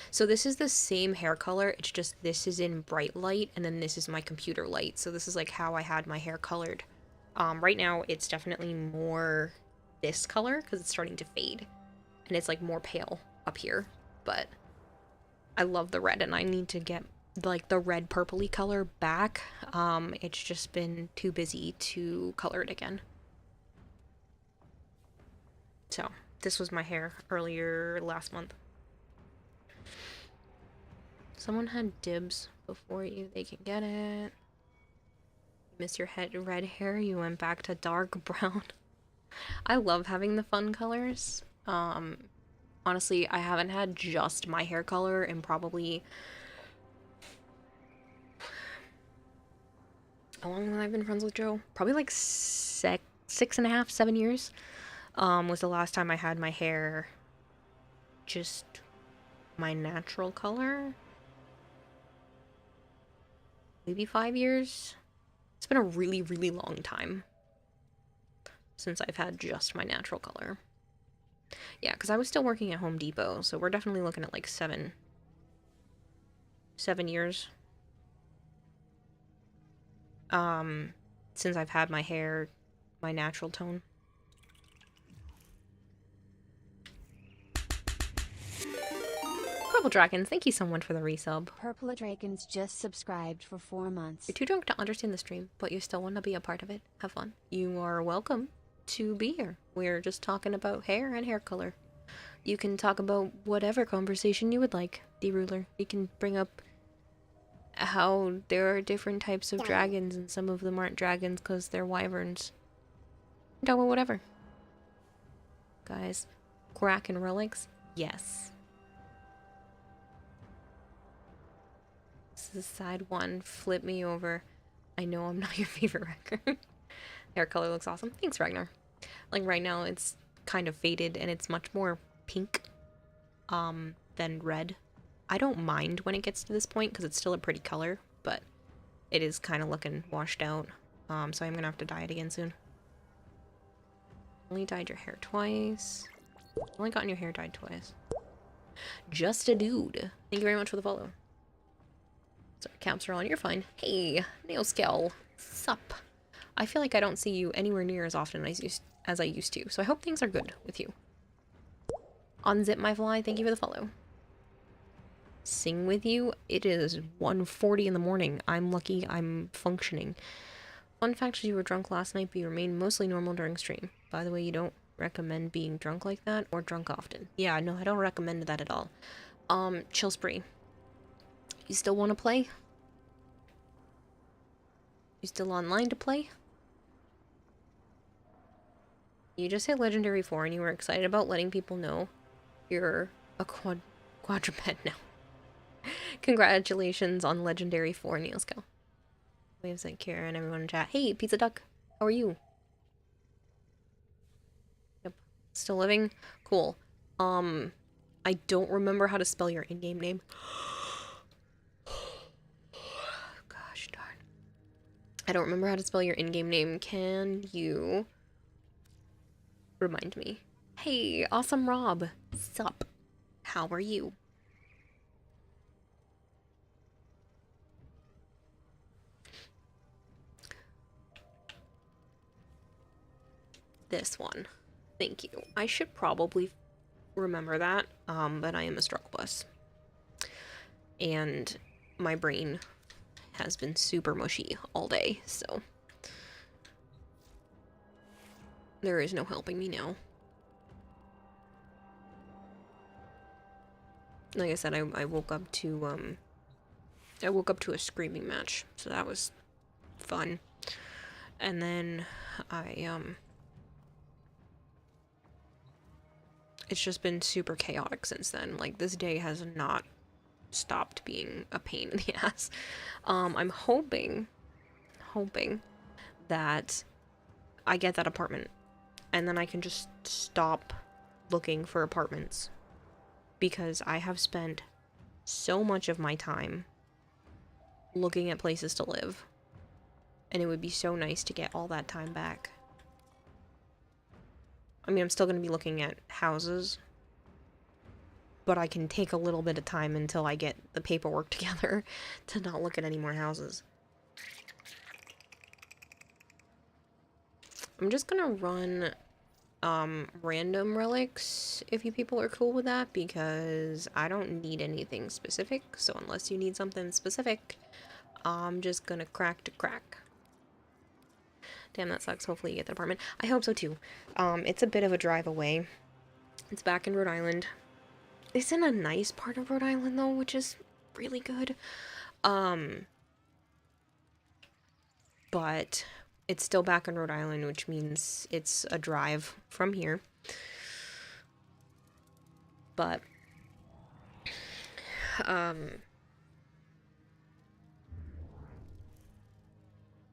So this is the same hair color, it's just this is in bright light, and then this is my computer light. So this is like how I had my hair colored. Right now it's definitely more this color because it's starting to fade, and it's like more pale up here. But I love the red, and I need to get like the red purpley color back. It's just been too busy to color it again. So this was my hair earlier last month. Someone had dibs before you, they can get it. You miss your red hair, you went back to dark brown. I love having the fun colors. Honestly, I haven't had just my hair color in probably... How long have I been friends with Joe? Probably like 6.5, 7 years. Was the last time I had my hair just my natural color. Maybe 5 years. It's been a really, really long time since I've had just my natural color. Yeah, because I was still working at Home Depot, so we're definitely looking at like 7 years. Since I've had my hair my natural tone. Purple Dragons, thank you so much for the resub. Purple Dragons just subscribed for 4 months. You're too drunk to understand the stream, but you still want to be a part of it. Have fun. You are welcome to be here. We're just talking about hair and hair color. You can talk about whatever conversation you would like, D-Ruler. You can bring up how there are different types of dragons and some of them aren't dragons because they're wyverns. Talk about whatever. Guys, crack and relics? Yes. This is side 1. Flip me over. I know I'm not your favorite record. Hair color looks awesome. Thanks, Ragnar. Like right now it's kind of faded and it's much more pink than red. I don't mind when it gets to this point because it's still a pretty color, but it is kind of looking washed out. So I'm gonna have to dye it again soon. Only dyed your hair twice. Only gotten your hair dyed twice. Just a dude. Thank you very much for the follow. Sorry, caps are on. You're fine. Hey, Nailscale. Sup? I feel like I don't see you anywhere near as often as I used to, so I hope things are good with you. Unzip my fly, thank you for the follow. Sing with you? It is 1:40 in the morning. I'm lucky I'm functioning. Fun fact is you were drunk last night, but you remained mostly normal during stream. By the way, you don't recommend being drunk like that or drunk often. Yeah, no, I don't recommend that at all. Chill Spree. You still want to play? You still online to play? You just hit Legendary 4 and you were excited about letting people know you're a quadruped now. Congratulations on Legendary 4, Neilsko. Waves at Kira and everyone in chat. Hey, Pizza Duck, how are you? Yep. Still living? Cool. I don't remember how to spell your in-game name. Gosh darn. I don't remember how to spell your in-game name. Can you remind me? Hey, Awesome Rob. Sup? How are you? This one. Thank you. I should probably remember that, but I am a struggle bus. And my brain has been super mushy all day, so there is no helping me now. Like I said, I woke up to a screaming match, so that was fun. And then it's just been super chaotic since then. Like, this day has not stopped being a pain in the ass. I'm hoping that I get that apartment and then I can just stop looking for apartments, because I have spent so much of my time looking at places to live, and it would be so nice to get all that time back. I mean, I'm still going to be looking at houses, but I can take a little bit of time until I get the paperwork together to not look at any more houses. I'm just gonna run random relics, if you people are cool with that, because I don't need anything specific, so unless you need something specific, I'm just gonna crack to crack. Damn, that sucks. Hopefully you get the apartment. I hope so too. It's a bit of a drive away. It's back in Rhode Island. It's in a nice part of Rhode Island though, which is really good. But it's still back in Rhode Island, which means it's a drive from here. But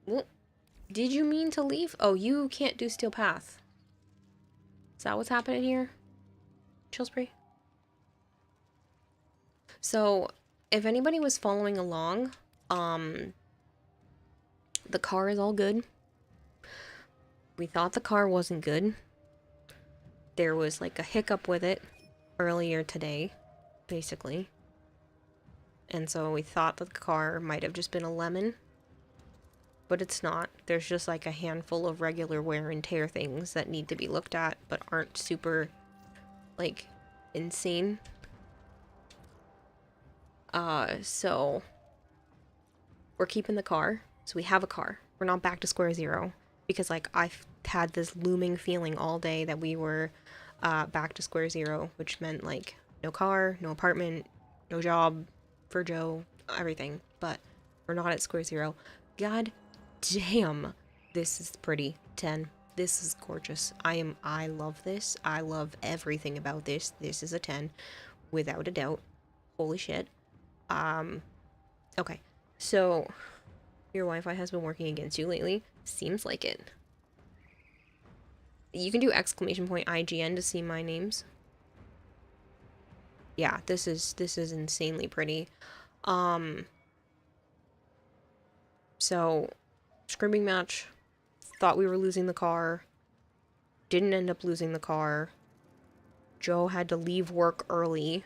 well, did you mean to leave? Oh, you can't do Steel Path. Is that what's happening here? Chillspree? So, if anybody was following along, the car is all good. We thought the car wasn't good. There was like a hiccup with it earlier today, basically. And so we thought that the car might have just been a lemon. But it's not. There's just like a handful of regular wear and tear things that need to be looked at, but aren't super, like, insane. So we're keeping the car. So we have a car. We're not back to square zero. Because, like, I've had this looming feeling all day that we were back to square zero, which meant, like, no car, no apartment, no job for Joe, everything. But we're not at square zero. God damn, this is pretty. 10. This is gorgeous. I love this. I love everything about this. This is a 10, without a doubt. Holy shit. Okay. So, your Wi-Fi has been working against you lately? Seems like it. You can do exclamation point IGN to see my names. Yeah, this is insanely pretty. So, screaming match. Thought we were losing the car. Didn't end up losing the car. Joe had to leave work early.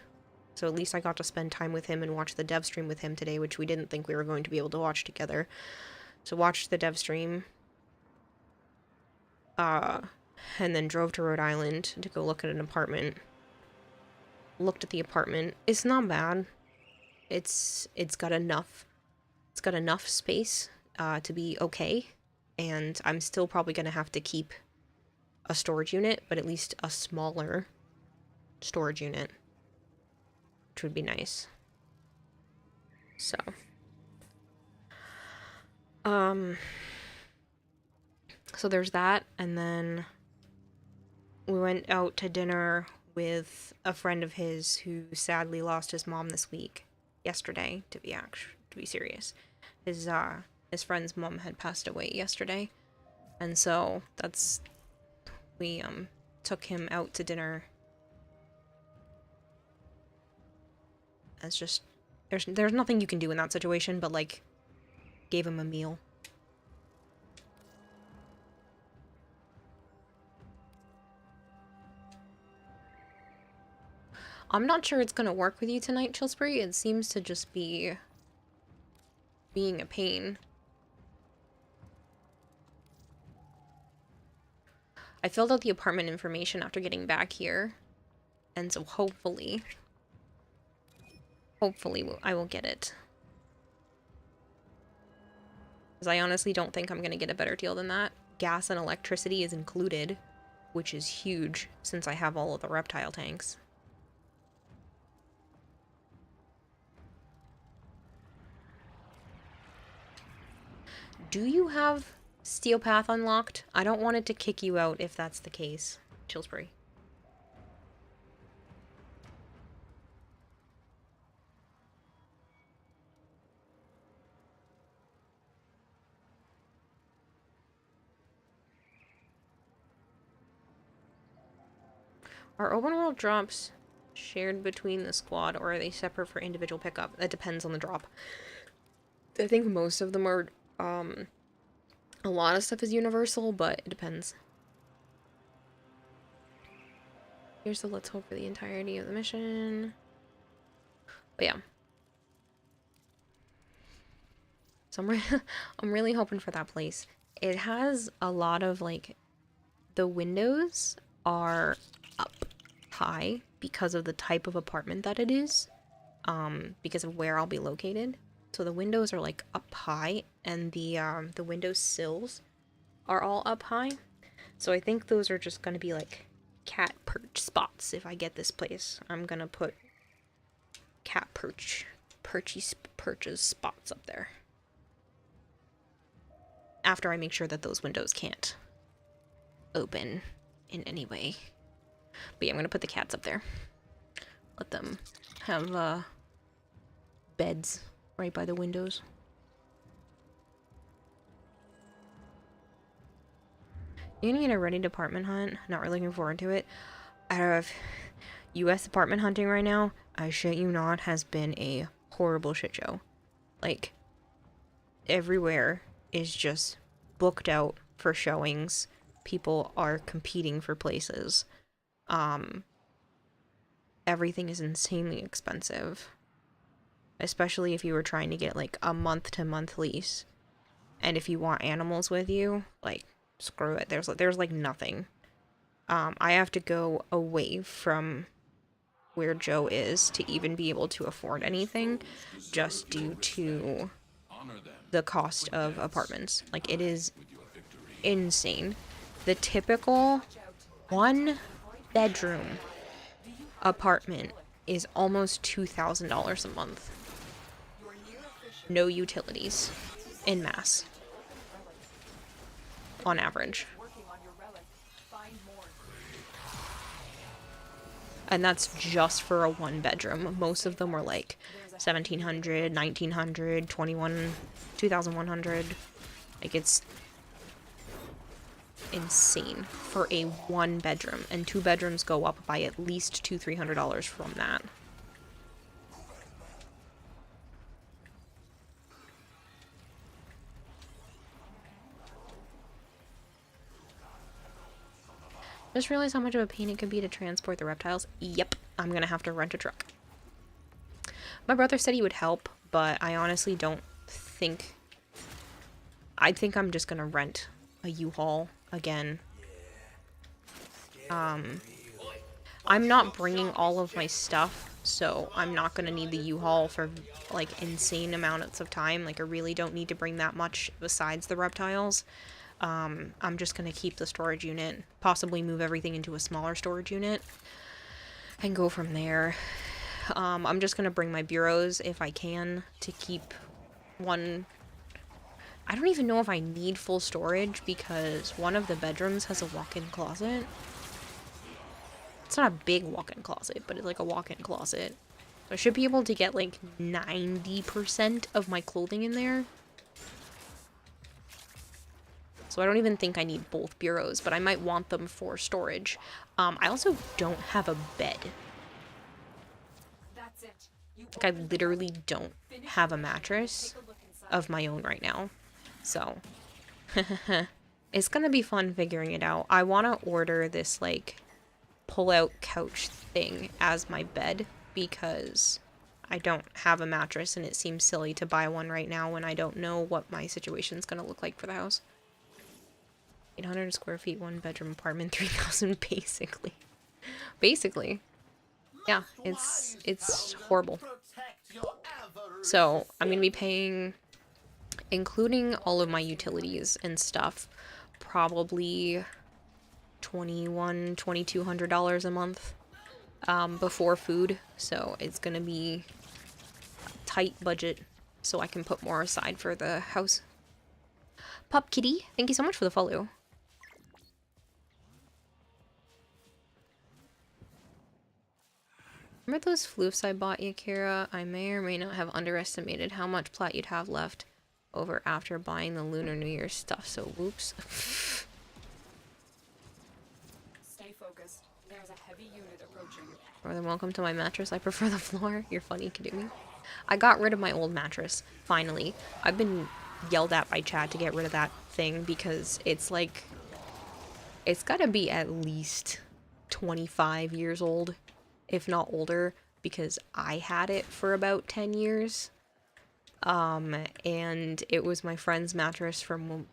So at least I got to spend time with him and watch the dev stream with him today, which we didn't think we were going to be able to watch together. So watched the dev stream. And then drove to Rhode Island to go look at an apartment. Looked at the apartment. It's not bad. It's got enough space to be okay. And I'm still probably gonna have to keep a storage unit, but at least a smaller storage unit, which would be nice. So so there's that, and then we went out to dinner with a friend of his who sadly lost his mom this week. Yesterday, to be serious. His friend's mom had passed away yesterday. And so we took him out to dinner. As just there's nothing you can do in that situation, but like gave him a meal. I'm not sure it's gonna work with you tonight, Chillsbury. It seems to just be being a pain. I filled out the apartment information after getting back here, and so hopefully I will get it. Because I honestly don't think I'm gonna get a better deal than that. Gas and electricity is included, which is huge since I have all of the reptile tanks. Do you have Steel Path unlocked? I don't want it to kick you out if that's the case, Chillsbury. Are open world drops shared between the squad, or are they separate for individual pickup? That depends on the drop. I think most of them are, a lot of stuff is universal, but it depends. Here's the let's hope for the entirety of the mission. But yeah. So I'm really hoping for that place. It has a lot of, like, the windows are up high because of the type of apartment that it is, because of where I'll be located. So the windows are like up high, and the window sills are all up high. So I think those are just gonna be like cat perch spots. If I get this place, I'm gonna put cat perches spots up there. After I make sure that those windows can't open in any way. But yeah, I'm gonna put the cats up there. Let them have beds right by the windows. You're gonna get a ready department hunt. Not really looking forward to it. Out of US apartment hunting right now, I shit you not, has been a horrible shit show. Like, everywhere is just booked out for showings. People are competing for places. Everything is insanely expensive. Especially if you were trying to get like a month-to-month lease. And if you want animals with you, like, screw it. There's like nothing. I have to go away from where Joe is to even be able to afford anything, just due to the cost of apartments. Like, it is insane. The typical 1-bedroom apartment is almost $2,000 a month. No utilities in Mass. On average. And that's just for a 1-bedroom. Most of them were like $1,700, $1,900, $2,100. Like, it's insane for a 1-bedroom, and 2 bedrooms go up by at least $200-300 from that. Just realized how much of a pain it could be to transport the reptiles. Yep, I'm gonna have to rent a truck. My brother said he would help, but I honestly don't think... I think I'm just gonna rent a U-Haul again. I'm not bringing all of my stuff, so I'm not gonna need the U-Haul for, like, insane amounts of time. Like, I really don't need to bring that much besides the reptiles. I'm just gonna keep the storage unit, possibly move everything into a smaller storage unit, and go from there. I'm just gonna bring my bureaus if I can to keep one. I don't even know if I need full storage because one of the bedrooms has a walk-in closet. It's not a big walk-in closet, but it's like a walk-in closet. So I should be able to get like 90% of my clothing in there. So I don't even think I need both bureaus, but I might want them for storage. I also don't have a bed. That's it. You Like, I literally don't have a mattress of my own right now. So, it's gonna be fun figuring it out. I want to order this, like, pull-out couch thing as my bed because I don't have a mattress and it seems silly to buy one right now when I don't know what my situation's gonna look like for the house. 800 square feet, 1-bedroom apartment, 3,000 basically. Basically. Yeah, it's horrible. So, I'm gonna be paying, including all of my utilities and stuff, probably $2,200 a month before food. So, it's gonna be a tight budget so I can put more aside for the house. Pup Kitty, thank you so much for the follow. Remember those floofs I bought you, Kira? I may or may not have underestimated how much plat you'd have left over after buying the Lunar New Year stuff, so whoops. stay focused. There's a heavy unit approaching. More than welcome to my mattress. I prefer the floor. You're funny, Kadumi. I got rid of my old mattress, finally. I've been yelled at by Chad to get rid of that thing because it's like... It's gotta be at least 25 years old, if not older, because I had it for about 10 years. And it was my friend's mattress from when,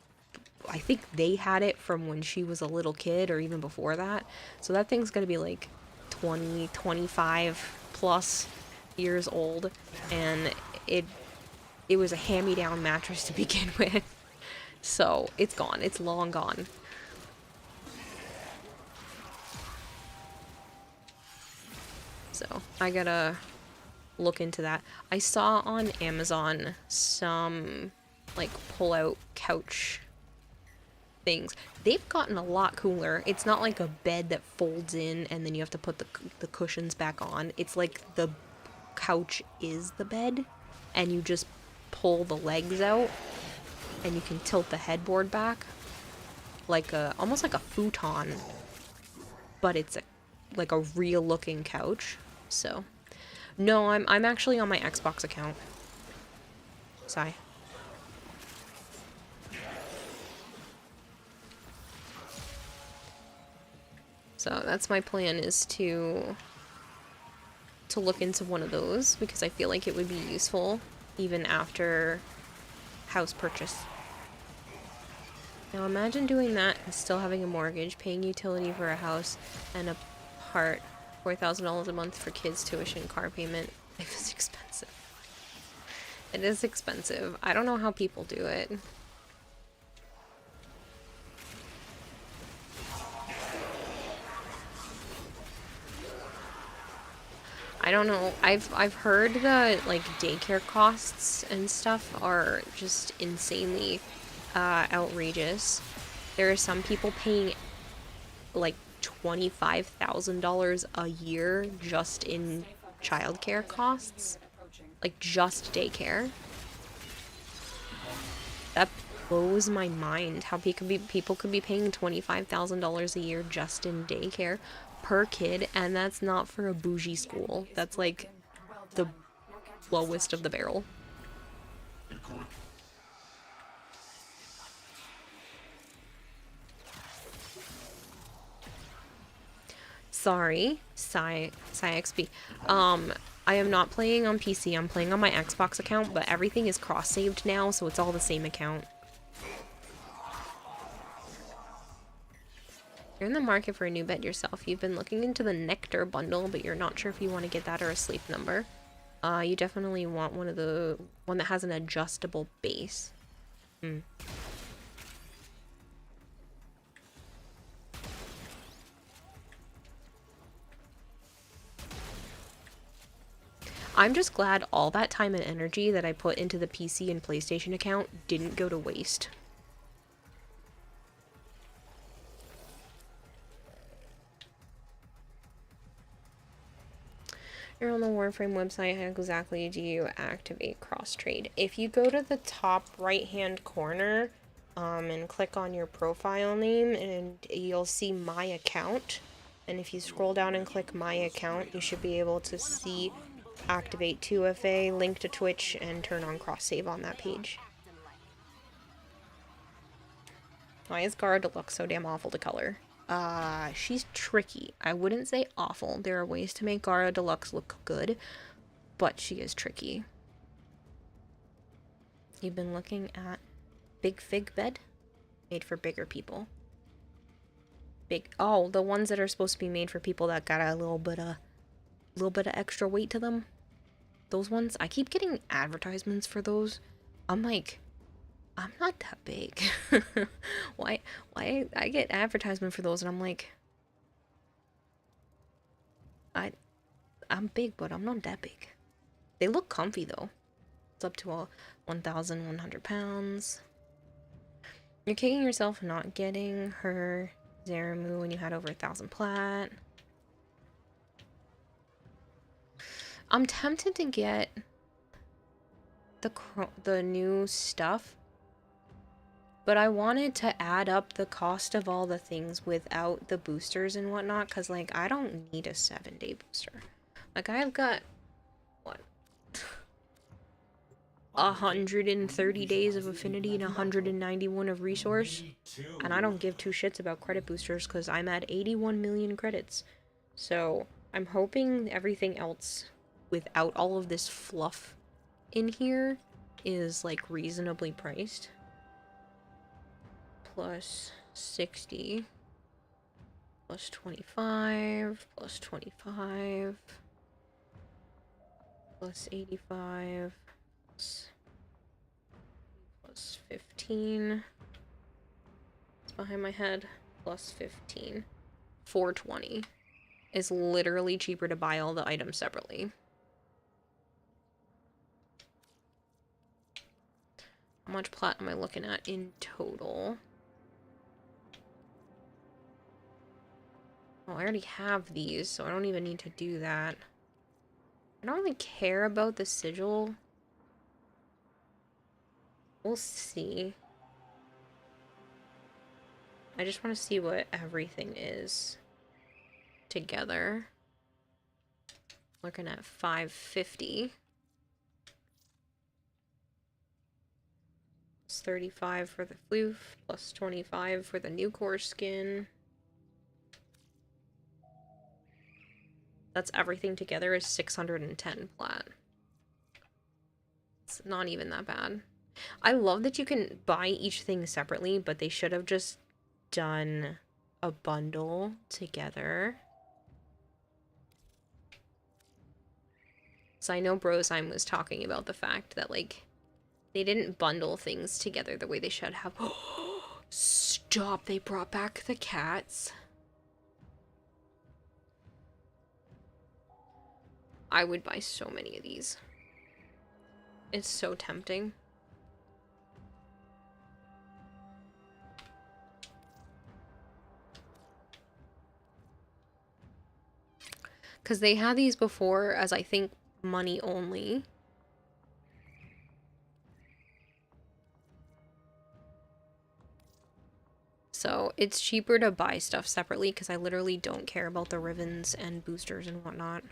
I think they had it from when she was a little kid or even before that. So that thing's gonna be like 20, 25 plus years old, and it was a hand-me-down mattress to begin with. So it's gone. It's long gone. So I gotta look into that. I saw on Amazon some like pull-out couch things. They've gotten a lot cooler. It's not like a bed that folds in and then you have to put the cushions back on. It's like the couch is the bed and you just pull the legs out and you can tilt the headboard back like almost like a futon, but it's like a real looking couch. So no, I'm actually on my Xbox account. Sigh. So that's my plan, is to look into one of those because I feel like it would be useful even after house purchase. Now imagine doing that and still having a mortgage, paying utility for a house and a part, $4,000 a month for kids' tuition, car payment. Life is expensive. It is expensive. I don't know how people do it. I don't know. I've heard that like daycare costs and stuff are just insanely outrageous. There are some people paying like $25,000 a year just in childcare costs, like just daycare. That blows my mind how people could be paying $25,000 a year just in daycare per kid, and that's not for a bougie school. That's like the lowest of the barrel. Sorry, XP. I am not playing on PC, I'm playing on my Xbox account, but everything is cross-saved now, so it's all the same account. You're in the market for a new bed yourself. You've been looking into the Nectar bundle, but you're not sure if you want to get that or a Sleep Number. You definitely want one that has an adjustable base. I'm just glad all that time and energy that I put into the PC and PlayStation account didn't go to waste. You're on the Warframe website. How exactly do you activate cross trade? If you go to the top right hand corner and click on your profile name, and you'll see my account, and if you scroll down and click my account, you should be able to see activate 2FA, link to Twitch, and turn on cross save on that page. Why is Gara Deluxe so damn awful to color? She's tricky. I wouldn't say awful. There are ways to make Gara Deluxe look good, but she is tricky. You've been looking at Big Fig Bed? Made for bigger people. Oh, the ones that are supposed to be made for people that got a little bit of extra weight to them. Those ones, I keep getting advertisements for those. I'm like, I'm not that big. why I get advertisement for those and I'm like, I'm big, but I'm not that big. They look comfy though. It's up to 1,100 pounds. You're kicking yourself not getting her Zeramu when you had over 1,000 plat. I'm tempted to get the new stuff, but I wanted to add up the cost of all the things without the boosters and whatnot, because, like, I don't need a 7-day booster. Like, I've got, what, 130 days of affinity and 191 of resource, and I don't give two shits about credit boosters because I'm at 81 million credits. So, I'm hoping everything else without all of this fluff in here is, like, reasonably priced. Plus 60, plus 25, plus 25, plus 85, plus 15. It's behind my head. Plus 15. 420 is literally cheaper to buy all the items separately. How much plat am I looking at in total? Oh, I already have these, so I don't even need to do that. I don't really care about the sigil. We'll see. I just want to see what everything is together. Looking at 550. Plus 35 for the floof, plus 25 for the new core skin. That's everything together is 610 plat. It's not even that bad. I love that you can buy each thing separately, but they should have just done a bundle together. So I know Brosheim was talking about the fact that, like, they didn't bundle things together the way they should have. Stop, they brought back the cats. I would buy so many of these. It's so tempting. Because they had these before as, I think, money only. So it's cheaper to buy stuff separately because I literally don't care about the ribbons and boosters and whatnot.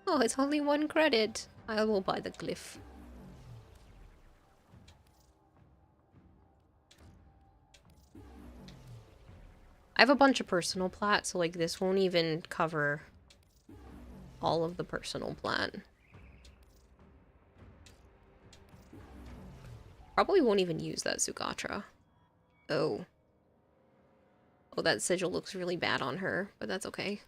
Oh, it's only 1 credit. I will buy the glyph. I have a bunch of personal plat, so, like, this won't even cover all of the personal plat. Probably won't even use that Zugatra. Oh. Oh, that sigil looks really bad on her, but that's okay.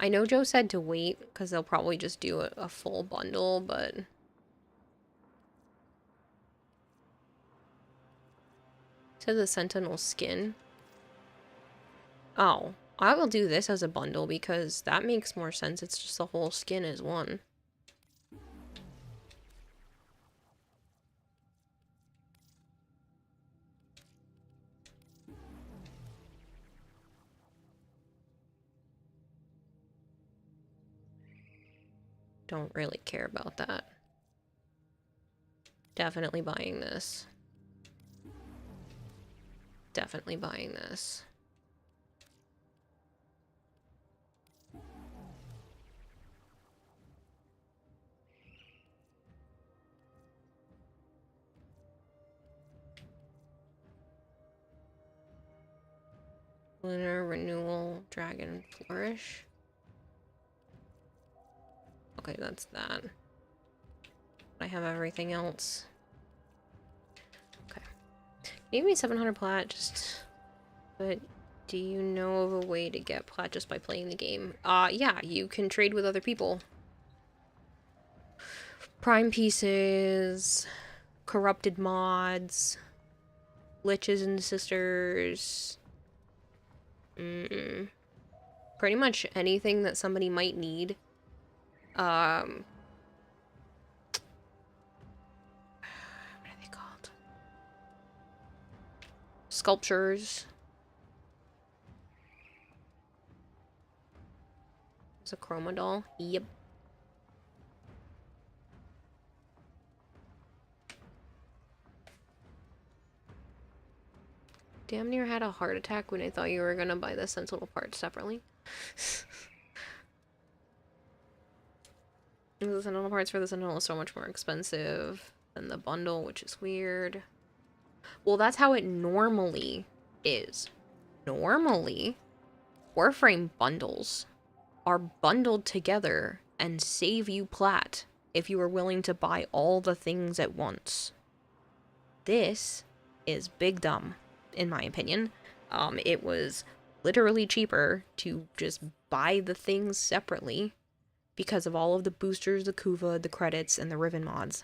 I know Joe said to wait, because they'll probably just do a full bundle, but... To the Sentinel skin. Oh, I will do this as a bundle, because that makes more sense. It's just the whole skin is one. don't really care about that. Definitely buying this. Definitely buying this. Lunar Renewal, Dragon Flourish. Okay, that's that. I have everything else. Okay. Give me 700 plat, just... But do you know of a way to get plat just by playing the game? Yeah, you can trade with other people. Prime pieces, corrupted mods, liches and sisters... Pretty much anything that somebody might need. What are they called? Sculptures. It's a chroma doll. Yep. Damn near had a heart attack when I thought you were gonna buy the Sentinel parts separately. The Sentinel parts for the Sentinel is so much more expensive than the bundle, which is weird. Well, that's how it normally is. Normally, Warframe bundles are bundled together and save you plat if you are willing to buy all the things at once. This is big dumb, in my opinion. It was literally cheaper to just buy the things separately because of all of the boosters, the Kuva, the credits, and the Riven mods.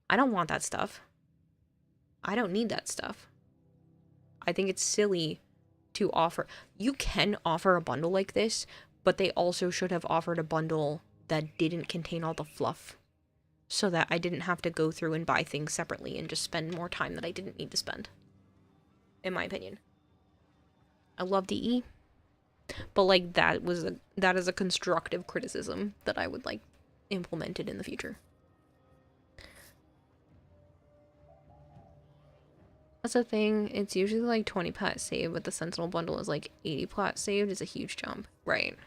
I don't want that stuff. I don't need that stuff. I think it's silly to offer... You can offer a bundle like this, but they also should have offered a bundle that didn't contain all the fluff, so that I didn't have to go through and buy things separately and just spend more time that I didn't need to spend. In my opinion. I love DE. But like that is a constructive criticism that I would like implemented in the future. That's the thing, it's usually like 20 plat saved, but the Sentinel bundle is like 80 plat saved. Is a huge jump. Right.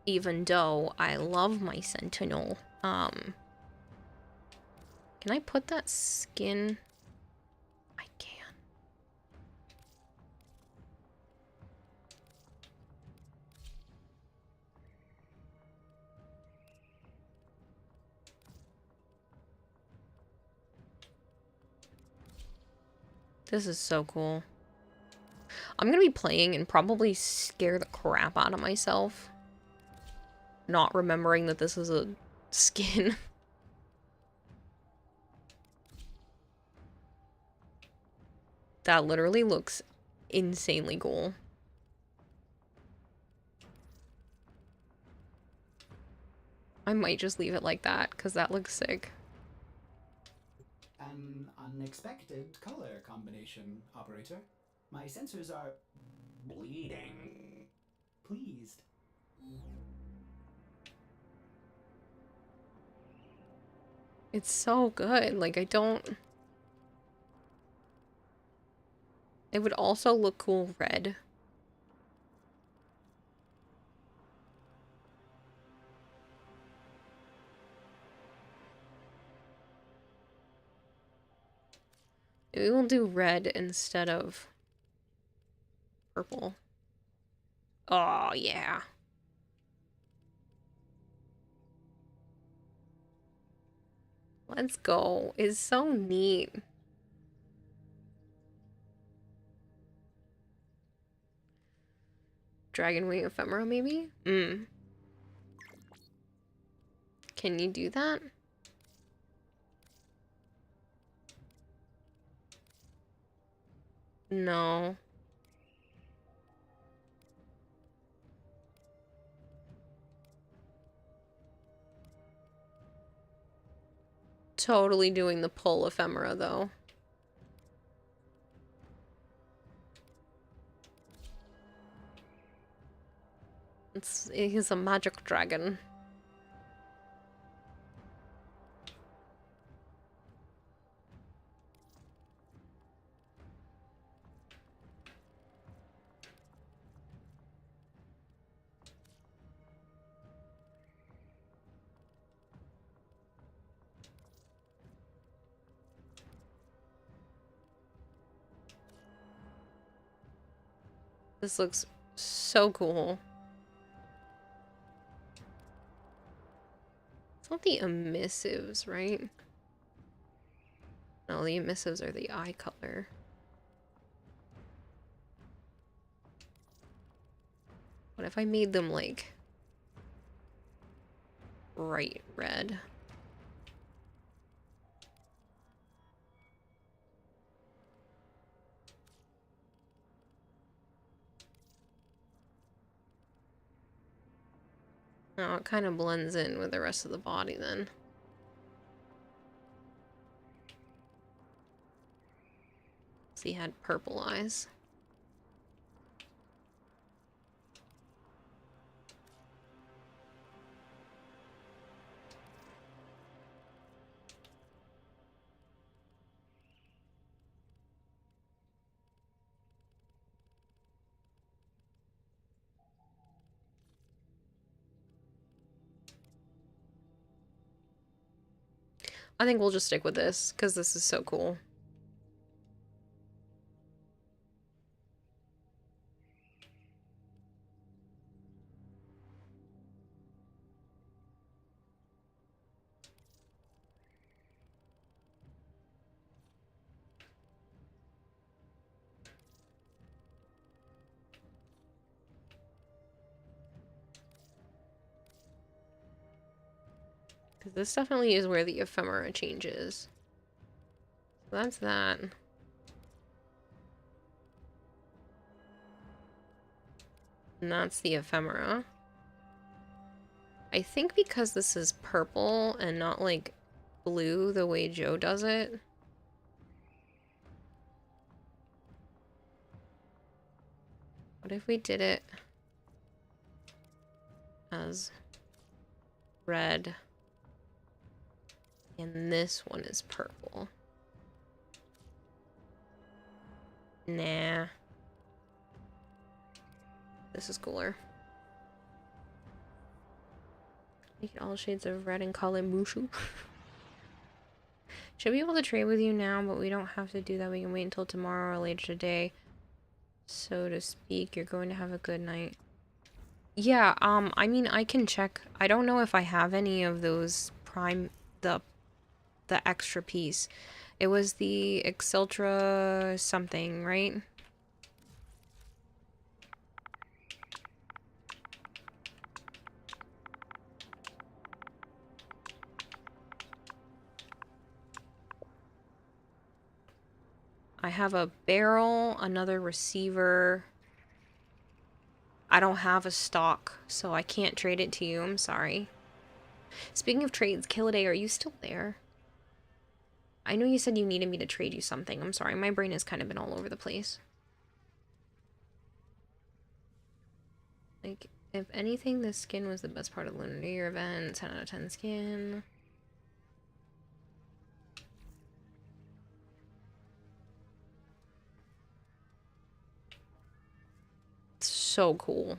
Even though I love my Sentinel, can I put that skin? I can. This is so cool. I'm gonna be playing and probably scare the crap out of myself, not remembering that this is a skin. That literally looks insanely cool. I might just leave it like that, because that looks sick. An unexpected color combination, operator. My sensors are bleeding. Pleased. It's so good. Like, I don't... It would also look cool red. Maybe we'll do red instead of purple. Oh, yeah. Let's go. It's so neat. Dragon Wing Ephemera, maybe? Can you do that? No. Totally doing the pull ephemera, though. He's a magic dragon. This looks so cool. It's not the emissives, right? No, the emissives are the eye color. What if I made them like bright red? No, it kind of blends in with the rest of the body then. So he had purple eyes. I think we'll just stick with this, because this is so cool. Because this definitely is where the ephemera changes. So that's that. And that's the ephemera. I think because this is purple and not like blue the way Joe does it. What if we did it as red and this one is purple? Nah. This is cooler. Make it all shades of red and call it Mushu. Should be able to trade with you now, but we don't have to do that. We can wait until tomorrow or later today. So to speak, you're going to have a good night. Yeah, I mean, I can check. I don't know if I have any of those prime, the extra piece. It was the Exceltra something, right? I have a barrel, another receiver. I don't have a stock, so I can't trade it to you. I'm sorry. Speaking of trades, Killaday, are you still there? I know you said you needed me to trade you something. I'm sorry, my brain has kind of been all over the place. Like, if anything, this skin was the best part of the Lunar New Year event. 10 out of 10 skin. It's so cool.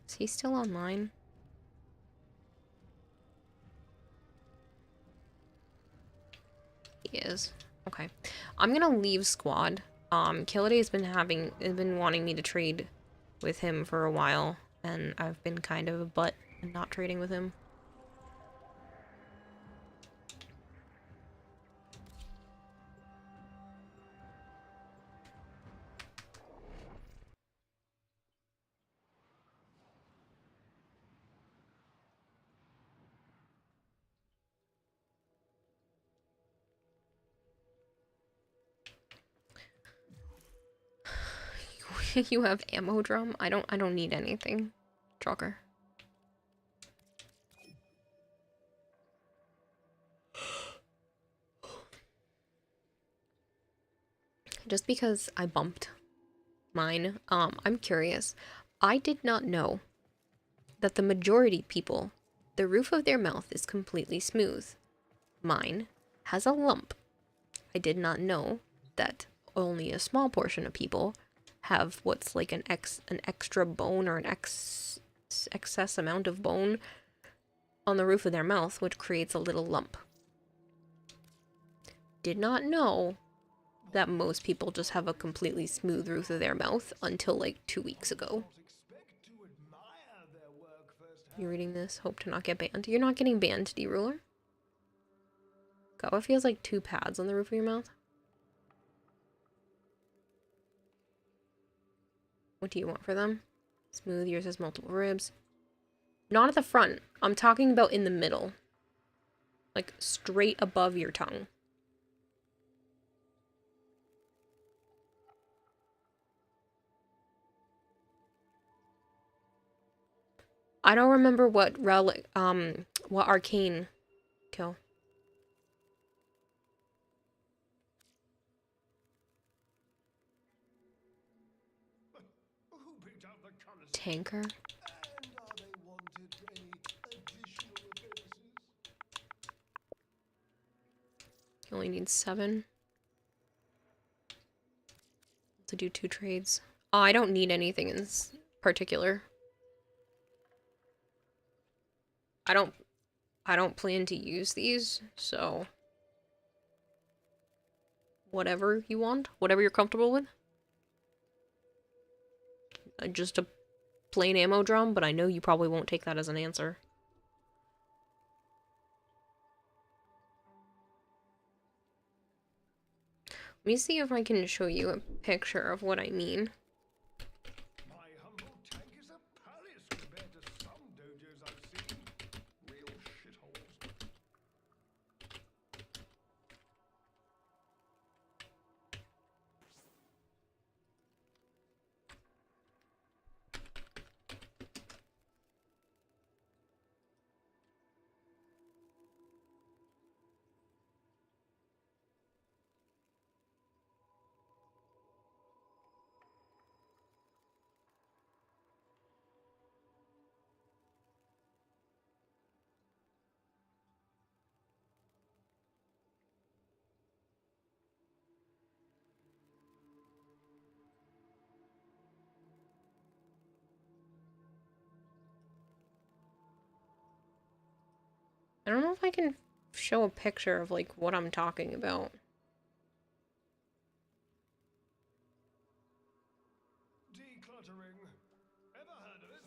Is he still online? He is. Okay. I'm gonna leave squad. Killaday's been wanting me to trade with him for a while, and I've been kind of a butt in not trading with him. You have ammo drum? I don't need anything. Trucker. just because I bumped mine, I'm curious. I did not know that the majority people, the roof of their mouth is completely smooth. Mine has a lump. I did not know that only a small portion of people have what's like an extra bone or an excess amount of bone on the roof of their mouth, which creates a little lump. Did not know that most people just have a completely smooth roof of their mouth until like 2 weeks ago. You reading this? Hope to not get banned. You're not getting banned, D-Ruler. God, what feels like 2 pads on the roof of your mouth? What do you want for them? Smooth, yours has multiple ribs. Not at the front. I'm talking about in the middle. Like, straight above your tongue. I don't remember what what arcane kill. Tanker. You only need 7 to do 2 trades. Oh, I don't need anything in particular. I don't plan to use these, so whatever you want, whatever you're comfortable with. Just a plain ammo drum, but I know you probably won't take that as an answer. Let me see if I can show you a picture of what I mean. My humble tank is a palace compared to some dojos I've seen. Real shitholes. I don't know if I can show a picture of like what I'm talking about. Decluttering. Ever heard of it?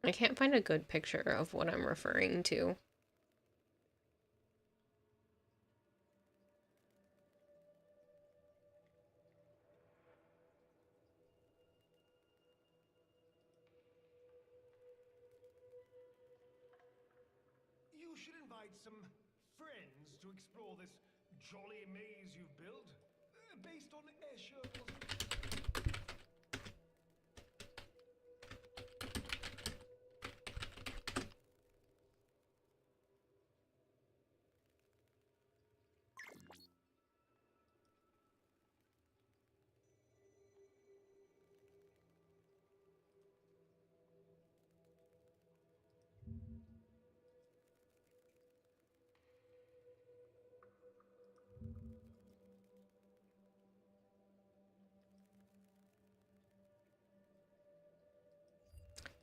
I can't find a good picture of what I'm referring to. You should invite some friends to explore this jolly maze you've built. Based on Escher, wasn't it?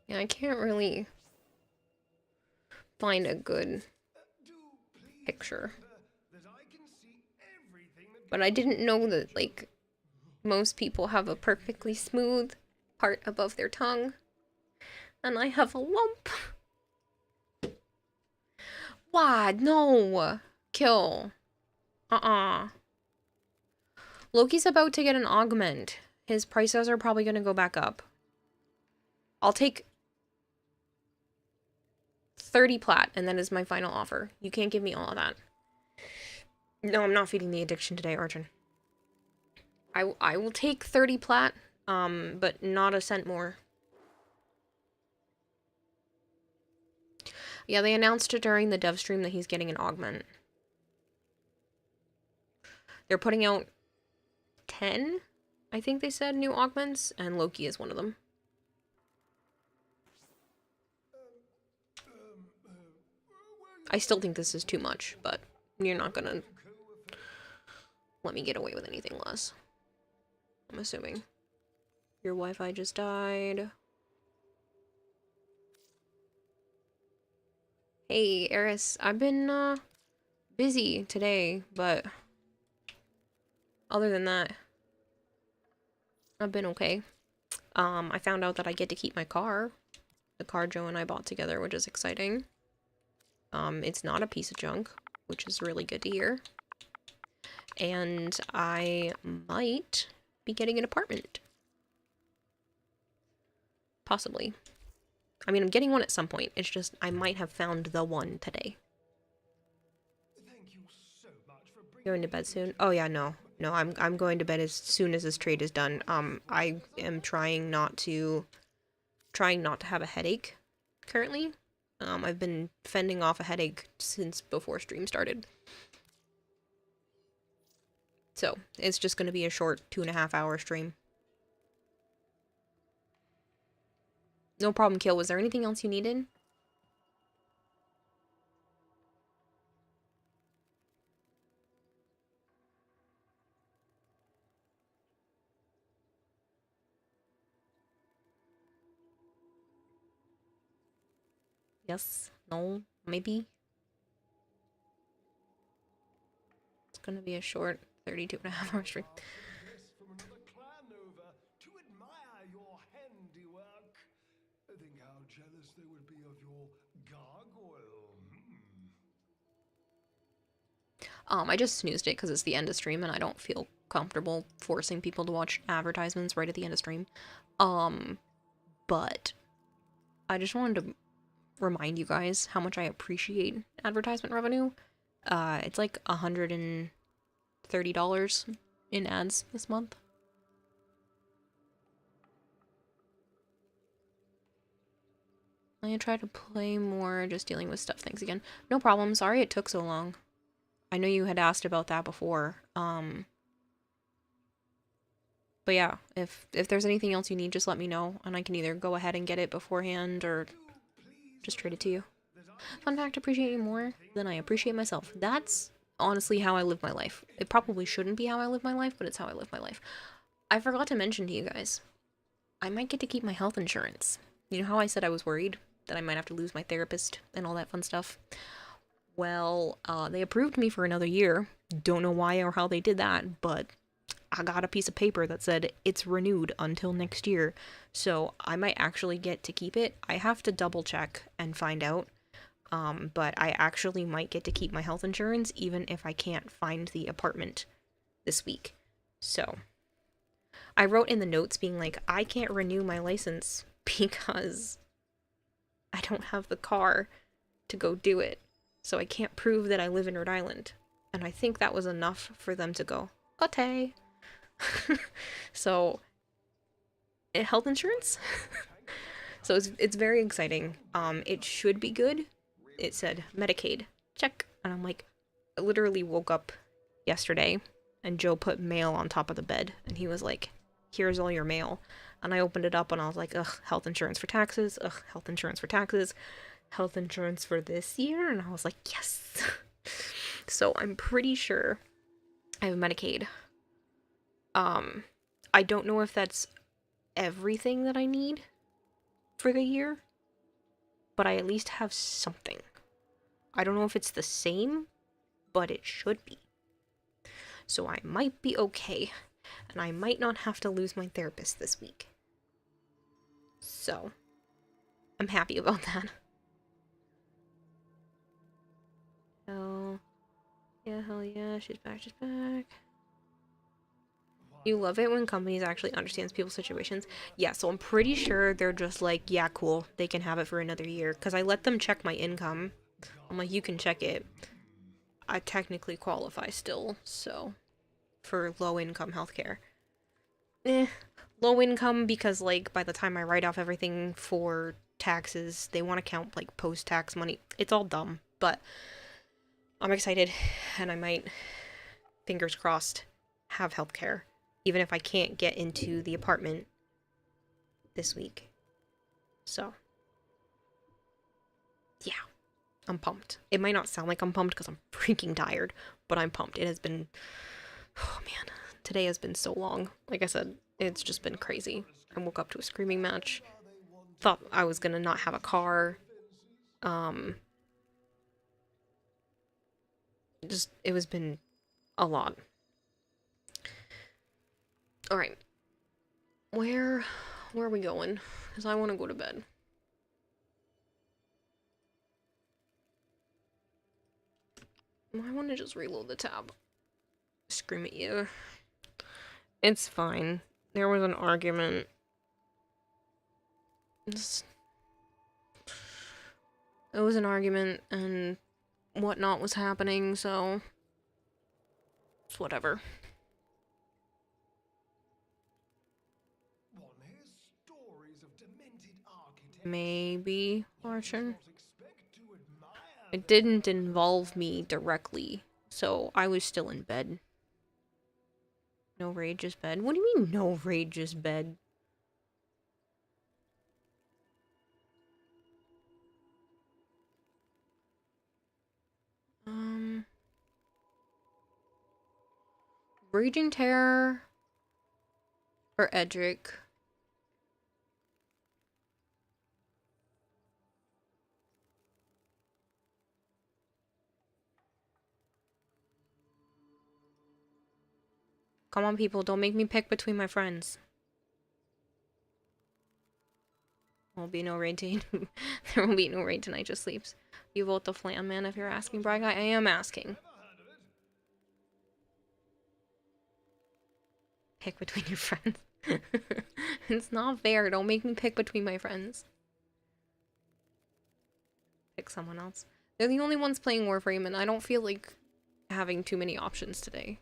Yeah, I can't really find a good picture. But I didn't know that, like, most people have a perfectly smooth part above their tongue. And I have a lump. What? No. Kill. Loki's about to get an augment. His prices are probably going to go back up. I'll take 30 plat, and that is my final offer. You can't give me all of that. No, I'm not feeding the addiction today, Arjun. I will take 30 plat, but not a cent more. Yeah, they announced it during the dev stream that he's getting an augment. They're putting out 10, I think they said, new augments, and Loki is one of them. I still think this is too much, but you're not gonna let me get away with anything less. I'm assuming. Your Wi-Fi just died. Hey, Eris, I've been, busy today, but other than that, I've been okay. I found out that I get to keep my car. The car Joe and I bought together, which is exciting. It's not a piece of junk, which is really good to hear. And I might be getting an apartment. Possibly. I mean, I'm getting one at some point. It's just I might have found the one today. Going to bed soon? Oh yeah, no. No, I'm going to bed as soon as this trade is done. I am trying not to have a headache currently. I've been fending off a headache since before stream started. So, it's just going to be a short 2.5 hour stream. No problem, Kill. Was there anything else you needed? Yes? No? Maybe? It's gonna be a short 32.5 hour stream. From another clan over to admire your handiwork. Think how jealous they would be of your gargoyle. I just snoozed it because it's the end of stream and I don't feel comfortable forcing people to watch advertisements right at the end of stream. But I just wanted to remind you guys how much I appreciate advertisement revenue. It's like $130 in ads this month. I'm gonna try to play more, just dealing with stuff things again. No problem, sorry it took so long. I know you had asked about that before. But yeah, if there's anything else you need, just let me know, and I can either go ahead and get it beforehand, or just trade it to you. Fun fact, appreciate you more than I appreciate myself. That's honestly how I live my life. It probably shouldn't be how I live my life, but it's how I live my life. I forgot to mention to you guys, I might get to keep my health insurance. You know how I said I was worried that I might have to lose my therapist and all that fun stuff? Well, they approved me for another year. Don't know why or how they did that, but I got a piece of paper that said it's renewed until next year. So I might actually get to keep it. I have to double check and find out. But I actually might get to keep my health insurance even if I can't find the apartment this week. So I wrote in the notes being like, I can't renew my license because I don't have the car to go do it. So I can't prove that I live in Rhode Island. And I think that was enough for them to go, okay. So, health insurance? So it's very exciting. It should be good. It said Medicaid. Check. And I'm like, I literally woke up yesterday and Joe put mail on top of the bed. And he was like, here's all your mail. And I opened it up and I was like, ugh, health insurance for taxes. Ugh, health insurance for taxes. Health insurance for this year. And I was like, yes. So I'm pretty sure I have Medicaid. I don't know if that's everything that I need for the year, but I at least have something. I don't know if it's the same, but it should be. So I might be okay, and I might not have to lose my therapist this week. So, I'm happy about that. Yeah, hell yeah, she's back, she's back. You love it when companies actually understands people's situations. Yeah, so I'm pretty sure they're just like, yeah, cool, they can have it for another year. Because I let them check my income. I'm like, you can check it. I technically qualify still, so, for low-income healthcare. Low income because, like, by the time I write off everything for taxes, they want to count, like, post-tax money. It's all dumb, but I'm excited, and I might, fingers crossed, have healthcare, even if I can't get into the apartment this week. So, yeah, I'm pumped. It might not sound like I'm pumped because I'm freaking tired, but I'm pumped. It has been, oh man, today has been so long. Like I said, it's just been crazy. I woke up to a screaming match. Thought I was gonna not have a car. Just, it was been a lot. Alright. Where are we going? Because I want to go to bed. I want to just reload the tab. Scream at you. It's fine. There was an argument. It was an argument and whatnot was happening, so it's whatever. Maybe, Archon. It didn't involve me directly, so I was still in bed. No rage is bed? What do you mean no rage is bed? Raging Terror or Edric? Come on, people, don't make me pick between my friends. There will be no raid there will be no raid tonight, just sleeps. You vote the Flam Man if you're asking, Bragg. I am asking. Pick between your friends. It's not fair. Don't make me pick between my friends. Pick someone else. They're the only ones playing Warframe, and I don't feel like having too many options today.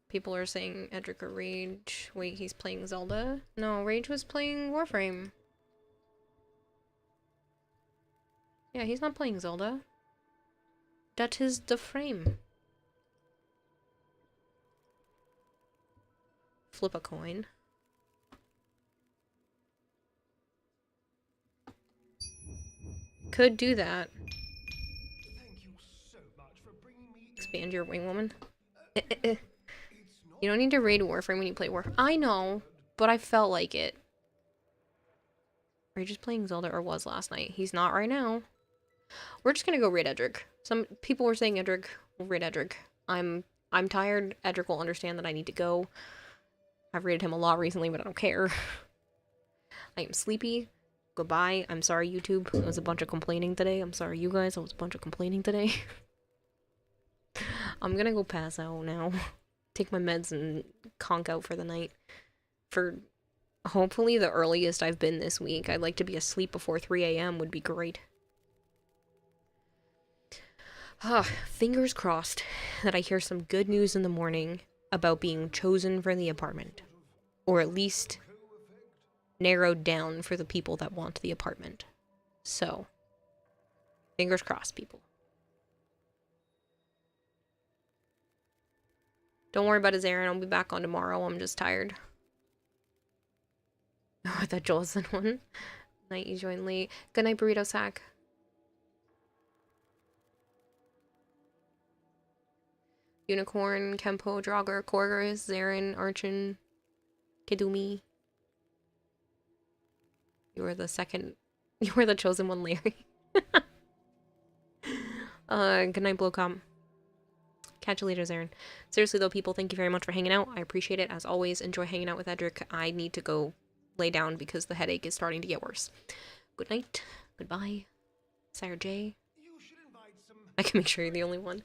People are saying Edric or Rage. Wait, he's playing Zelda? No, Rage was playing Warframe. Yeah, he's not playing Zelda. That is the frame. Flip a coin. Could do that. Expand your wing, woman. You don't need to raid Warframe when you play Warframe. I know, but I felt like it. Are you just playing Zelda or was last night? He's not right now. We're just gonna go raid Edric. Some people were saying Edric. We'll raid Edric. I'm tired. Edric will understand that I need to go. I've raided him a lot recently, but I don't care. I am sleepy. Goodbye. I'm sorry, YouTube. It was a bunch of complaining today. I'm sorry, you guys. It was a bunch of complaining today. I'm gonna go pass out now. Take my meds and conk out for the night. For hopefully the earliest I've been this week. I'd like to be asleep before 3 a.m. would be great. Fingers crossed that I hear some good news in the morning about being chosen for the apartment. Or at least narrowed down for the people that want the apartment. So, fingers crossed, people. Don't worry about his errand. I'll be back on tomorrow. I'm just tired. Oh, that Jolson one. Night, you joined late. Good night, Burrito Sack. Unicorn, Kempo, Draugr, Korgris, Zarin, Archon, Kidumi. You were the second. You were the chosen one, Larry. Good night, Blowcom. Catch you later, Zarin. Seriously, though, people, thank you very much for hanging out. I appreciate it. As always, enjoy hanging out with Edric. I need to go lay down because the headache is starting to get worse. Good night. Goodbye. Sire J. You should invite some I can make sure you're the only one.